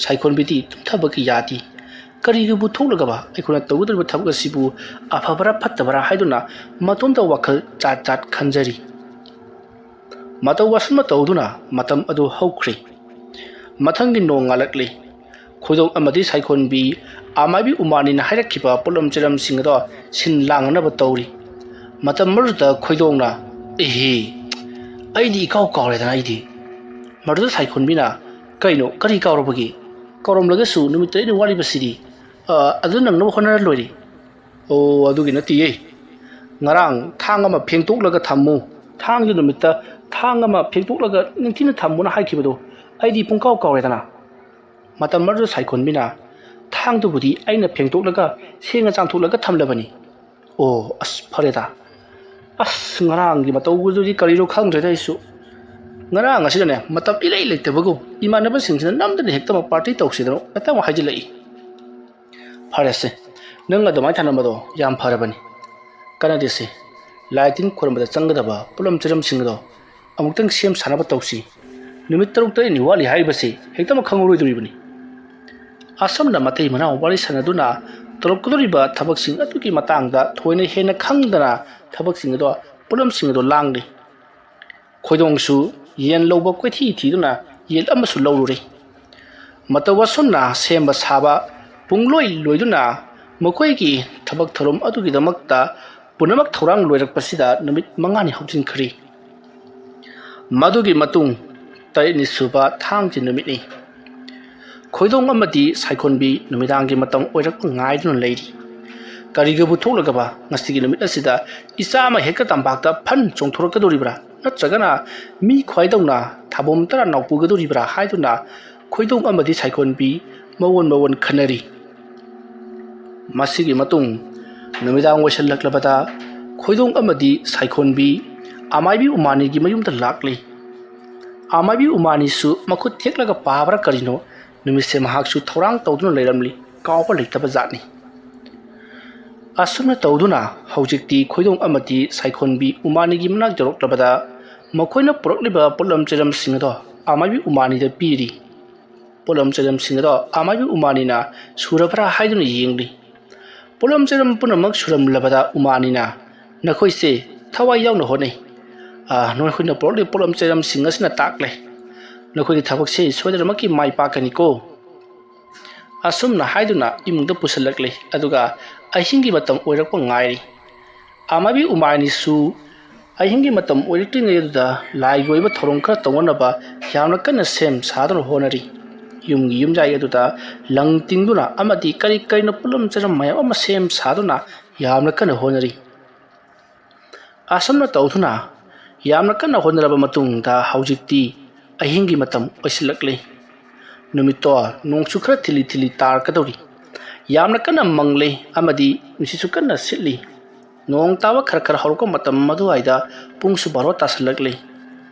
ꯁꯥꯏꯈꯣꯟꯕꯤꯗꯤ ꯇꯨꯝꯊꯕꯒꯤ ꯌꯥꯗꯦ ꯀꯔꯤꯒꯤꯕꯨ ꯊꯣꯛꯂꯒꯕ ꯑꯩꯈꯣꯏꯅ ꯇꯧꯒꯗꯧꯔꯤꯕ ꯊꯕꯛ ꯑꯁꯤꯕꯨ ꯑꯐꯕꯔꯥ ꯐꯠꯇꯕꯔꯥ ꯍꯥꯏꯗꯨꯅ ꯃꯇꯣꯝꯇ ꯋꯥꯈꯜ ꯆꯥꯠ ꯆꯥꯠ ꯈꯟꯖꯔꯤ ꯃꯇꯧ ꯑꯁꯨꯝꯅ ꯇꯧꯗꯨꯅ ꯃꯇꯝ ꯑꯗꯨ ꯍꯧꯈ꯭ꯔꯤ ꯃꯊꯪꯒꯤ ꯅꯣꯡ ꯉꯥꯜꯂꯛꯂꯤ ꯈꯣꯏꯗꯣꯡ ꯑꯃꯗꯤ ꯁꯥꯏꯈꯣꯟꯕꯤ ꯑꯃꯥꯏꯕꯤ ꯎꯃꯥꯅꯤꯅ ꯍꯥꯏꯔꯛꯈꯤꯕ ꯄꯣꯠꯂꯝ ꯆꯩꯔꯝꯁꯤꯡ ꯑꯗꯣ ꯁꯤꯟ ꯂꯥꯡꯅꯅꯕ ꯇꯧꯔꯤ ꯃꯇꯝ ꯑꯗꯨꯗ ꯈꯣꯏꯗꯣꯡꯅ ꯑꯩꯗꯤ ꯏꯀꯥꯎ ꯀꯥꯎꯔꯦꯗꯅ ꯑꯩꯗꯤ ꯃꯗꯨꯗ ꯁꯥꯏꯈꯣꯟꯕꯤꯅ ꯀꯔꯤ ꯀꯥꯎꯔꯕꯒꯦ ꯀꯥꯎꯔꯝꯂꯒꯁꯨ ꯅꯨꯃꯤꯠ 3 ꯋꯥꯠꯂꯤꯕꯁꯤꯗꯤ ꯑꯗꯨ ꯅꯪꯅꯕ ꯍꯣꯠꯅꯔ ꯂꯣꯏꯔꯦ ꯑꯣ ꯑꯗꯨꯒꯤ ꯅꯠꯇꯤꯌꯦ ꯉꯔꯥꯡ ꯊꯥꯡ ꯑꯃ ꯐꯦꯡꯇꯣꯛꯂꯒ ꯊꯝꯃꯨ ꯊꯥꯡꯒꯤ ꯅꯨꯃꯤꯠꯇ ꯊꯥꯡ ꯑꯃ ꯐꯦꯡꯇꯣꯛꯂꯒ ꯅꯤꯡꯊꯤꯅ ꯊꯝꯃꯨꯅ ꯍꯥꯏꯈꯤꯕꯗꯣ ꯑꯩꯗꯤ ꯄꯨꯡꯀꯥꯎ ꯀꯥꯎꯔꯦꯗꯅ ꯃꯇꯝ ꯑꯗꯨꯗ ꯁꯥꯏꯈꯣꯟꯕꯤꯅ ꯊꯥꯡꯗꯨꯕꯨꯗꯤ ꯑꯩꯅ ꯐꯦꯡꯇꯣꯛꯂꯒ ꯁꯦꯡꯅ ꯆꯥꯝꯊꯣꯛꯂꯒ ꯊꯝꯂꯕꯅꯤ ꯑꯣ ꯑꯁ ꯐꯔꯦꯗ ꯑꯁ ꯉꯔꯥꯡꯒꯤ ꯃꯇꯧꯗꯨꯗꯤ ꯀꯔꯤꯅꯣ ꯈꯪꯗ꯭ꯔꯦꯗ ꯑꯩꯁꯨ ꯉꯔꯥꯡ ꯑꯁꯤꯗꯅꯦ ꯃꯇꯝ ꯏꯂꯩ ꯂꯩꯇꯕꯒꯨꯝ ꯏꯃꯥꯟꯅꯕꯁꯤꯡꯁꯤꯅ ꯅꯝꯗꯅ ꯍꯦꯛꯇꯃꯛ ꯄꯥꯔꯇꯤ ꯇꯧꯁꯤꯗꯅ ꯍꯦꯛꯇꯃꯛ ꯍꯥꯏꯖꯤꯜꯂꯛꯏ ꯐꯔꯦꯁꯦ ꯅꯪ ꯑꯗꯨꯃꯥꯏꯅ ꯊꯝꯂꯝꯕꯗꯣ ꯌꯥꯝ ꯐꯔꯕꯅꯤ ꯀꯥꯟꯅꯗꯦꯁꯦ ꯂꯥꯏ ꯇꯤꯟ ꯈꯣꯏꯔꯝꯕꯗ ꯆꯪꯒꯗꯕ ꯄꯣꯠꯂꯝ ꯆꯩꯔꯝꯁꯤꯡ ꯑꯗꯣ ꯑꯃꯨꯛꯇꯪ ꯁꯦꯝ ꯁꯥꯅꯕ ꯇꯧꯁꯤ ꯅꯨꯃꯤꯠ 6-7 ꯋꯥꯠꯂꯤ ꯍꯥꯏꯔꯤꯕꯁꯤ ꯍꯦꯛꯇꯃꯛ ꯈꯪꯍꯧꯔꯣꯏꯗꯣꯔꯤꯕꯅꯤ ꯑꯁꯨꯝꯅ ꯃꯇꯩ ꯃꯅꯥꯎ ꯋꯥꯔꯤ ꯁꯥꯟꯅꯗꯨꯅ ꯇꯧꯔꯛꯀꯗꯧꯔꯤꯕ ꯊꯕꯛꯁꯤꯡ ꯑꯗꯨꯒꯤ ꯃꯇꯥꯡꯗ ꯊꯣꯏꯅ ꯍꯦꯟꯅ ꯈꯪꯗꯅ ꯊꯕꯛꯁꯤꯡ ꯑꯗꯣ ꯄꯣꯠꯂꯝꯁꯤꯡ ꯑꯗꯣ ꯂꯥꯡꯂꯤ ꯈꯣꯏꯗꯣꯡꯁꯨ ꯌꯦꯟ ꯂꯧꯕ ꯀꯣꯏꯊꯤ ꯊꯤꯗꯨꯅ ꯌꯦꯟ ꯑꯃꯁꯨ ꯂꯧꯔꯨꯔꯦ ꯃꯇꯧ ꯑꯁꯨꯝꯅ ꯁꯦꯝꯕ ꯁꯥꯕ ꯄꯨꯡꯂꯣꯏ ꯂꯣꯏꯗꯨꯅ ꯃꯈꯣꯏꯒꯤ ꯊꯕꯛ ꯊꯧꯔꯝ ꯑꯗꯨꯒꯤꯗꯃꯛꯇ ꯄꯨꯝꯅꯃꯛ ꯊꯧꯔꯥꯡ ꯂꯣꯏꯔꯛꯄꯁꯤꯗ ꯅꯨꯃꯤꯠ 5ꯅꯤ ꯍꯧꯖꯤꯟꯈ꯭ꯔꯦ ꯃꯗꯨꯒꯤ ꯃꯇꯨꯡ 7ꯅꯤ ꯁꯨꯕ ꯊꯥꯡꯖ ꯅꯨꯃꯤꯠꯅꯤ ꯈꯣꯏꯗꯣꯡ ꯑꯃꯗꯤ ꯁꯥꯏꯈꯣꯟꯕꯤ ꯅꯨꯃꯤꯗꯥꯡꯒꯤ ꯃꯇꯝ ꯑꯣꯏꯔꯛꯄ ꯉꯥꯏꯗꯨꯅ ꯂꯩꯔꯤ ꯀꯔꯤꯒꯕꯨ ꯊꯣꯛꯂꯒꯕ ꯉꯁꯤꯒꯤ ꯅꯨꯃꯤꯠ ꯑꯁꯤꯗ ꯏꯆꯥ ꯑꯃ ꯍꯦꯛꯇ ꯇꯝꯄꯥꯛꯇ ꯐꯟ ꯆꯣꯡꯊꯣꯔꯛꯀꯗꯧꯔꯤꯕ꯭ꯔꯥ ꯅꯠꯇ꯭ꯔꯒꯅ ꯃꯤ ꯈ꯭ꯋꯥꯏꯗꯧꯅ ꯊꯥꯕꯣꯝ ꯇꯔꯥ ꯅꯥꯎꯄꯨꯒꯗꯧꯔꯤꯕ꯭ꯔꯥ ꯍꯥꯏꯗꯨꯅ ꯈꯣꯏꯗꯣꯡ ꯑꯃꯗꯤ ꯁꯥꯏꯈꯣꯟꯕꯤ ꯃꯋꯣꯟ ꯈꯟꯅꯔꯤ ꯃꯁꯤꯒꯤ ꯃꯇꯨꯡ ꯅꯨꯃꯤꯗꯥꯡ ꯑꯣꯏꯁꯜꯂꯛꯂꯕꯗ ꯈꯣꯏꯗꯣꯡ ꯑꯃꯗꯤ ꯁꯥꯏꯈꯣꯟꯕꯤ ꯑꯃꯥꯏꯕꯤ ꯎꯃꯥꯅꯤꯒꯤ ꯃꯌꯨꯝꯗ ꯂꯥꯛꯂꯤ ꯑꯃꯥꯏꯕꯤ ꯎꯃꯥꯅꯤꯁꯨ ꯃꯈꯨꯠ ꯊꯦꯛꯂꯒ ꯄꯥꯕ꯭ꯔꯥ ꯀꯔꯤꯅꯣ ꯅꯨꯃꯤꯠꯁꯦ ꯃꯍꯥꯛꯁꯨ ꯊꯧꯔꯥꯡ ꯇꯧꯗꯨꯅ ꯂꯩꯔꯝꯂꯤ ꯀꯥꯎꯕ ꯂꯩꯇꯕ ꯖꯥꯠꯅꯤ ꯑꯁꯨꯝꯅ ꯇꯧꯗꯨꯅ ꯍꯧꯖꯤꯛꯇꯤ ꯈꯣꯏꯗꯣꯡ ꯑꯃꯗꯤ ꯁꯥꯏꯈꯣꯟꯕꯤ ꯎꯃꯥꯅꯤꯒꯤ ꯃꯅꯥꯛ ꯌꯧꯔꯛꯂꯕꯗ ꯃꯈꯣꯏꯅ ꯄꯨꯔꯛꯂꯤꯕ ꯄꯣꯠꯂꯝ ꯆꯩꯔꯝꯁꯤꯡ ꯑꯗꯣ ꯑꯃꯥꯏꯕꯤ ꯎꯃꯥꯅꯤꯗ ꯄꯤꯔꯤ ꯄꯣꯠꯂꯝ ꯆꯩꯔꯝꯁꯤꯡ ꯑꯗꯣ ꯑꯃꯥꯏꯕꯤ ꯎꯃꯥꯅꯤꯅ ꯁꯨꯔꯕ꯭ꯔꯥ ꯍꯥꯏꯗꯨꯅ ꯌꯦꯡꯂꯤ ꯄꯣꯠꯂꯝ ꯆꯩꯔꯝ ꯄꯨꯝꯅꯃꯛ ꯁꯨꯔꯝꯂꯕꯗ ꯎꯃꯥꯅꯤꯅ ꯅꯈꯣꯏꯁꯦ ꯊꯋꯥꯏ ꯌꯥꯎꯅ ꯍꯣꯠꯅꯩ ꯅꯈꯣꯏꯅ ꯄꯨꯔꯛꯂꯤꯕ ꯄꯣꯠꯂꯝ ꯆꯩꯔꯝꯁꯤꯡ ꯑꯁꯤꯅ ꯇꯥꯛꯂꯦ ꯅꯈꯣꯏꯒꯤ ꯊꯕꯛꯁꯦ ꯁꯣꯏꯗꯅꯃꯛꯀꯤ ꯃꯥꯏ ꯄꯥꯛꯀꯅꯤꯀꯣ ꯑꯁꯨꯝꯅ ꯍꯥꯏꯗꯨꯅ ꯏꯃꯨꯡꯗ ꯄꯨꯁꯤꯜꯂꯛꯂꯤ ꯑꯗꯨꯒ ꯑꯍꯤꯡꯒꯤ ꯃꯇꯝ ꯑꯣꯏꯔꯛꯄ ꯉꯥꯏꯔꯤ ꯑꯃꯥꯏꯕꯤ ꯎꯃꯥꯅꯤꯁꯨ ꯑꯍꯤꯡꯒꯤ ꯃꯇꯝ ꯑꯣꯏꯔꯛꯇ꯭ꯔꯤꯉꯩ ꯑꯗꯨꯗ ꯂꯥꯏꯒꯤ ꯑꯣꯏꯕ ꯊꯧꯔꯝ ꯈꯔ ꯇꯧꯅꯅꯕ ꯌꯥꯝꯅ ꯀꯟꯅ ꯁꯦꯝ ꯁꯥꯗꯨꯅ ꯍꯣꯠꯅꯔꯤ ꯌꯨꯝꯒꯤ ꯌꯨꯝꯖꯥꯏ ꯑꯗꯨꯗ ꯂꯪ ꯇꯤꯡꯗꯨꯅ ꯑꯃꯗꯤ ꯀꯔꯤꯅꯣ ꯄꯣꯠꯂꯝ ꯆꯩꯔꯝ ꯃꯌꯥꯝ ꯑꯃ ꯁꯦꯝ ꯁꯥꯗꯨꯅ ꯌꯥꯝꯅ ꯀꯟꯅ ꯍꯣꯠꯅꯔꯤ ꯑꯁꯨꯝꯅ ꯇꯧꯗꯨꯅ ꯌꯥꯝꯅ ꯀꯟꯅ ꯍꯣꯠꯅꯔꯕ ꯃꯇꯨꯡꯗ ꯍꯧꯖꯤꯛꯇꯤ ꯑꯍꯤꯡꯒꯤ ꯃꯇꯝ ꯑꯣꯏꯁꯤꯜꯂꯛꯂꯤ ꯅꯨꯃꯤꯠꯇꯣ ꯅꯣꯡꯁꯨ ꯈꯔ ꯊꯤꯜꯂꯤ ꯇꯥꯔꯛꯀꯗꯧꯔꯤ ꯌꯥꯝꯅ ꯀꯟꯅ ꯃꯪꯂꯤ ꯑꯃꯗꯤ ꯅꯨꯡꯁꯤꯠꯁꯨ ꯀꯟꯅ ꯁꯤꯠꯂꯤ ꯅꯣꯡ ꯇꯥꯕ ꯈꯔ ꯍꯧꯔꯛꯄ ꯃꯇꯝ ꯑꯗꯨꯋꯥꯏꯗ ꯄꯨꯡꯁꯨ 12 ꯇꯥꯁꯜꯂꯛꯂꯤ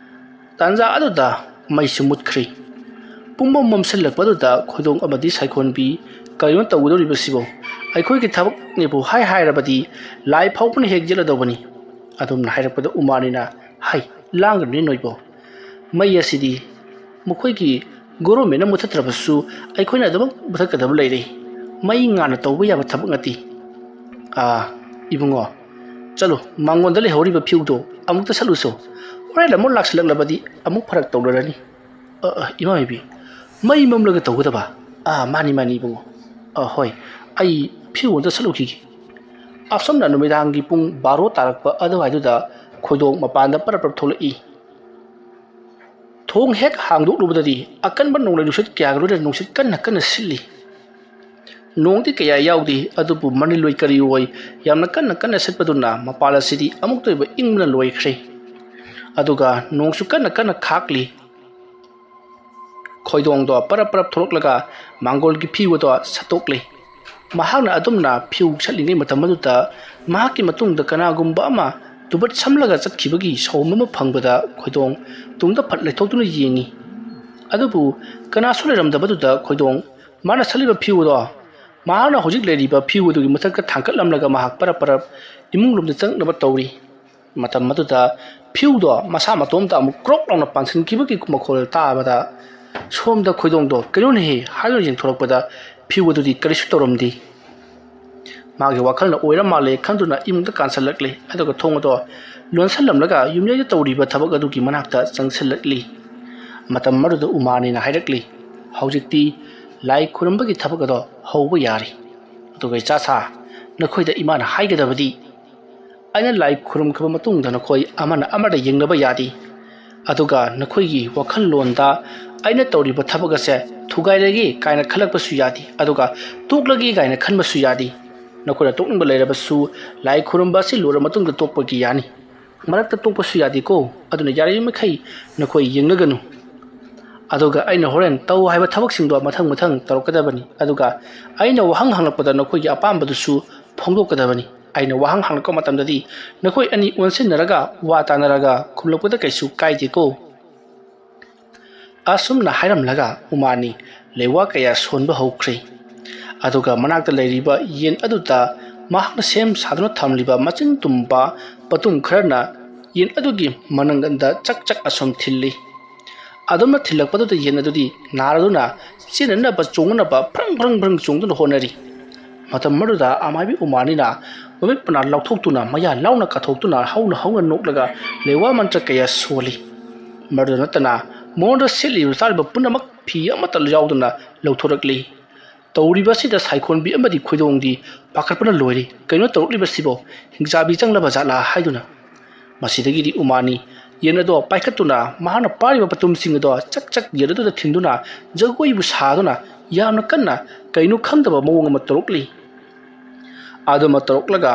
ꯇꯥꯟꯖꯥ ꯑꯗꯨꯗ ꯃꯩꯁꯨ ꯃꯨꯠꯈ꯭ꯔꯤ ꯄꯨꯡꯃꯝ ꯃꯝꯁꯤꯜꯂꯛꯄꯗꯨꯗ ꯈꯣꯏꯗꯣꯡ ꯑꯃꯗꯤ ꯁꯥꯏꯈꯣꯟꯕꯤ ꯀꯔꯤꯅꯣ ꯇꯧꯒꯗꯧꯔꯤꯕꯁꯤꯕꯣ ꯑꯩꯈꯣꯏꯒꯤ ꯊꯕꯛꯅꯦꯕꯨ ꯍꯥꯏꯔꯕꯗꯤ ꯂꯥꯏ ꯐꯥꯎꯕꯅ ꯍꯦꯛ ꯌꯦꯠꯂꯗꯧꯕꯅꯤ ꯑꯗꯨꯝꯅ ꯍꯥꯏꯔꯛꯄꯗ ꯎꯃꯥꯅꯤꯅ ꯍꯥꯏ ꯂꯥꯡꯒꯅꯨꯅꯦ ꯅꯣꯏꯕꯣ ꯃꯩ ꯑꯁꯤꯗꯤ ꯃꯈꯣꯏꯒꯤ ꯒꯣꯔꯃꯦꯟꯅ ꯃꯨꯊꯠꯇ꯭ꯔꯕꯁꯨ ꯑꯩꯈꯣꯏꯅ ꯑꯗꯨꯃꯛ ꯃꯨꯊꯠꯀꯗꯕ ꯂꯩꯔꯦ ꯃꯩ ꯉꯥꯟꯅ ꯇꯧꯕ ꯌꯥꯕ ꯊꯕꯛ ꯅꯠꯇꯦ ꯏꯕꯨꯡꯉꯣ ꯆꯠꯂꯣ ꯃꯉꯣꯟꯗ ꯂꯩꯍꯧꯔꯤꯕ ꯐꯤꯎꯗꯣ ꯑꯃꯨꯛꯇ ꯁꯠꯂꯨꯁꯣ ꯍꯣꯔꯦꯟ ꯑꯃꯨꯛ ꯂꯥꯛꯁꯤꯜꯂꯛꯂꯕꯗꯤ ꯑꯃꯨꯛ ꯐꯔꯛ ꯇꯧꯅꯔꯅꯤ ꯏꯃꯥꯏꯕꯤ ꯃꯩ ꯃꯝꯂꯒ ꯇꯧꯒꯗꯕ ꯃꯥꯅꯤ ꯏꯕꯨꯡꯉꯣ ꯍꯣꯏ ꯑꯩ ꯐꯤꯎ ꯑꯝꯇ ꯁꯠꯂꯨꯈꯤꯒꯦ ꯑꯁꯨꯝꯅ ꯅꯨꯃꯤꯗꯥꯡꯒꯤ ꯄꯨꯡ 12 ꯇꯥꯔꯛꯄ ꯑꯗꯨꯋꯥꯏꯗꯨꯗ ꯈꯣꯏꯗꯣꯡ ꯃꯄꯥꯟꯗ ꯄꯔꯞ ꯊꯣꯛꯂꯛꯏ ꯊꯣꯡ ꯍꯦꯛ ꯍꯥꯡꯗꯣꯛꯂꯨꯕꯗꯗꯤ ꯑꯀꯟꯕ ꯅꯣꯡꯂꯩ ꯅꯨꯡꯁꯤꯠ ꯀꯌꯥꯒ ꯂꯣꯏꯅꯅ ꯅꯨꯡꯁꯤꯠ ꯀꯟꯅ ꯁꯤꯠꯂꯤ ꯅꯣꯡꯗꯤ ꯀꯌꯥ ꯌꯥꯎꯗꯦ ꯑꯗꯨꯕꯨ ꯃꯅꯤꯜꯂꯣꯏ ꯀꯔꯤ ꯑꯣꯏ ꯌꯥꯝꯅ ꯀꯟꯅ ꯁꯤꯠꯄꯗꯨꯅ ꯃꯄꯥꯟ ꯑꯁꯤꯗꯤ ꯑꯃꯨꯛꯇꯣꯏꯕ ꯏꯪꯕꯅ ꯂꯣꯏꯈ꯭ꯔꯦ ꯑꯗꯨꯒ ꯅꯣꯡꯁꯨ ꯀꯟꯅ ꯈꯥꯛꯂꯤ ꯈꯣꯏꯗꯣꯡꯗꯣ ꯄꯔꯞ ꯊꯣꯛꯂꯛꯂꯒ ꯃꯥꯡꯒꯣꯜꯒꯤ ꯐꯤꯎ ꯑꯗꯣ ꯁꯠꯇꯣꯛꯂꯤ ꯃꯍꯥꯛꯅ ꯑꯗꯨꯝꯅ ꯐꯤꯎ ꯁꯠꯂꯤꯉꯩ ꯃꯇꯝ ꯑꯗꯨꯗ ꯃꯍꯥꯛꯀꯤ ꯃꯇꯨꯡꯗ ꯀꯅꯥꯒꯨꯝꯕ ꯑꯃ ꯇꯨꯕꯠ ꯁꯝꯂꯒ ꯆꯠꯈꯤꯕꯒꯤ ꯁꯥꯎꯝ ꯑꯃ ꯐꯪꯕꯗ ꯈꯣꯏꯗꯣꯡ ꯇꯨꯡꯗ ꯐꯠ ꯂꯩꯊꯣꯛꯇꯨꯅ ꯌꯦꯡꯉꯤ ꯑꯗꯨꯕꯨ ꯀꯅꯥꯁꯨ ꯂꯩꯔꯝꯗꯕꯗꯨꯗ ꯈꯣꯏꯗꯣꯡ ꯃꯥꯅ ꯁꯠꯂꯤꯕ ꯐꯤꯎ ꯑꯗꯣ ꯃꯍꯥꯛꯅ ꯍꯧꯖꯤꯛ ꯂꯩꯔꯤꯕ ꯐꯤꯎ ꯑꯗꯨꯒꯤ ꯃꯊꯛꯇ ꯊꯥꯡꯀꯠꯂꯝꯂꯒ ꯃꯍꯥꯛ ꯄꯔꯞ ꯏꯃꯨꯡꯂꯣꯝꯗ ꯆꯪꯅꯕ ꯇꯧꯔꯤ ꯃꯇꯝ ꯑꯗꯨꯗ ꯐꯤꯎꯗꯣ ꯃꯁꯥ ꯃꯇꯣꯝꯇ ꯑꯃꯨꯛ ꯀ꯭ꯔꯣꯛ ꯂꯥꯎꯅ ꯄꯥꯟꯁꯤꯟꯈꯤꯕꯒꯤ ꯃꯈꯣꯜ ꯇꯥꯕꯗ ꯁꯣꯝꯗ ꯈꯣꯏꯗꯣꯡꯗꯣ ꯀꯩꯅꯣꯅꯦꯍꯦ ꯍꯥꯏꯗꯨꯅ ꯌꯦꯡꯊꯣꯔꯛꯄꯗ ꯐꯤꯎ ꯑꯗꯨꯗꯤ ꯀꯔꯤꯁꯨ ꯇꯧꯔꯝꯗꯦ ꯃꯥꯒꯤ ꯋꯥꯈꯜꯅ ꯑꯣꯏꯔ ꯃꯥꯜꯂꯦ ꯈꯟꯗꯨꯅ ꯏꯃꯨꯡꯗ ꯀꯥꯟꯁꯤꯜꯂꯛꯂꯤ ꯑꯗꯨꯒ ꯊꯣꯡ ꯑꯗꯣ ꯂꯣꯟꯁꯤꯜꯂꯝꯂꯒ ꯌꯨꯝꯌꯥꯏꯗ ꯇꯧꯔꯤꯕ ꯊꯕꯛ ꯑꯗꯨꯒꯤ ꯃꯅꯥꯛꯇ ꯆꯪꯁꯤꯜꯂꯛꯂꯤ ꯃꯇꯝ ꯑꯗꯨꯗ ꯎꯃꯥꯅꯤꯅ ꯍꯥꯏꯔꯛꯂꯤ ꯍꯧꯖꯤꯛꯇꯤ ꯂꯥꯏ ꯈꯨꯔꯨꯝꯕꯒꯤ ꯊꯕꯛ ꯑꯗꯣ ꯍꯧꯕ ꯌꯥꯔꯤ ꯑꯗꯨꯒ ꯏꯆꯥꯁꯥ ꯅꯈꯣꯏꯗ ꯏꯃꯥꯅ ꯍꯥꯏꯒꯗꯕꯗꯤ ꯑꯩꯅ ꯂꯥꯏ ꯈꯨꯔꯨꯝꯈ꯭ꯔꯕ ꯃꯇꯨꯡꯗ ꯅꯈꯣꯏ ꯑꯃꯅ ꯑꯃꯗ ꯌꯦꯡꯅꯕ ꯌꯥꯗꯦ ꯑꯗꯨꯒ ꯅꯈꯣꯏꯒꯤ ꯋꯥꯈꯜꯂꯣꯟꯗ ꯑꯩꯅ ꯇꯧꯔꯤꯕ ꯊꯕꯛ ꯑꯁꯦ ꯊꯨꯒꯥꯏꯔꯒꯦ ꯀꯥꯏꯅ ꯈꯜꯂꯛꯄꯁꯨ ꯌꯥꯗꯦ ꯑꯗꯨꯒ ꯇꯣꯛꯂꯒꯦ ꯀꯥꯏꯅ ꯈꯟꯕꯁꯨ ꯌꯥꯗꯦ ꯅꯈꯣꯏꯅ ꯇꯣꯛꯅꯤꯡꯕ ꯂꯩꯔꯕꯁꯨ ꯂꯥꯏ ꯈꯨꯔꯨꯝꯕ ꯑꯁꯤ ꯂꯣꯏꯔꯕ ꯃꯇꯨꯡꯗ ꯇꯣꯛꯄꯒꯤ ꯌꯥꯅꯤ ꯃꯔꯛꯇ ꯇꯣꯛꯄꯁꯨ ꯌꯥꯗꯦꯀꯣ ꯑꯗꯨꯅ ꯌꯥꯔꯤꯕꯃꯈꯩ ꯅꯈꯣꯏ ꯌꯦꯡꯅꯒꯅꯨ ꯑꯗꯨꯒ ꯑꯩꯅ ꯍꯣꯔꯦꯟ ꯇꯧ ꯍꯥꯏꯕ ꯊꯕꯛꯁꯤꯡꯗꯣ ꯃꯊꯪ ꯃꯊꯪ ꯇꯧꯔꯛꯀꯗꯕꯅꯤ ꯑꯗꯨꯒ ꯑꯩꯅ ꯋꯥꯍꯪ ꯍꯪꯂꯛꯄꯗ ꯅꯈꯣꯏꯒꯤ ꯑꯄꯥꯝꯕꯗꯨꯁꯨ ꯐꯣꯡꯗꯣꯛꯀꯗꯕꯅꯤ ꯑꯩꯅ ꯋꯥꯍꯪ ꯍꯪꯂꯛꯄ ꯃꯇꯝꯗꯗꯤ ꯅꯈꯣꯏ ꯑꯅꯤ ꯑꯣꯟꯁꯤꯟꯅꯔꯒ ꯋꯥ ꯇꯥꯟꯅꯔꯒ ꯈꯨꯝꯂꯛꯄꯗ ꯀꯩꯁꯨ ꯀꯥꯏꯗꯦꯀꯣ ꯑꯁꯨꯝꯅ ꯍꯥꯏꯔꯝꯂꯒ ꯎꯃꯥꯅꯤ ꯂꯩꯋꯥ ꯀꯌꯥ ꯁꯣꯟꯕ ꯍꯧꯈ꯭ꯔꯦ ꯑꯗꯨꯒ ꯃꯅꯥꯛꯇ ꯂꯩꯔꯤꯕ ꯌꯦꯟ ꯑꯗꯨꯗ ꯃꯍꯥꯛꯅ ꯁꯦꯝ ꯁꯥꯗꯨꯅ ꯊꯝꯂꯤꯕ ꯃꯆꯤꯟ ꯇꯨꯝꯕ ꯄꯇꯨꯝ ꯈꯔꯅ ꯌꯦꯟ ꯑꯗꯨꯒꯤ ꯃꯅꯪꯒꯟꯗ ꯆꯛ ꯆꯛ ꯑꯁꯨꯝ ꯊꯤꯜꯂꯤ ꯑꯗꯨꯝꯅ ꯊꯤꯜꯂꯛꯄꯗꯨꯗ ꯌꯦꯟ ꯑꯗꯨꯗꯤ ꯅꯥꯔꯗꯨꯅ ꯆꯦꯟꯅꯅꯕ ꯆꯣꯡꯅꯅꯕ ꯐ꯭ꯔꯪ ꯐ꯭ꯔꯪ ꯐ꯭ꯔꯪ ꯆꯣꯡꯗꯨꯅ ꯍꯣꯠꯅꯔꯤ ꯃꯇꯝ ꯑꯗꯨꯗ ꯑꯃꯥꯏꯕꯤ ꯎꯃꯥꯅꯤꯅ ꯃꯃꯤꯠ ꯄꯅꯥ ꯂꯥꯎꯊꯣꯛꯇꯨꯅ ꯃꯌꯥ ꯂꯥꯎꯅ ꯀꯥꯊꯣꯛꯇꯨꯅ ꯍꯧꯅ ꯍꯧꯅ ꯅꯣꯛꯂꯒ ꯂꯩꯋꯥ ꯃꯟꯇ꯭ꯔ ꯀꯌꯥ ꯁꯣꯜꯂꯤ ꯃꯗꯨꯗ ꯅꯠꯇꯅ ꯃꯉꯣꯟꯗ ꯁꯦꯠꯂꯤꯕ ꯆꯥꯔꯤꯕ ꯄꯨꯝꯅꯃꯛ ꯐꯤ ꯑꯃꯠꯇ ꯌꯥꯎꯗꯅ ꯂꯧꯊꯣꯔꯛꯂꯤ ꯇꯧꯔꯤꯕꯁꯤꯗ ꯁꯥꯏꯈꯣꯟꯕꯤ ꯑꯃꯗꯤ ꯈꯣꯏꯗꯣꯡꯗꯤ ꯄꯥꯈꯠꯄꯅ ꯂꯣꯏꯔꯤ ꯀꯩꯅꯣ ꯇꯧꯔꯛꯂꯤꯕꯁꯤꯕꯣ ꯍꯤꯡꯆꯥꯕꯤ ꯆꯪꯂꯕ ꯖꯥꯠꯂꯥ ꯍꯥꯏꯗꯨꯅ ꯃꯁꯤꯗꯒꯤꯗꯤ ꯎꯃꯥꯅꯤ ꯌꯦꯟ ꯑꯗꯣ ꯄꯥꯏꯈꯠꯇꯨꯅ ꯃꯍꯥꯛꯅ ꯄꯥꯏꯔꯤꯕ ꯄꯇꯨꯝꯁꯤꯡ ꯑꯗꯣ ꯆꯛ ꯆꯛ ꯌꯦꯟ ꯑꯗꯨꯗ ꯊꯤꯟꯗꯨꯅ ꯖꯒꯣꯏꯕꯨ ꯁꯥꯗꯨꯅ ꯌꯥꯝꯅ ꯀꯟꯅ ꯀꯩꯅꯣ ꯈꯪꯗꯕ ꯃꯑꯣꯡ ꯑꯃ ꯇꯧꯔꯛꯂꯤ ꯑꯗꯨꯃ ꯇꯧꯔꯛꯂꯒ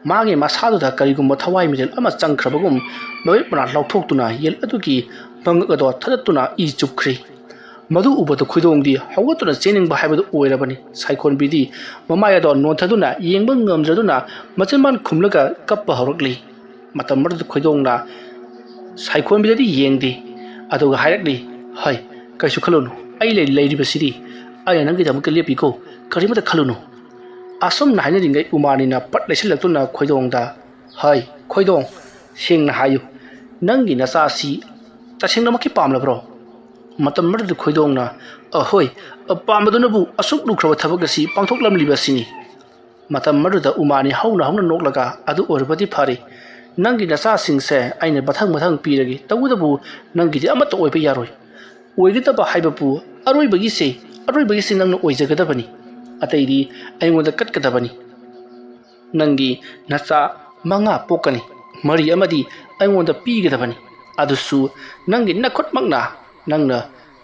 ꯃꯥꯒꯤ ꯃꯁꯥꯗꯨꯗ ꯀꯔꯤꯒꯨꯝꯕ ꯊꯋꯥꯏ ꯃꯤꯔꯦꯜ ꯑꯃ ꯆꯪꯈ꯭ꯔꯕꯒꯨꯝ ꯃꯃꯤꯠ ꯃꯅꯥ ꯂꯥꯎꯊꯣꯛꯇꯨꯅ ꯌꯦꯟ ꯑꯗꯨꯒꯤ ꯃꯉꯛ ꯑꯗꯣ ꯊꯗꯠꯇꯨꯅ ꯏ ꯆꯨꯞꯈ꯭ꯔꯤ ꯃꯗꯨ ꯎꯕꯗ ꯈꯣꯏꯗꯣꯡꯗꯤ ꯍꯧꯒꯠꯇꯨꯅ ꯆꯦꯟꯅꯤꯡꯕ ꯍꯥꯏꯕꯗꯨ ꯑꯣꯏꯔꯕꯅꯤ ꯁꯥꯏꯈꯣꯟꯕꯤꯗꯤ ꯃꯃꯥꯏ ꯑꯗꯣ ꯅꯣꯟꯊꯗꯨꯅ ꯌꯦꯡꯕ ꯉꯝꯗ꯭ꯔꯗꯨꯅ ꯃꯆꯤꯟꯕꯥꯟ ꯈꯨꯝꯂꯒ ꯀꯞꯄ ꯍꯧꯔꯛꯂꯤ ꯃꯇꯝ ꯑꯗꯨꯗ ꯈꯣꯏꯗꯣꯡꯅ ꯁꯥꯏꯈꯣꯟꯕꯤꯗꯗꯤ ꯌꯦꯡꯗꯦ ꯑꯗꯨꯒ ꯍꯥꯏꯔꯛꯂꯤ ꯍꯣꯏ ꯀꯩꯁꯨ ꯈꯜꯂꯨꯅꯨ ꯑꯩ ꯂꯩꯔꯤꯕꯁꯤꯗꯤ ꯑꯩꯅ ꯅꯪꯒꯤꯗꯃꯛꯇ ꯂꯦꯞꯄꯤꯀꯣ ꯀꯔꯤꯃꯇ ꯈꯜꯂꯨꯅꯨ ꯑꯁꯨꯝꯅ ꯍꯥꯏꯅꯔꯤꯉꯩ ꯎꯃꯥꯅꯤꯅ ꯄꯠ ꯂꯩꯁꯤꯜꯂꯛꯇꯨꯅ ꯈꯣꯏꯗꯣꯡꯗ ꯍꯣꯏ ꯈꯣꯏꯗꯣꯡ ꯁꯦꯡꯅ ꯍꯥꯏꯌꯨ ꯅꯪꯒꯤ ꯅꯆꯥꯁꯤ ꯇꯁꯦꯡꯅꯃꯛꯀꯤ ꯄꯥꯝꯂꯕ꯭ꯔꯣ ꯃꯇꯝ ꯑꯗꯨꯗ ꯈꯣꯏꯗꯣꯡꯅ ꯍꯣꯏ ꯄꯥꯝꯕꯗꯨꯅꯕꯨ ꯑꯁꯨꯛ ꯂꯨꯈ꯭ꯔꯕ ꯊꯕꯛ ꯑꯁꯤ ꯄꯥꯡꯊꯣꯛꯂꯝꯂꯤꯕꯁꯤꯅꯤ ꯃꯇꯝ ꯑꯗꯨꯗ ꯎꯃꯥꯅꯤ ꯍꯧꯅ ꯍꯧꯅ ꯅꯣꯛꯂꯒ ꯑꯗꯨ ꯑꯣꯏꯔꯕꯗꯤ ꯐꯔꯦ ꯅꯪꯒꯤ ꯅꯆꯥꯁꯤꯡꯁꯦ ꯑꯩꯅ ꯃꯊꯪ ꯃꯊꯪ ꯄꯤꯔꯒꯦ ꯇꯧꯕꯇꯕꯨ ꯅꯪꯒꯤꯗꯤ ꯑꯃꯠꯇ ꯑꯣꯏꯕ ꯌꯥꯔꯣꯏ ꯑꯣꯏꯒꯗꯕ ꯍꯥꯏꯕꯕꯨ ꯑꯔꯣꯏꯕꯒꯤꯁꯤ ꯅꯪꯅ ꯑꯣꯏꯖꯒꯗꯕꯅꯤ ꯑꯇꯩꯗꯤ ꯑꯩꯉꯣꯟꯗ ꯀꯠꯀꯗꯕꯅꯤ ꯅꯪꯒꯤ ꯅꯆꯥ 5 ꯄꯣꯛꯀꯅꯤ 3 ꯑꯃꯗꯤ ꯑꯩꯉꯣꯟꯗ ꯄꯤꯒꯗꯕꯅꯤ ꯑꯗꯨꯁꯨ ꯅꯪꯒꯤ ꯅꯈꯨꯠꯃꯛꯅ ꯅꯪꯅ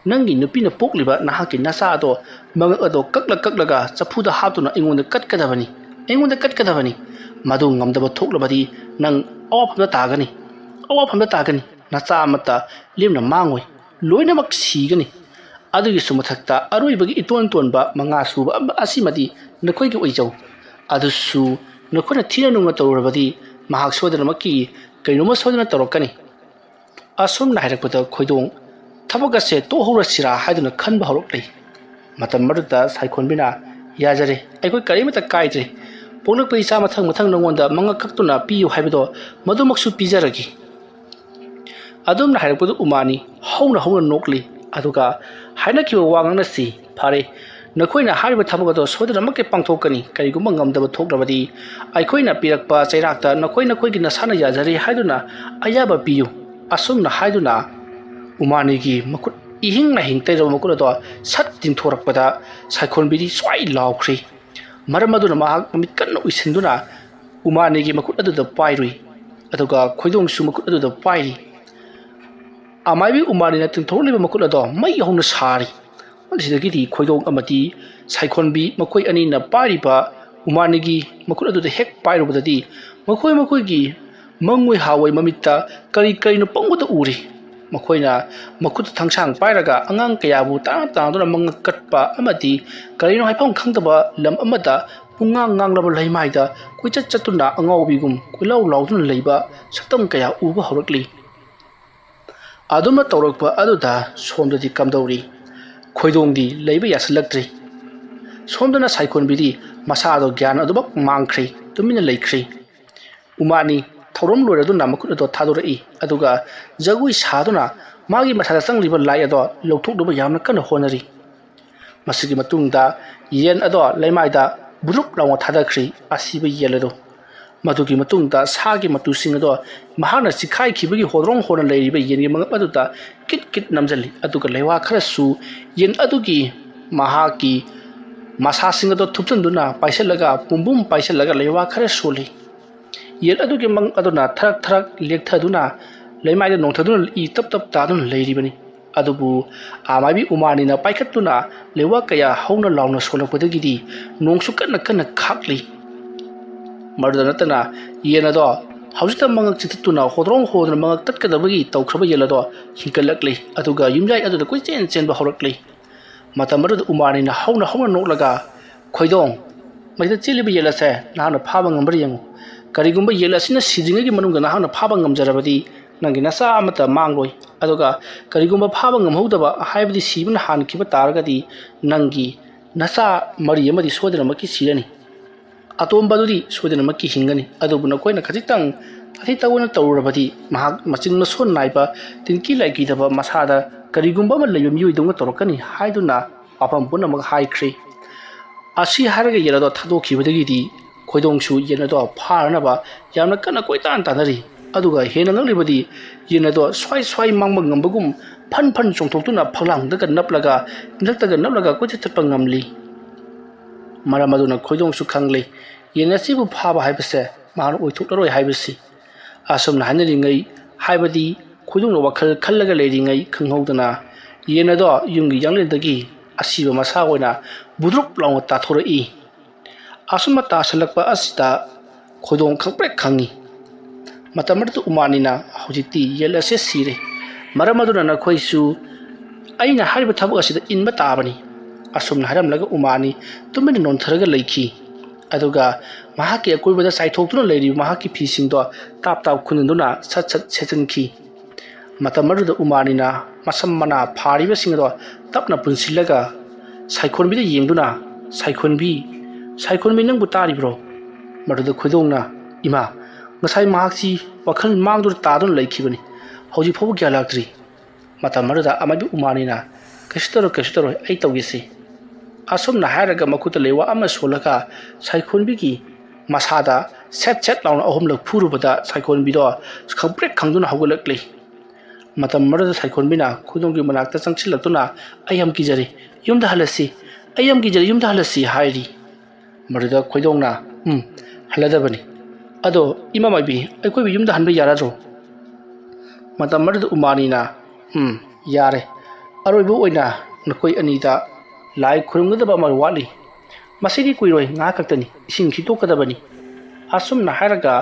ꯅꯪꯒꯤ ꯅꯨꯄꯤꯅ ꯄꯣꯛꯂꯤꯕ ꯅꯍꯥꯛꯀꯤ ꯅꯆꯥ ꯑꯗꯣ ꯃꯉꯛ ꯑꯗꯣ ꯀꯛꯂꯒ ꯆꯐꯨꯗ ꯍꯥꯞꯇꯨꯅ ꯑꯩꯉꯣꯟꯗ ꯀꯠꯀꯗꯕꯅꯤ ꯃꯗꯨ ꯉꯝꯗꯕ ꯊꯣꯛꯂꯕꯗꯤ ꯅꯪ ꯑꯋꯥꯐꯝꯗ ꯇꯥꯒꯅꯤ ꯅꯆꯥ ꯑꯃꯠꯇ ꯂꯦꯝꯅ ꯃꯥꯡꯉꯣꯏ ꯂꯣꯏꯅꯃꯛ ꯁꯤꯒꯅꯤ ꯑꯗꯨꯒꯤꯁꯨ ꯃꯊꯛꯇ ꯑꯔꯣꯏꯕꯒꯤ ꯏꯇꯣꯟ ꯇꯣꯟꯕ 5 ꯁꯨꯕ ꯑꯁꯤꯃꯗꯤ ꯅꯈꯣꯏꯒꯤ ꯑꯣꯏꯖꯧ ꯑꯗꯨꯁꯨ ꯅꯈꯣꯏꯅ ꯊꯤꯅ ꯅꯨꯡꯉ ꯇꯧꯔꯕꯗꯤ ꯃꯍꯥꯛ ꯁꯣꯏꯗꯅꯃꯛꯀꯤ ꯀꯩꯅꯣꯝꯃ ꯁꯣꯏꯗꯅ ꯇꯧꯔꯛꯀꯅꯤ ꯑꯁꯨꯝꯅ ꯍꯥꯏꯔꯛꯄꯗ ꯈꯣꯏꯗꯣꯡ ꯊꯕꯛ ꯑꯁꯦ ꯇꯣꯛꯍꯧꯔꯁꯤꯔꯥ ꯍꯥꯏꯗꯨꯅ ꯈꯟꯕ ꯍꯧꯔꯛꯂꯤ ꯃꯇꯝ ꯑꯗꯨꯗ ꯁꯥꯏꯈꯣꯟꯕꯤꯅ ꯌꯥꯖꯔꯦ ꯑꯩꯈꯣꯏ ꯀꯔꯤꯃꯇ ꯀꯥꯏꯗ꯭ꯔꯦ ꯄꯣꯛꯂꯛꯄ ꯏꯆꯥ ꯃꯊꯪ ꯅꯉꯣꯟꯗ ꯃꯉꯛ ꯀꯛꯇꯨꯅ ꯄꯤꯌꯨ ꯍꯥꯏꯕꯗꯣ ꯃꯗꯨꯃꯛꯁꯨ ꯄꯤꯖꯔꯒꯦ ꯑꯗꯨꯝꯅ ꯍꯥꯏꯔꯛꯄꯗ ꯎꯃꯥꯅꯤ ꯍꯧꯅ ꯅꯣꯛꯂꯤ ꯑꯗꯨꯒ ꯍꯥꯏꯅꯈꯤꯕ ꯋꯥ ꯉꯥꯡꯅꯁꯤ ꯐꯔꯦ ꯅꯈꯣꯏꯅ ꯍꯥꯏꯔꯤꯕ ꯊꯕꯛ ꯑꯗꯣ ꯁꯣꯏꯗꯅꯃꯛꯀꯤ ꯄꯥꯡꯊꯣꯛꯀꯅꯤ ꯀꯔꯤꯒꯨꯝꯕ ꯉꯝꯗꯕ ꯊꯣꯛꯂꯕꯗꯤ ꯑꯩꯈꯣꯏꯅ ꯄꯤꯔꯛꯄ ꯆꯩꯔꯥꯛꯇ ꯅꯈꯣꯏꯒꯤ ꯅꯁꯥꯅ ꯌꯥꯖꯔꯦ ꯍꯥꯏꯗꯨꯅ ꯑꯌꯥꯕ ꯄꯤꯌꯨ ꯑꯁꯨꯝꯅ ꯍꯥꯏꯗꯨꯅ ꯎꯃꯥꯅꯤꯒꯤ ꯃꯈꯨꯠ ꯏꯍꯤꯡꯅ ꯇꯩꯔꯕ ꯃꯈꯨꯠ ꯑꯗꯣ ꯁꯠ ꯇꯤꯡꯊꯣꯔꯛꯄꯗ ꯁꯥꯏꯈꯣꯟꯕꯤꯗꯤ ꯁ꯭ꯋꯥꯏ ꯂꯥꯎꯈ꯭ꯔꯤ ꯃꯔꯝ ꯑꯗꯨꯅ ꯃꯍꯥꯛ ꯃꯃꯤꯠ ꯀꯟꯅ ꯎꯏꯁꯤꯟꯗꯨꯅ ꯎꯃꯥꯅꯤꯒꯤ ꯃꯈꯨꯠ ꯑꯗꯨꯗ ꯄꯥꯏꯔꯨꯏ ꯑꯗꯨꯒ ꯈꯣꯏꯗꯣꯡꯁꯨ ꯃꯈꯨꯠ ꯑꯗꯨꯗ ꯄꯥꯏꯔꯤ ꯑꯃꯥꯏꯕꯤ ꯎꯃꯥꯅꯤꯅ ꯇꯤꯡꯊꯣꯔꯛꯂꯤꯕ ꯃꯈꯨꯠ ꯑꯗꯣ ꯃꯩ ꯍꯧꯅ ꯁꯥꯔꯤ ꯃꯁꯤꯗꯒꯤꯗꯤ ꯈꯣꯏꯗꯣꯡ ꯑꯃꯗꯤ ꯁꯥꯏꯈꯣꯟꯕꯤ ꯃꯈꯣꯏ ꯑꯅꯤꯅ ꯄꯥꯏꯔꯤꯕ ꯎꯃꯥꯅꯤꯒꯤ ꯃꯈꯨꯠ ꯑꯗꯨꯗ ꯍꯦꯛ ꯄꯥꯏꯔꯨꯕꯗꯗꯤ ꯃꯈꯣꯏꯒꯤ ꯃꯪꯉꯣꯏ ꯍꯥꯋꯣꯏ ꯃꯃꯤꯠꯇ ꯀꯔꯤꯅꯣ ꯄꯪꯕꯗ ꯎꯔꯤ ꯃꯈꯣꯏꯅ ꯃꯈꯨꯠꯇ ꯊꯥꯡꯁꯥꯡ ꯄꯥꯏꯔꯒ ꯑꯉꯥꯡ ꯀꯌꯥꯕꯨ ꯇꯥꯡꯗꯨꯅ ꯃꯉꯛ ꯀꯠꯄ ꯑꯃꯗꯤ ꯀꯔꯤꯅꯣ ꯍꯥꯏꯐꯝ ꯈꯪꯗꯕ ꯂꯝ ꯑꯃꯗ ꯉꯥꯡꯂꯕ ꯂꯩꯃꯥꯏꯗ ꯀꯣꯏꯆꯠ ꯆꯠꯇꯨꯅ ꯑꯉꯥꯎꯕꯤꯒꯨꯝ ꯀꯣꯏꯂꯥꯎ ꯂꯥꯎꯗꯨꯅ ꯂꯩꯕ ꯁꯛꯇꯝ ꯀꯌꯥ ꯎꯕ ꯍꯧꯔꯛꯂꯤ ꯑꯗꯨꯝꯅ ꯇꯧꯔꯛꯄ ꯑꯗꯨꯗ ꯁꯣꯝꯗꯗꯤ ꯀꯝꯗꯧꯔꯤ ꯈꯣꯏꯗꯣꯡꯗꯤ ꯂꯩꯕ ꯌꯥꯁꯤꯜꯂꯛꯇ꯭ꯔꯤ ꯁꯣꯝꯗꯅ ꯁꯥꯏꯈꯣꯟꯕꯤꯗꯤ ꯃꯁꯥꯗꯣ ꯒ꯭ꯌꯥꯟ ꯑꯗꯨꯃꯛ ꯃꯥꯡꯈ꯭ꯔꯤ ꯇꯨꯃꯤꯟꯅ ꯂꯩꯈ꯭ꯔꯤ ꯎꯃꯥꯅꯤ ꯊꯧꯔꯝ ꯂꯣꯏꯔꯗꯨꯅ ꯃꯈꯨꯠ ꯑꯗꯣ ꯊꯥꯗꯣꯔꯛꯏ ꯑꯗꯨꯒ ꯖꯒꯣꯏ ꯁꯥꯗꯨꯅ ꯃꯥꯒꯤ ꯃꯁꯥꯗ ꯆꯪꯂꯤꯕ ꯂꯥꯏ ꯑꯗꯣ ꯂꯧꯊꯣꯛꯅꯕ ꯌꯥꯝꯅ ꯀꯟꯅ ꯍꯣꯠꯅꯔꯤ ꯃꯁꯤꯒꯤ ꯃꯇꯨꯡꯗ ꯌꯦꯟ ꯑꯗꯣ ꯂꯩꯃꯥꯏꯗ ꯕꯨꯔꯨꯞ ꯂꯥꯎꯅ ꯊꯥꯗꯈ꯭ꯔꯤ ꯑꯁꯤꯕ ꯌꯦꯟ ꯑꯗꯣ ꯃꯗꯨꯒꯤ ꯃꯇꯨꯡꯗ ꯁꯥꯒꯤ ꯃꯇꯨꯁꯤꯡ ꯑꯗꯣ ꯃꯍꯥꯛꯅ ꯆꯤꯈꯥꯏꯈꯤꯕꯒꯤ ꯍꯣꯗ꯭ꯔꯣꯡ ꯍꯣꯟꯅ ꯂꯩꯔꯤꯕ ꯌꯦꯟꯒꯤ ꯃꯉꯛ ꯑꯗꯨꯗ ꯀꯤꯠ ꯅꯝꯖꯜꯂꯤ ꯑꯗꯨꯒ ꯂꯩꯋꯥ ꯈꯔꯁꯨ ꯌꯦꯟ ꯑꯗꯨꯒꯤ ꯃꯍꯥꯛꯀꯤ ꯃꯁꯥꯁꯤꯡ ꯑꯗꯣ ꯊꯨꯞꯆꯟꯗꯨꯅ ꯄꯥꯏꯁꯤꯜꯂꯒ ꯄꯨꯝꯕꯨꯝ ꯄꯥꯏꯁꯤꯜꯂꯒ ꯂꯩꯋꯥ ꯈꯔ ꯁꯣꯜꯂꯤ ꯌꯦꯟ ꯑꯗꯨꯒꯤ ꯃꯉꯛ ꯑꯗꯨꯅ ꯊꯔꯛ ꯂꯦꯛꯊꯗꯨꯅ ꯂꯩꯃꯥꯏꯗ ꯅꯣꯡꯊꯗꯨꯅ ꯏ ꯇꯞ ꯇꯞ ꯇꯥꯗꯨꯅ ꯂꯩꯔꯤꯕꯅꯤ ꯑꯗꯨꯕꯨ ꯑꯃꯥꯏꯕꯤ ꯎꯃꯥꯅꯤꯅ ꯄꯥꯏꯈꯠꯇꯨꯅ ꯂꯩꯋꯥ ꯀꯌꯥ ꯍꯧꯅ ꯂꯥꯎꯅ ꯁꯣꯜꯂꯛꯄꯗꯒꯤꯗꯤ ꯅꯣꯡꯁꯨ ꯀꯟꯅ ꯀꯟꯅ ꯈꯥꯛꯂꯤ ꯃꯗꯨꯗ ꯅꯠꯇꯅ ꯌꯦꯟ ꯑꯗꯣ ꯍꯧꯖꯤꯛꯇ ꯃꯉꯛ ꯆꯤꯊꯠꯇꯨꯅ ꯍꯣꯗ꯭ꯔꯣꯡ ꯍꯣꯗꯅ ꯃꯉꯛ ꯇꯠꯀꯗꯕꯒꯤ ꯇꯧꯈ꯭ꯔꯕ ꯌꯦꯟ ꯑꯗꯣ ꯍꯤꯡꯀꯠꯂꯛꯂꯤ ꯑꯗꯨꯒ ꯌꯨꯝꯌꯥꯏ ꯑꯗꯨꯗ ꯀꯣꯏꯆꯦꯟ ꯆꯦꯟꯕ ꯍꯧꯔꯛꯂꯤ ꯃꯇꯝ ꯑꯗꯨꯗ ꯎꯃꯥꯅꯤꯅ ꯍꯧꯅ ꯍꯧꯅ ꯅꯣꯛꯂꯒ ꯈꯣꯏꯗꯣꯡ ꯃꯁꯤꯗ ꯆꯦꯜꯂꯤꯕ ꯌꯦꯟ ꯑꯁꯦ ꯅꯍꯥꯛꯅ ꯐꯥꯕ ꯉꯝꯕ꯭ꯔꯥ ꯌꯦꯡꯉꯨ ꯀꯔꯤꯒꯨꯝꯕ ꯌꯦꯟ ꯑꯁꯤꯅ ꯁꯤꯗ꯭ꯔꯤꯉꯩꯒꯤ ꯃꯅꯨꯡꯗ ꯅꯍꯥꯛꯅ ꯐꯥꯕ ꯉꯝꯖꯔꯕꯗꯤ ꯅꯪꯒꯤ ꯅꯆꯥ ꯑꯃꯠꯇ ꯃꯥꯡꯂꯣꯏ ꯑꯗꯨꯒ ꯀꯔꯤꯒꯨꯝꯕ ꯐꯥꯕ ꯉꯝꯍꯧꯗꯕ ꯍꯥꯏꯕꯗꯤ ꯁꯤꯕꯅ ꯍꯥꯟꯈꯤꯕ ꯇꯥꯔꯒꯗꯤ ꯅꯪꯒꯤ ꯅꯆꯥ ꯃꯔꯤ ꯑꯃꯗꯤ ꯁꯣꯏꯗꯅꯃꯛꯀꯤ ꯁꯤꯔꯅꯤ ꯑꯇꯣꯝꯕ ꯑꯗꯨꯗꯤ ꯁꯣꯏꯗꯅꯃꯛꯀꯤ ꯍꯤꯡꯒꯅꯤ ꯑꯗꯨꯕꯨ ꯅꯈꯣꯏꯅ ꯈꯖꯤꯛꯇꯪ ꯇꯥꯊꯤ ꯇꯥꯑꯣꯏꯅ ꯇꯧꯔꯕꯗꯤ ꯃꯍꯥꯛ ꯃꯆꯤꯟ ꯃꯁꯣꯟ ꯅꯥꯏꯕ ꯇꯤꯟꯀꯤ ꯂꯥꯏꯀꯤꯗꯕ ꯃꯁꯥꯗ ꯀꯔꯤꯒꯨꯝꯕ ꯑꯃ ꯂꯩꯕ ꯃꯤꯑꯣꯏꯗꯧꯅ ꯇꯧꯔꯛꯀꯅꯤ ꯍꯥꯏꯗꯨꯅ ꯋꯥꯐꯝ ꯄꯨꯝꯅꯃꯛ ꯍꯥꯏꯈ꯭ꯔꯦ ꯑꯁꯤ ꯍꯥꯏꯔꯒ ꯌꯦꯟ ꯑꯗꯣ ꯊꯥꯗꯣꯛꯈꯤꯕꯗꯒꯤꯗꯤ ꯈꯣꯏꯗꯣꯡꯁꯨ ꯌꯦꯟ ꯑꯗꯣ ꯐꯥꯅꯕ ꯌꯥꯝꯅ ꯀꯟꯅ ꯀꯣꯏꯇꯥꯟ ꯇꯥꯟꯅꯔꯤ ꯑꯗꯨꯒ ꯍꯦꯟꯅ ꯉꯛꯂꯤꯕꯗꯤ ꯌꯦꯟ ꯑꯗꯣ ꯁ꯭ꯋꯥꯏ ꯁ꯭ꯋꯥꯏ ꯃꯥꯡꯕ ꯉꯝꯕꯒꯨꯝ ꯐꯟ ꯐꯟ ꯆꯣꯡꯊꯣꯛꯇꯨꯅ ꯐꯛꯂꯥꯡꯗꯒ ꯅꯞꯂꯒ ꯏꯟꯊꯛꯇꯒ ꯅꯞꯂꯒ ꯀꯣꯏꯆꯠ ꯆꯠꯄ ꯉꯝꯂꯤ ꯃꯔꯝ ꯑꯗꯨꯅ ꯈꯣꯏꯗꯣꯡꯁꯨ ꯈꯪꯂꯤ ꯌꯦꯟ ꯑꯁꯤꯕꯨ ꯐꯥꯕ ꯍꯥꯏꯕꯁꯦ ꯃꯍꯥꯛꯅ ꯑꯣꯏꯊꯣꯛꯂꯔꯣꯏ ꯍꯥꯏꯕꯁꯤ ꯑꯁꯨꯝꯅ ꯍꯥꯏꯅꯔꯤꯉꯩ ꯍꯥꯏꯕꯗꯤ ꯈꯣꯏꯗꯣꯡꯅ ꯋꯥꯈꯜ ꯈꯜꯂꯒ ꯂꯩꯔꯤꯉꯩ ꯈꯪꯍꯧꯗꯅ ꯌꯦꯟ ꯑꯗꯣ ꯌꯨꯝꯒꯤ ꯌꯥꯡꯂꯦꯟꯗꯒꯤ ꯑꯁꯤꯕ ꯃꯁꯥ ꯑꯣꯏꯅ ꯕꯨꯗ꯭ꯔꯨꯞ ꯂꯥꯎꯅ ꯇꯥꯊꯣꯔꯛꯏ ꯑꯁꯨꯝꯅ ꯇꯥꯁꯜꯂꯛꯄ ꯑꯁꯤꯗ ꯈꯣꯏꯗꯣꯡ ꯈꯪꯄ꯭ꯔꯦꯛ ꯈꯪꯉꯤ ꯃꯇꯝ ꯑꯗꯨꯗ ꯎꯃꯥꯅꯤꯅ ꯍꯧꯖꯤꯛꯇꯤ ꯌꯦꯟ ꯑꯁꯤ ꯁꯤꯔꯦ ꯃꯔꯝ ꯑꯗꯨꯅ ꯅꯈꯣꯏꯁꯨ ꯑꯩꯅ ꯍꯥꯏꯔꯤꯕ ꯊꯕꯛ ꯑꯁꯤꯗ ꯏꯟꯕ ꯇꯥꯕꯅꯤ ꯑꯁꯨꯝꯅ ꯍꯥꯏꯔꯝꯂꯒ ꯎꯃꯥꯅꯤ ꯇꯨꯃꯤꯟꯅ ꯅꯣꯟꯊꯔꯒ ꯂꯩꯈꯤ ꯑꯗꯨꯒ ꯃꯍꯥꯛꯀꯤ ꯑꯀꯣꯏꯕꯗ ꯆꯥꯏꯊꯣꯛꯇꯨꯅ ꯂꯩꯔꯤꯕ ꯃꯍꯥꯛꯀꯤ ꯐꯤꯁꯤꯡꯗꯣ ꯇꯥꯞ ꯇꯥꯞ ꯈꯨꯟꯗꯨꯅ ꯁꯠ ꯁꯠ ꯁꯦꯠꯆꯤꯟꯈꯤ ꯃꯇꯝ ꯑꯗꯨꯗ ꯎꯃꯥꯅꯤꯅ ꯃꯁꯝ ꯃꯅꯥ ꯐꯥꯔꯤꯕꯁꯤꯡ ꯑꯗꯣ ꯇꯞꯅ ꯄꯨꯟꯁꯤꯜꯂꯒ ꯁꯥꯏꯈꯣꯟꯕꯤꯗ ꯌꯦꯡꯗꯨꯅ ꯁꯥꯏꯈꯣꯟꯕꯤ ꯅꯪꯕꯨ ꯇꯥꯔꯤꯕ꯭ꯔꯣ ꯃꯗꯨꯗ ꯈꯣꯏꯗꯣꯡꯅ ꯏꯃꯥ ꯉꯁꯥꯏ ꯃꯍꯥꯛꯁꯤ ꯋꯥꯈꯜ ꯃꯥꯡꯗꯨꯅ ꯇꯥꯗꯨꯅ ꯂꯩꯈꯤꯕꯅꯤ ꯍꯧꯖꯤꯛ ꯐꯥꯎꯕ ꯒ꯭ꯌꯥꯟ ꯂꯥꯛꯇ꯭ꯔꯤ ꯃꯇꯝ ꯑꯗꯨꯗ ꯑꯃꯥꯏꯕꯤ ꯎꯃꯥꯅꯤꯅ ꯀꯩꯁꯨ ꯇꯧꯔꯣꯏ ꯑꯩ ꯇꯧꯒꯦꯁꯤ ꯑꯁꯨꯝꯅ ꯍꯥꯏꯔꯒ ꯃꯈꯨꯠꯇ ꯂꯩꯋꯥ ꯑꯃ ꯁꯣꯜꯂꯒ ꯁꯥꯏꯈꯣꯟꯕꯤꯒꯤ ꯃꯁꯥꯗ ꯁꯦꯠ ꯁꯦꯠ ꯂꯥꯎꯅ ꯑꯍꯨꯝꯂꯛ ꯐꯨꯔꯨꯕꯗ ꯁꯥꯏꯈꯣꯟꯕꯤꯗꯣ ꯈꯪꯄ꯭ꯔꯦꯛ ꯈꯪꯗꯨꯅ ꯍꯧꯒꯠꯂꯛꯂꯤ ꯃꯇꯝ ꯑꯗꯨꯗ ꯁꯥꯏꯈꯣꯟꯕꯤꯅ ꯈꯣꯏꯗꯣꯡꯒꯤ ꯃꯅꯥꯛꯇ ꯆꯪꯁꯤꯜꯂꯛꯇꯨꯅ ꯑꯩ ꯌꯥꯝ ꯀꯤꯖꯔꯤ ꯌꯨꯝꯗ ꯍꯜꯂꯁꯤ ꯑꯩ ꯌꯥꯝ ꯀꯤꯖꯔꯤ ꯌꯨꯝꯗ ꯍꯜꯂꯁꯤ ꯍꯥꯏꯔꯤ ꯃꯗꯨꯗ ꯈꯣꯏꯗꯣꯡꯅ ꯍꯜꯂꯗꯕꯅꯤ ꯑꯗꯣ ꯏꯃꯥ ꯃꯥꯏꯕꯤ ꯑꯩꯈꯣꯏꯕꯨ ꯌꯨꯝꯗ ꯍꯟꯕ ꯌꯥꯔꯗ꯭ꯔꯣ ꯃꯇꯝ ꯑꯗꯨꯗ ꯎꯃꯥꯅꯤꯅ ꯌꯥꯔꯦ ꯑꯔꯣꯏꯕ ꯑꯣꯏꯅ ꯅꯈꯣꯏ ꯑꯅꯤꯗ ꯂꯥꯏ ꯈꯨꯔꯨꯝꯒꯗꯕ ꯑꯃ ꯋꯥꯠꯂꯤ ꯃꯁꯤꯗꯤ ꯀꯨꯏꯔꯣꯏ ꯉꯥꯏꯍꯥꯛ ꯈꯛꯇꯅꯤ ꯏꯁꯤꯡ ꯈꯤꯛꯇꯣꯛꯀꯗꯕꯅꯤ ꯑꯁꯨꯝꯅ ꯍꯥꯏꯔꯒ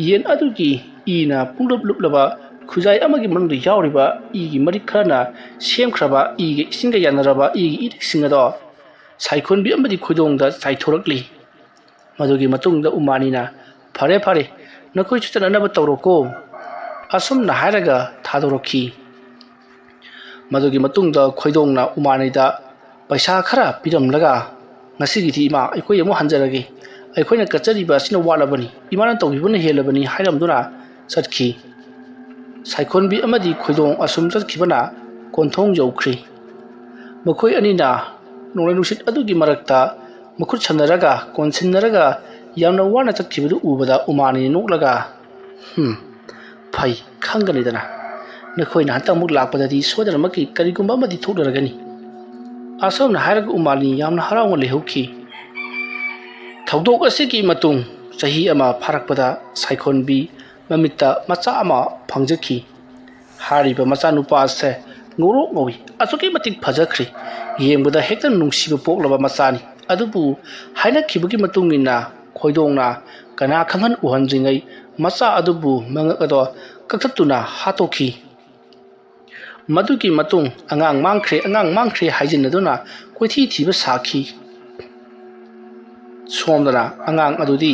ꯌꯦꯟ ꯑꯗꯨꯒꯤ ꯏꯅ ꯄꯨꯡꯂꯨꯞ ꯂꯨꯞꯂꯕ ꯈꯨꯖꯥꯏ ꯑꯃꯒꯤ ꯃꯅꯨꯡꯗ ꯌꯥꯎꯔꯤꯕ ꯏꯒꯤ ꯃꯔꯤꯛ ꯈꯔꯅ ꯁꯦꯝꯈ꯭ꯔꯕ ꯏꯒ ꯏꯁꯤꯡꯒ ꯌꯥꯅꯔꯕ ꯏꯒꯤ ꯏꯔꯤꯛꯁꯤꯡ ꯑꯗꯣ ꯁꯥꯏꯈꯣꯟꯕꯤ ꯑꯃꯗꯤ ꯈꯣꯏꯗꯣꯡꯗ ꯆꯥꯏꯊꯣꯔꯛꯂꯤ ꯃꯗꯨꯒꯤ ꯃꯇꯨꯡꯗ ꯎꯃꯥꯅꯤꯅ ꯐꯔꯦ ꯅꯈꯣꯏꯁꯨ ꯆꯠꯅꯅꯕ ꯇꯧꯔꯣꯀꯣ ꯑꯁꯨꯝꯅ ꯍꯥꯏꯔꯒ ꯊꯥꯗꯣꯔꯛꯈꯤ ꯃꯗꯨꯒꯤ ꯃꯇꯨꯡꯗ ꯈꯣꯏꯗꯣꯡꯅ ꯎꯃꯥꯅꯤꯗ ꯄꯩꯁꯥ ꯈꯔ ꯄꯤꯔꯝꯂꯒ ꯉꯁꯤꯒꯤꯗꯤ ꯏꯃꯥ ꯑꯩꯈꯣꯏ ꯑꯃꯨꯛ ꯍꯟꯖꯔꯒꯦ ꯑꯩꯈꯣꯏꯅ ꯀꯠꯆꯔꯤꯕ ꯑꯁꯤꯅ ꯋꯥꯠꯂꯕꯅꯤ ꯏꯃꯥꯅ ꯇꯧꯕꯤꯕꯅ ꯍꯦꯜꯂꯕꯅꯤ ꯍꯥꯏꯔꯝꯗꯨꯅ ꯆꯠꯈꯤ ꯁꯥꯏꯈꯣꯟꯕꯤ ꯑꯃꯗꯤ ꯈꯣꯏꯗꯣꯡ ꯑꯁꯨꯝ ꯆꯠꯈꯤꯕꯅ ꯀꯣꯟꯊꯣꯡ ꯌꯧꯈ꯭ꯔꯤ ꯃꯈꯣꯏ ꯑꯅꯤꯅ ꯅꯣꯡꯂꯩ ꯅꯨꯡꯁꯤꯠ ꯑꯗꯨꯒꯤ ꯃꯔꯛꯇ ꯃꯈꯨꯠ ꯁꯝꯅꯔꯒ ꯀꯣꯟꯁꯤꯟꯅꯔꯒ ꯌꯥꯝꯅ ꯋꯥꯅ ꯆꯠꯈꯤꯕꯗꯨ ꯎꯕꯗ ꯎꯃꯥꯅꯤ ꯅꯣꯛꯂꯒ ꯐꯩ ꯈꯪꯒꯅꯤꯗꯅ ꯅꯈꯣꯏꯅ ꯍꯟꯇꯛꯃꯨꯛ ꯂꯥꯛꯄꯗꯗꯤ ꯁꯣꯏꯗꯅꯃꯛꯀꯤ ꯀꯔꯤꯒꯨꯝꯕ ꯑꯃꯗꯤ ꯊꯣꯛꯅꯔꯒꯅꯤ ꯑꯁꯨꯝꯅ ꯍꯥꯏꯔꯒ ꯎꯃꯥꯅꯤ ꯌꯥꯝꯅ ꯍꯔꯥꯎꯅ ꯂꯩꯍꯧꯈꯤ ꯊꯧꯗꯣꯛ ꯑꯁꯤꯒꯤ ꯃꯇꯨꯡ ꯆꯍꯤ ꯑꯃ ꯐꯥꯔꯛꯄꯗ ꯁꯥꯏꯈꯣꯟꯕꯤ ꯃꯃꯤꯠꯇ ꯃꯆꯥ ꯑꯃ ꯐꯪꯖꯈꯤ ꯍꯥꯏꯔꯤꯕ ꯃꯆꯥꯅꯨꯄꯥ ꯑꯁꯦ ꯉꯧꯔꯣꯛ ꯉꯧꯏ ꯑꯁꯨꯛꯀꯤ ꯃꯇꯤꯛ ꯐꯖꯈ꯭ꯔꯦ ꯌꯦꯡꯕꯗ ꯍꯦꯛꯇ ꯅꯨꯡꯁꯤꯕ ꯄꯣꯛꯂꯕ ꯃꯆꯥꯅꯤ ꯑꯗꯨꯕꯨ ꯍꯥꯏꯅꯈꯤꯕꯒꯤ ꯃꯇꯨꯡ ꯏꯟꯅ ꯈꯣꯏꯗꯣꯡꯅ ꯀꯅꯥ ꯈꯪꯍꯟ ꯎꯍꯟꯗ꯭ꯔꯤꯉꯩ ꯃꯆꯥ ꯑꯗꯨꯕꯨ ꯃꯉꯛ ꯑꯗꯣ ꯀꯛꯊꯠꯇꯨꯅ ꯍꯥꯠꯇꯣꯛꯈꯤ ꯃꯗꯨꯒꯤ ꯃꯇꯨꯡ ꯑꯉꯥꯡ ꯃꯥꯡꯈ꯭ꯔꯦ ꯍꯥꯏꯖꯤꯟꯅꯗꯨꯅ ꯀꯣꯏꯊꯤ ꯊꯤꯕ ꯁꯥꯈꯤ ꯁꯣꯝꯗꯅ ꯑꯉꯥꯡ ꯑꯗꯨꯗꯤ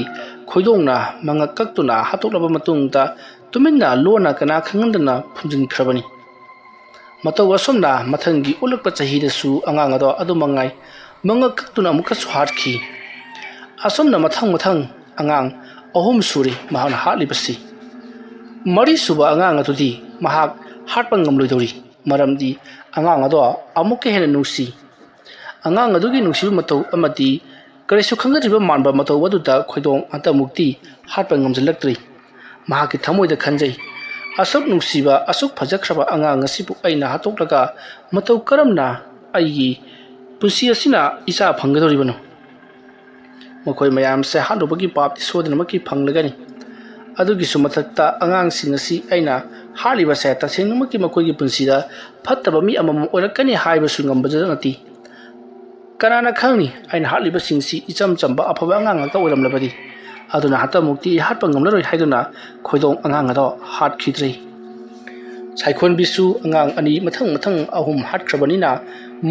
ꯈꯣꯏꯗꯣꯡꯅ ꯃꯉꯛ ꯀꯛꯇꯨꯅ ꯍꯥꯠꯇꯣꯛꯂꯕ ꯃꯇꯨꯡꯗ ꯇꯨꯃꯤꯟꯅ ꯂꯣꯟꯅ ꯀꯅꯥ ꯈꯪꯍꯟꯗꯅ ꯐꯨꯝꯖꯤꯟꯈ꯭ꯔꯕꯅꯤ ꯃꯇꯧ ꯑꯁꯨꯝꯅ ꯃꯊꯪꯒꯤ ꯑꯣꯜꯂꯛꯄ ꯆꯍꯤꯗꯁꯨ ꯑꯉꯥꯡ ꯑꯗꯣ ꯑꯗꯨꯃꯉꯥꯏ ꯃꯉꯛ ꯀꯛꯇꯨꯅ ꯑꯃꯨꯛꯀꯁꯨ ꯍꯥꯠꯈꯤ ꯑꯁꯨꯝꯅ ꯃꯊꯪ ꯑꯉꯥꯡ 3 ꯁꯨꯔꯦ ꯃꯍꯥꯛꯅ ꯍꯥꯠꯂꯤꯕꯁꯤ ꯃꯔꯤꯁꯨꯕ ꯑꯉꯥꯡ ꯑꯗꯨꯗꯤ ꯃꯍꯥꯛ ꯍꯥꯠꯄ ꯉꯝꯂꯣꯏꯗꯧꯔꯤ ꯃꯔꯝꯗꯤ ꯑꯉꯥꯡ ꯑꯗꯣ ꯑꯃꯨꯛꯀ ꯍꯦꯟꯅ ꯅꯨꯡꯁꯤ ꯑꯉꯥꯡ ꯑꯗꯨꯒꯤ ꯅꯨꯡꯁꯤꯕ ꯃꯇꯧ ꯑꯃꯗꯤ ꯀꯔꯤꯁꯨ ꯈꯪꯅꯗ꯭ꯔꯤꯕ ꯃꯥꯟꯕ ꯃꯇꯧ ꯑꯗꯨꯗ ꯈꯣꯏꯗꯣꯡ ꯍꯟꯇꯛꯃꯨꯛꯇꯤ ꯍꯥꯠꯄ ꯉꯝꯖꯜꯂꯛꯇ꯭ꯔꯤ ꯃꯍꯥꯛꯀꯤ ꯊꯃꯣꯏꯗ ꯈꯟꯖꯩ ꯑꯁꯨꯛ ꯅꯨꯡꯁꯤꯕ ꯑꯁꯨꯛ ꯐꯖꯈ꯭ꯔꯕ ꯑꯉꯥꯡ ꯑꯁꯤꯕꯨ ꯑꯩꯅ ꯍꯥꯠꯇꯣꯛꯂꯒ ꯃꯇꯧ ꯀꯔꯝꯅ ꯑꯩꯒꯤ ꯄꯨꯟꯁꯤ ꯑꯁꯤꯅ ꯏꯆꯥ ꯐꯪꯒꯗꯧꯔꯤꯕꯅꯣ ꯃꯈꯣꯏ ꯃꯌꯥꯝꯁꯦ ꯍꯥꯠꯂꯨꯕꯒꯤ ꯄꯥꯞꯇꯤ ꯁꯣꯏꯗꯅꯃꯛꯀꯤ ꯐꯪꯂꯒꯅꯤ ꯑꯗꯨꯒꯤꯁꯨ ꯃꯊꯛꯇ ꯑꯉꯥꯡꯁꯤꯡ ꯑꯁꯤ ꯑꯩꯅ ꯍꯥꯠꯂꯤꯕꯁꯦ ꯇꯁꯦꯡꯅꯃꯛꯀꯤ ꯃꯈꯣꯏꯒꯤ ꯄꯨꯟꯁꯤꯗ ꯐꯠꯇꯕ ꯃꯤ ꯑꯃꯃꯝ ꯑꯣꯏꯔꯛꯀꯅꯤ ꯍꯥꯏꯕꯁꯨ ꯉꯝꯕꯖꯠ ꯅꯠꯇꯦ ꯀꯅꯥꯅ ꯈꯪꯅꯤ ꯑꯩꯅ ꯍꯥꯠꯂꯤꯕꯁꯤꯡꯁꯤ ꯏꯆꯝ ꯆꯝꯕ ꯑꯐꯕ ꯑꯉꯥꯡ ꯉꯥꯛꯇ ꯑꯣꯏꯔꯝꯂꯕꯗꯤ ꯑꯗꯨꯅ ꯍꯟꯇꯛꯃꯨꯛꯇꯤ ꯍꯥꯠꯄ ꯉꯝꯂꯔꯣꯏ ꯍꯥꯏꯗꯨꯅ ꯈꯣꯏꯗꯣꯡ ꯑꯉꯥꯡ ꯑꯗꯣ ꯍꯥꯠꯈꯤꯗ꯭ꯔꯦ ꯁꯥꯏꯈꯣꯟꯕꯤꯁꯨ ꯑꯉꯥꯡ ꯑꯅꯤ ꯃꯊꯪ ꯑꯍꯨꯝ ꯍꯥꯠꯈ꯭ꯔꯕꯅꯤꯅ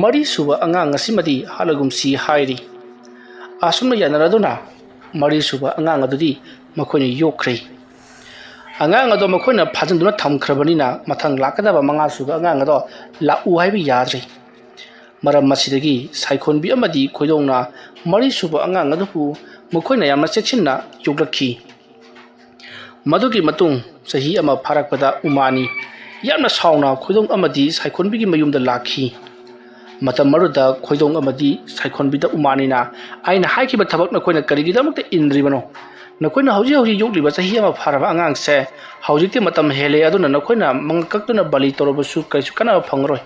ꯃꯔꯤꯁꯨꯕ ꯑꯉꯥꯡ ꯑꯁꯤꯃꯗꯤ ꯍꯥꯠꯂꯒꯨꯝꯁꯤ ꯍꯥꯏꯔꯤ ꯑꯁꯨꯝꯅ ꯌꯥꯅꯔꯗꯨꯅ ꯃꯔꯤꯁꯨꯕ ꯑꯉꯥꯡ ꯑꯗꯨꯗꯤ ꯃꯈꯣꯏꯅ ꯌꯣꯛꯈ꯭ꯔꯦ ꯑꯉꯥꯡ ꯑꯗꯣ ꯃꯈꯣꯏꯅ ꯐꯥꯖꯤꯟꯗꯨꯅ ꯊꯝꯈ꯭ꯔꯕꯅꯤꯅ ꯃꯊꯪ ꯂꯥꯛꯀꯗꯕ ꯃꯉꯥꯁꯨꯕ ꯑꯉꯥꯡ ꯑꯗꯣ ꯂꯥꯛꯎ ꯍꯥꯏꯕ ꯌꯥꯗ꯭ꯔꯦ ꯃꯔꯝ ꯑꯁꯤꯗꯒꯤ ꯁꯥꯏꯈꯣꯟꯕꯤ ꯑꯃꯗꯤ ꯈꯣꯏꯗꯣꯡꯅ ꯃꯔꯤꯁꯨꯕ ꯑꯉꯥꯡ ꯑꯗꯨꯕꯨ ꯃꯈꯣꯏꯅ ꯌꯥꯝꯅ ꯆꯦꯛꯁꯤꯟꯅ ꯌꯣꯛꯂꯛꯈꯤ ꯃꯗꯨꯒꯤ ꯃꯇꯨꯡ ꯆꯍꯤ ꯑꯃ ꯐꯥꯔꯛꯄꯗ ꯎꯃꯥꯅꯤ ꯌꯥꯝꯅ ꯁꯥꯎꯅ ꯈꯣꯏꯗꯣꯡ ꯑꯃꯗꯤ ꯁꯥꯏꯈꯣꯟꯕꯤꯒꯤ ꯃꯌꯨꯝꯗ ꯂꯥꯛꯈꯤ ꯃꯇꯝ ꯑꯗꯨꯗ ꯈꯣꯏꯗꯣꯡ ꯑꯃꯗꯤ ꯁꯥꯏꯈꯣꯟꯕꯤꯗ ꯎꯃꯥꯅꯤꯅ ꯑꯩꯅ ꯍꯥꯏꯈꯤꯕ ꯊꯕꯛ ꯅꯈꯣꯏꯅ ꯀꯔꯤꯒꯤꯗꯃꯛꯇ ꯏꯟꯗ꯭ꯔꯤꯕꯅꯣ ꯅꯈꯣꯏꯅ ꯍꯧꯖꯤꯛ ꯌꯣꯛꯂꯤꯕ ꯆꯍꯤ ꯑꯃ ꯐꯥꯔꯕ ꯑꯉꯥꯡꯁꯦ ꯍꯧꯖꯤꯛꯇꯤ ꯃꯇꯝ ꯍꯦꯜꯂꯦ ꯑꯗꯨꯅ ꯅꯈꯣꯏꯅ ꯃꯉꯛ ꯀꯛꯇꯨꯅ ꯕꯂꯤ ꯇꯧꯔꯕꯁꯨ ꯀꯔꯤꯁꯨ ꯀꯥꯟꯅꯕ ꯐꯪꯉꯔꯣꯏ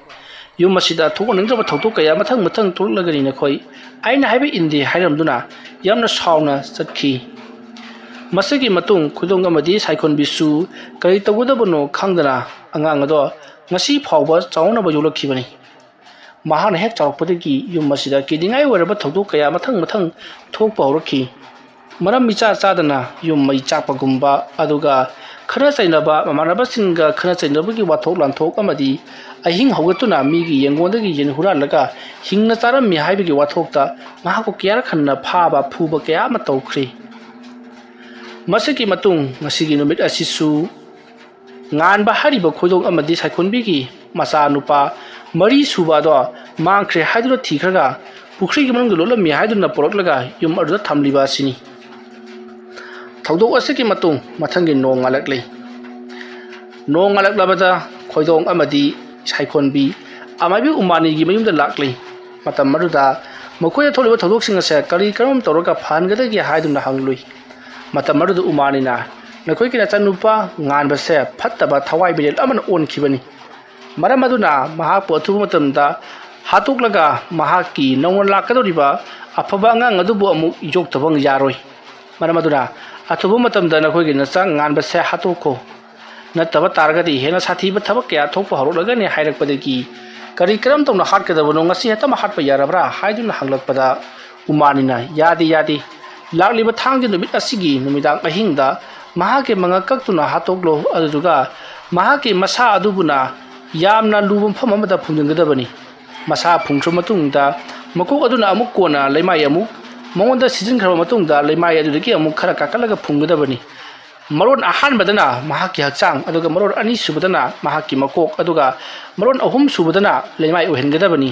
ꯌꯨꯝ ꯑꯁꯤꯗ ꯊꯣꯛꯍꯟꯅꯤꯡꯗ꯭ꯔꯕ ꯊꯧꯗꯣꯛ ꯀꯌꯥ ꯃꯊꯪ ꯊꯣꯛꯂꯛꯂꯒꯅꯤ ꯅꯈꯣꯏ ꯑꯩꯅ ꯍꯥꯏꯕ ꯏꯟꯗꯦ ꯍꯥꯏꯔꯝꯗꯨꯅ ꯌꯥꯝꯅ ꯁꯥꯎꯅ ꯆꯠꯈꯤ ꯃꯁꯤꯒꯤ ꯃꯇꯨꯡ ꯈꯣꯏꯗꯣꯡ ꯑꯃꯗꯤ ꯁꯥꯏꯈꯣꯟꯕꯤꯁꯨ ꯀꯔꯤ ꯇꯧꯒꯗꯕꯅꯣ ꯈꯪꯗꯅ ꯑꯉꯥꯡ ꯑꯗꯣ ꯉꯁꯤ ꯐꯥꯎꯕ ꯆꯥꯎꯅꯕ ꯌꯣꯛꯂꯛꯈꯤꯕꯅꯤ ꯃꯍꯥꯛꯅ ꯍꯦꯛ ꯆꯥꯎꯔꯛꯄꯗꯒꯤ ꯌꯨꯝ ꯑꯁꯤꯗ ꯀꯤꯅꯤꯡꯉꯥꯏ ꯑꯣꯏꯔꯕ ꯊꯧꯗꯣꯛ ꯀꯌꯥ ꯃꯊꯪ ꯊꯣꯛꯄ ꯍꯧꯔꯛꯈꯤ ꯃꯔꯝ ꯃꯤꯆꯥ ꯆꯥꯗꯅ ꯌꯨꯝ ꯃꯩ ꯆꯥꯛꯄꯒꯨꯝꯕ ꯑꯗꯨꯒ ꯈꯠꯅ ꯆꯩꯅꯕ ꯃꯃꯥꯟꯅꯕꯁꯤꯡꯒ ꯈꯠꯅ ꯆꯩꯅꯕꯒꯤ ꯋꯥꯊꯣꯛ ꯂꯥꯟꯊꯣꯛ ꯑꯃꯗꯤ ꯑꯍꯤꯡ ꯍꯧꯒꯠꯇꯨꯅ ꯃꯤꯒꯤ ꯌꯦꯡꯒꯣꯟꯗꯒꯤ ꯌꯦꯟ ꯍꯨꯔꯥꯜꯂꯒ ꯍꯤꯡꯅ ꯆꯥꯔꯝꯃꯤ ꯍꯥꯏꯕꯒꯤ ꯋꯥꯊꯣꯛꯇ ꯃꯍꯥꯛꯄꯨ ꯀꯌꯥꯔꯛ ꯍꯟꯅ ꯐꯥꯕ ꯐꯨꯕ ꯀꯌꯥ ꯑꯃ ꯇꯧꯈ꯭ꯔꯦ ꯃꯁꯤꯒꯤ ꯃꯇꯨꯡ ꯉꯁꯤꯒꯤ ꯅꯨꯃꯤꯠ ꯑꯁꯤꯁꯨ ꯉꯥꯟꯕ ꯍꯥꯏꯔꯤꯕ ꯈꯣꯏꯗꯣꯡ ꯑꯃꯗꯤ ꯁꯥꯏꯈꯣꯟꯕꯤꯒꯤ ꯃꯆꯥꯅꯨꯄꯥ ꯃꯔꯤꯁꯨꯕ ꯑꯗꯣ ꯃꯥꯡꯈ꯭ꯔꯦ ꯍꯥꯏꯗꯨꯅ ꯊꯤꯈ꯭ꯔꯒ ꯄꯨꯈ꯭ꯔꯤꯒꯤ ꯃꯅꯨꯡꯗ ꯂꯣꯠꯂꯝꯃꯤ ꯍꯥꯏꯗꯨꯅ ꯄꯨꯔꯛꯂꯒ ꯌꯨꯝ ꯑꯗꯨꯗ ꯊꯝꯂꯤꯕ ꯑꯁꯤꯅꯤ ꯊꯧꯗꯣꯛ ꯑꯁꯤꯒꯤ ꯃꯇꯨꯡ ꯃꯊꯪꯒꯤ ꯅꯣꯡ ꯉꯥꯜꯂꯛꯂꯤ ꯅꯣꯡ ꯉꯥꯜꯂꯛꯂꯕꯗ ꯈꯣꯏꯗꯣꯡ ꯑꯃꯗꯤ ꯁꯥꯏꯈꯣꯟꯕꯤ ꯑꯃꯥꯏꯕꯤ ꯎꯃꯥꯅꯤꯒꯤ ꯃꯌꯨꯝꯗ ꯂꯥꯛꯂꯤ ꯃꯇꯝ ꯑꯗꯨꯗ ꯃꯈꯣꯏꯗ ꯊꯣꯛꯂꯤꯕ ꯊꯧꯗꯣꯛꯁꯤꯡ ꯑꯁꯦ ꯀꯔꯝ ꯇꯧꯔꯒ ꯐꯍꯟꯒꯗꯒꯦ ꯍꯥꯏꯗꯨꯅ ꯍꯪꯂꯨꯏ ꯃꯇꯝ ꯑꯗꯨꯗ ꯎꯃꯥꯅꯤꯅ ꯅꯈꯣꯏꯒꯤ ꯅꯆꯥꯅꯨꯄꯥ ꯉꯥꯟꯕꯁꯦ ꯐꯠꯇꯕ ꯊꯋꯥꯏ ꯃꯤꯔꯦꯜ ꯑꯃꯅ ꯑꯣꯟꯈꯤꯕꯅꯤ ꯃꯔꯝ ꯑꯗꯨꯅ ꯃꯍꯥꯛꯄꯨ ꯑꯊꯨꯕ ꯃꯇꯝꯗ ꯍꯥꯠꯇꯣꯛꯂꯒ ꯃꯍꯥꯛꯀꯤ ꯅꯧꯅ ꯂꯥꯛꯀꯗꯧꯔꯤꯕ ꯑꯐꯕ ꯑꯉꯥꯡ ꯑꯗꯨꯕꯨ ꯑꯃꯨꯛ ꯌꯣꯛꯇꯕ ꯌꯥꯔꯣꯏ ꯃꯔꯝ ꯑꯗꯨꯅ ꯑꯊꯨꯕ ꯃꯇꯝꯗ ꯅꯈꯣꯏꯒꯤ ꯅꯆꯥ ꯉꯥꯟꯕꯁꯦ ꯍꯥꯠꯇꯣꯛꯈꯣ ꯅꯠꯇꯕ ꯇꯥꯔꯒꯗꯤ ꯍꯦꯟꯅ ꯁꯥꯊꯤꯕ ꯊꯕꯛ ꯀꯌꯥ ꯊꯣꯛꯄ ꯍꯧꯔꯛꯂꯒꯅꯤ ꯍꯥꯏꯔꯛꯄꯗꯒꯤ ꯀꯔꯝ ꯇꯧꯅ ꯍꯥꯠꯀꯗꯕꯅꯣ ꯉꯁꯤ ꯍꯦꯛꯇꯃꯛ ꯍꯥꯠꯄ ꯌꯥꯔꯕ꯭ꯔꯥ ꯍꯥꯏꯗꯨꯅ ꯍꯪꯂꯛꯄꯗ ꯎꯃꯥꯅꯤꯅ ꯌꯥꯗꯦ ꯂꯥꯛꯂꯤꯕ ꯊꯥꯡꯖ ꯅꯨꯃꯤꯠ ꯑꯁꯤꯒꯤ ꯅꯨꯃꯤꯗꯥꯡ ꯑꯍꯤꯡꯗ ꯃꯍꯥꯛꯀꯤ ꯃꯉꯛ ꯀꯛꯇꯨꯅ ꯍꯥꯠꯇꯣꯛꯂꯣ ꯑꯗꯨꯗꯨꯒ ꯃꯍꯥꯛꯀꯤ ꯃꯁꯥ ꯑꯗꯨꯕꯨꯅ ꯌꯥꯝꯅ ꯂꯨꯕ ꯃꯐꯝ ꯑꯃꯗ ꯐꯨꯝꯖꯤꯟꯒꯗꯕꯅꯤ ꯃꯁꯥ ꯐꯨꯝꯈ꯭ꯔꯕ ꯃꯇꯨꯡꯗ ꯃꯀꯣꯛ ꯑꯗꯨꯅ ꯑꯃꯨꯛ ꯀꯣꯟꯅ ꯂꯩꯃꯥꯏ ꯑꯃꯨꯛ ꯃꯉꯣꯟꯗ ꯁꯤꯖꯤꯟꯈ꯭ꯔꯕ ꯃꯇꯨꯡꯗ ꯂꯩꯃꯥꯏ ꯑꯗꯨꯗꯒꯤ ꯑꯃꯨꯛ ꯈꯔ ꯀꯥꯈꯠꯂꯒ ꯐꯨꯝꯒꯗꯕꯅꯤ ꯃꯔꯣꯟ ꯑꯍꯥꯟꯕꯗꯅ ꯃꯍꯥꯛꯀꯤ ꯍꯛꯆꯥꯡ ꯑꯗꯨꯒ ꯃꯔꯣꯟ ꯑꯅꯤꯁꯨꯕꯗꯅ ꯃꯍꯥꯛꯀꯤ ꯃꯀꯣꯛ ꯑꯗꯨꯒ ꯃꯔꯣꯟ ꯑꯍꯨꯝꯁꯨꯕꯗꯅ ꯂꯩꯃꯥꯏ ꯑꯣꯏꯍꯟꯒꯗꯕꯅꯤ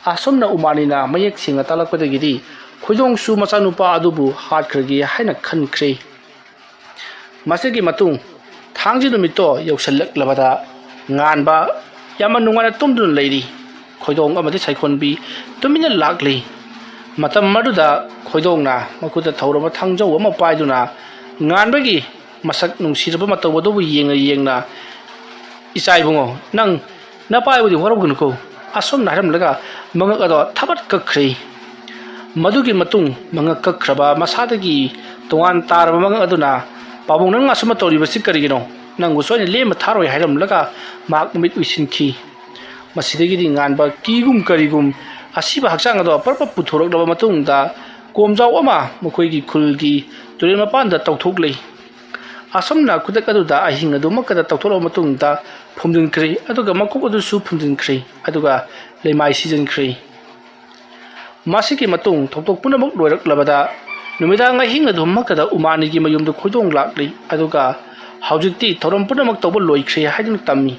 ꯑꯁꯨꯝꯅ ꯎꯃꯥꯅꯤꯅ ꯃꯌꯦꯛ ꯁꯦꯡꯅ ꯇꯥꯛꯂꯛꯄꯗꯒꯤꯗꯤ ꯈꯣꯏꯗꯣꯡꯁꯨ ꯃꯆꯥꯅꯨꯄꯥ ꯑꯗꯨꯕꯨ ꯍꯥꯠꯈ꯭ꯔꯒꯦ ꯍꯥꯏꯅ ꯈꯟꯈ꯭ꯔꯦ ꯃꯁꯤꯒꯤ ꯃꯇꯨꯡ ꯊꯥꯡꯖ ꯅꯨꯃꯤꯠꯇꯣ ꯌꯧꯁꯜꯂꯛꯂꯕꯗ ꯉꯥꯟꯕ ꯌꯥꯝꯅ ꯅꯨꯡꯉꯥꯏꯅ ꯇꯨꯝꯗꯨꯅ ꯂꯩꯔꯤ ꯈꯣꯏꯗꯣꯡ ꯑꯃꯗꯤ ꯁꯥꯏꯈꯣꯟꯕꯤ ꯇꯨꯃꯤꯟꯅ ꯂꯥꯛꯂꯤ ꯃꯇꯝ ꯑꯗꯨꯗ ꯈꯣꯏꯗꯣꯡꯅ ꯃꯈꯨꯠꯇ ꯊꯧꯔꯕ ꯊꯥꯡꯖꯧ ꯑꯃ ꯄꯥꯏꯗꯨꯅ ꯉꯥꯟꯕꯒꯤ ꯃꯁꯛ ꯅꯨꯡꯁꯤꯔꯕ ꯃꯇꯧ ꯑꯗꯨꯕꯨ ꯌꯦꯡꯅ ꯏꯆꯥ ꯏꯕꯨꯡꯉꯣ ꯅꯪ ꯅꯄꯥꯏꯕꯨꯗꯤ ꯋꯥꯔꯧꯒꯅꯨꯀꯣ ꯑꯁꯨꯝꯅ ꯍꯥꯏꯔꯝꯂꯒ ꯃꯉꯛ ꯑꯗꯣ ꯊꯕꯠ ꯀꯛꯈ꯭ꯔꯦ ꯃꯗꯨꯒꯤ ꯃꯇꯨꯡ ꯃꯉꯛ ꯀꯛꯈ꯭ꯔꯕ ꯃꯁꯥꯗꯒꯤ ꯇꯣꯉꯥꯟ ꯇꯥꯔꯕ ꯃꯉꯛ ꯑꯗꯨꯅ ꯄꯥꯕꯨꯡ ꯅꯪ ꯑꯁꯨꯝꯅ ꯇꯧꯔꯤꯕꯁꯤ ꯀꯔꯤꯒꯤꯅꯣ ꯅꯪꯕꯨꯁꯨ ꯑꯩꯅ ꯂꯦꯝꯕ ꯊꯥꯔꯣꯏ ꯍꯥꯏꯔꯝꯂꯒ ꯃꯍꯥꯛ ꯅꯨꯃꯤꯠ ꯎꯏꯁꯤꯟꯈꯤ ꯃꯁꯤꯗꯒꯤꯗꯤ ꯉꯥꯟꯕ ꯀꯤꯒꯨꯝ ꯀꯔꯤꯒꯨꯝ ꯑꯁꯤꯕ ꯍꯛꯆꯥꯡ ꯑꯗꯣ ꯄꯔꯄ ꯄꯨꯊꯣꯔꯛꯂꯕ ꯃꯇꯨꯡꯗ ꯀꯣꯝꯖꯥꯎ ꯑꯃ ꯃꯈꯣꯏꯒꯤ ꯈꯨꯜꯒꯤ ꯇꯨꯔꯦꯜ ꯃꯄꯥꯟꯗ ꯇꯧꯊꯣꯛꯂꯤ ꯑꯁꯨꯝꯅ ꯈꯨꯗꯛ ꯑꯗꯨꯗ ꯑꯍꯤꯡ ꯑꯗꯨꯃꯛꯀꯗ ꯇꯧꯊꯣꯛꯂꯕ ꯃꯇꯨꯡꯗ ꯐꯨꯝꯖꯤꯟꯈ꯭ꯔꯦ ꯑꯗꯨꯒ ꯃꯀꯣꯛ ꯑꯗꯨꯁꯨ ꯐꯨꯝꯖꯤꯟꯈ꯭ꯔꯦ ꯑꯗꯨꯒ ꯂꯩꯃꯥꯏ ꯁꯤꯖꯤꯟꯈ꯭ꯔꯦ ꯃꯁꯤꯒꯤ ꯃꯇꯨꯡ ꯊꯧꯗꯣꯛ ꯄꯨꯝꯅꯃꯛ ꯂꯣꯏꯔꯛꯂꯕꯗ ꯅꯨꯃꯤꯗꯥꯡ ꯑꯍꯤꯡ ꯑꯗꯨꯃꯛꯀꯗ ꯎꯃꯥꯅꯤꯒꯤ ꯃꯌꯨꯝꯗ ꯈꯣꯏꯗꯣꯡ ꯂꯥꯛꯂꯤ ꯑꯗꯨꯒ ꯍꯧꯖꯤꯛꯇꯤ ꯊꯧꯔꯝ ꯄꯨꯝꯅꯃꯛ ꯇꯧꯕ ꯂꯣꯏꯈ꯭ꯔꯦ ꯍꯥꯏꯗꯨꯅ ꯇꯝꯃꯤ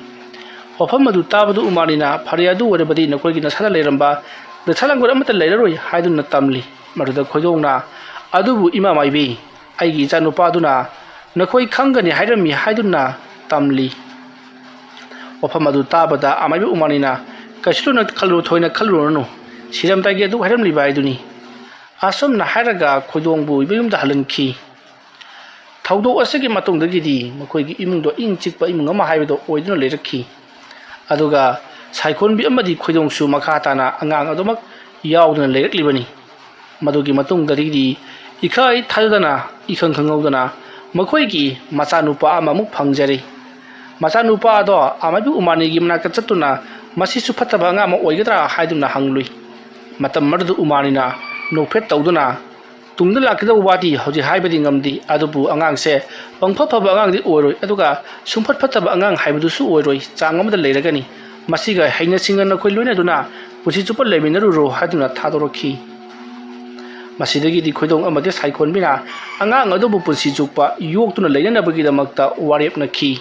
ꯋꯥꯐꯝ ꯑꯗꯨ ꯇꯥꯕꯗ ꯎꯃꯥꯅꯤꯅ ꯐꯔꯦ ꯑꯗꯨ ꯑꯣꯏꯔꯕꯗꯤ ꯅꯈꯣꯏꯒꯤ ꯅꯁꯥꯗ ꯂꯩꯔꯝꯕ ꯗꯁꯥ ꯂꯪꯒꯣꯜ ꯑꯃꯠꯇ ꯂꯩꯔꯔꯣꯏ ꯍꯥꯏꯗꯨꯅ ꯇꯝꯂꯤ ꯃꯗꯨꯗ ꯈꯣꯏꯗꯣꯡꯅ ꯑꯗꯨꯕꯨ ꯏꯃꯥ ꯃꯥꯏꯕꯤ ꯑꯩꯒꯤ ꯏꯆꯥꯅꯨꯄꯥꯗꯨꯅ ꯅꯈꯣꯏ ꯈꯪꯒꯅꯤ ꯍꯥꯏꯔꯝꯃꯤ ꯍꯥꯏꯗꯨꯅ ꯇꯝꯂꯤ ꯋꯥꯐꯝ ꯑꯗꯨ ꯇꯥꯕꯗ ꯑꯃꯥꯏꯕꯤ ꯎꯃꯥꯅꯤꯅ ꯀꯩꯁꯨ ꯊꯣꯏꯅ ꯈꯜꯂꯨꯔꯅꯨ ꯁꯤꯔꯝꯗꯥꯏꯒꯤ ꯑꯗꯨ ꯍꯥꯏꯔꯝꯂꯤꯕ ꯍꯥꯏꯗꯨꯅꯤ ꯑꯁꯨꯝꯅ ꯍꯥꯏꯔꯒ ꯈꯣꯏꯗꯣꯡꯕꯨ ꯃꯌꯨꯝꯗ ꯍꯜꯍꯟꯈꯤ ꯊꯧꯗꯣꯛ ꯑꯁꯤꯒꯤ ꯃꯇꯨꯡꯗꯒꯤꯗꯤ ꯃꯈꯣꯏꯒꯤ ꯏꯃꯨꯡꯗꯣ ꯏꯪ ꯆꯤꯛꯄ ꯏꯃꯨꯡ ꯑꯃ ꯍꯥꯏꯕꯗꯣ ꯑꯣꯏꯗꯨꯅ ꯂꯩꯔꯛꯈꯤ ꯑꯗꯨꯒ ꯁꯥꯏꯈꯣꯟꯕꯤ ꯑꯃꯗꯤ ꯈꯣꯏꯗꯣꯡꯁꯨ ꯃꯈꯥ ꯇꯥꯅ ꯑꯉꯥꯡ ꯑꯗꯨꯃꯛ ꯌꯥꯎꯗꯨꯅ ꯂꯩꯔꯛꯂꯤꯕꯅꯤ ꯃꯗꯨꯒꯤ ꯃꯇꯨꯡꯗꯒꯤꯗꯤ ꯊꯥꯖꯗꯅ ꯏꯈꯪ ꯈꯪꯍꯧꯗꯅ ꯃꯈꯣꯏꯒꯤ ꯃꯆꯥꯅꯨꯄꯥ ꯑꯃꯃꯨꯛ ꯐꯪꯖꯔꯦ machanupa do amabu umani gi mna ka chatuna masi su phataba anga ma oigadra haiduna hanglui matam mardu umani na nofet tawduna tungda lakida wadi hoji haibadi ngamdi adubu angang se pangpha phaba angang di oiroi aduga sumphat phataba angang haibudu su oiroi changamada leiragani masiga haina singa na khoi loina duna pusi chupa leminaru ro haduna thadorokhi masidagi di khoidong amade saikon bina angang adubu pusi chupa yoktuna leina bagi damakta warep na khi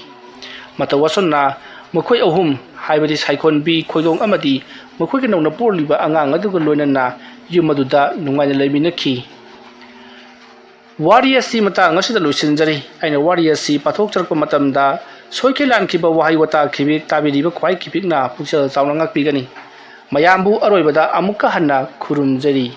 matawasonna makhoi ahum haibadi saikon bi khoidong amadi makhoi ke nongna porliba angang aduga loina na yumaduda nungaina leimina khi wari asi matang asida lusinjari aina wari asi pathok charpa matamda soike lan khiba wahai wata khibi tabiriba khwai khipikna puchal chawnangak pigani mayambu aroibada amukka hanna khurumjari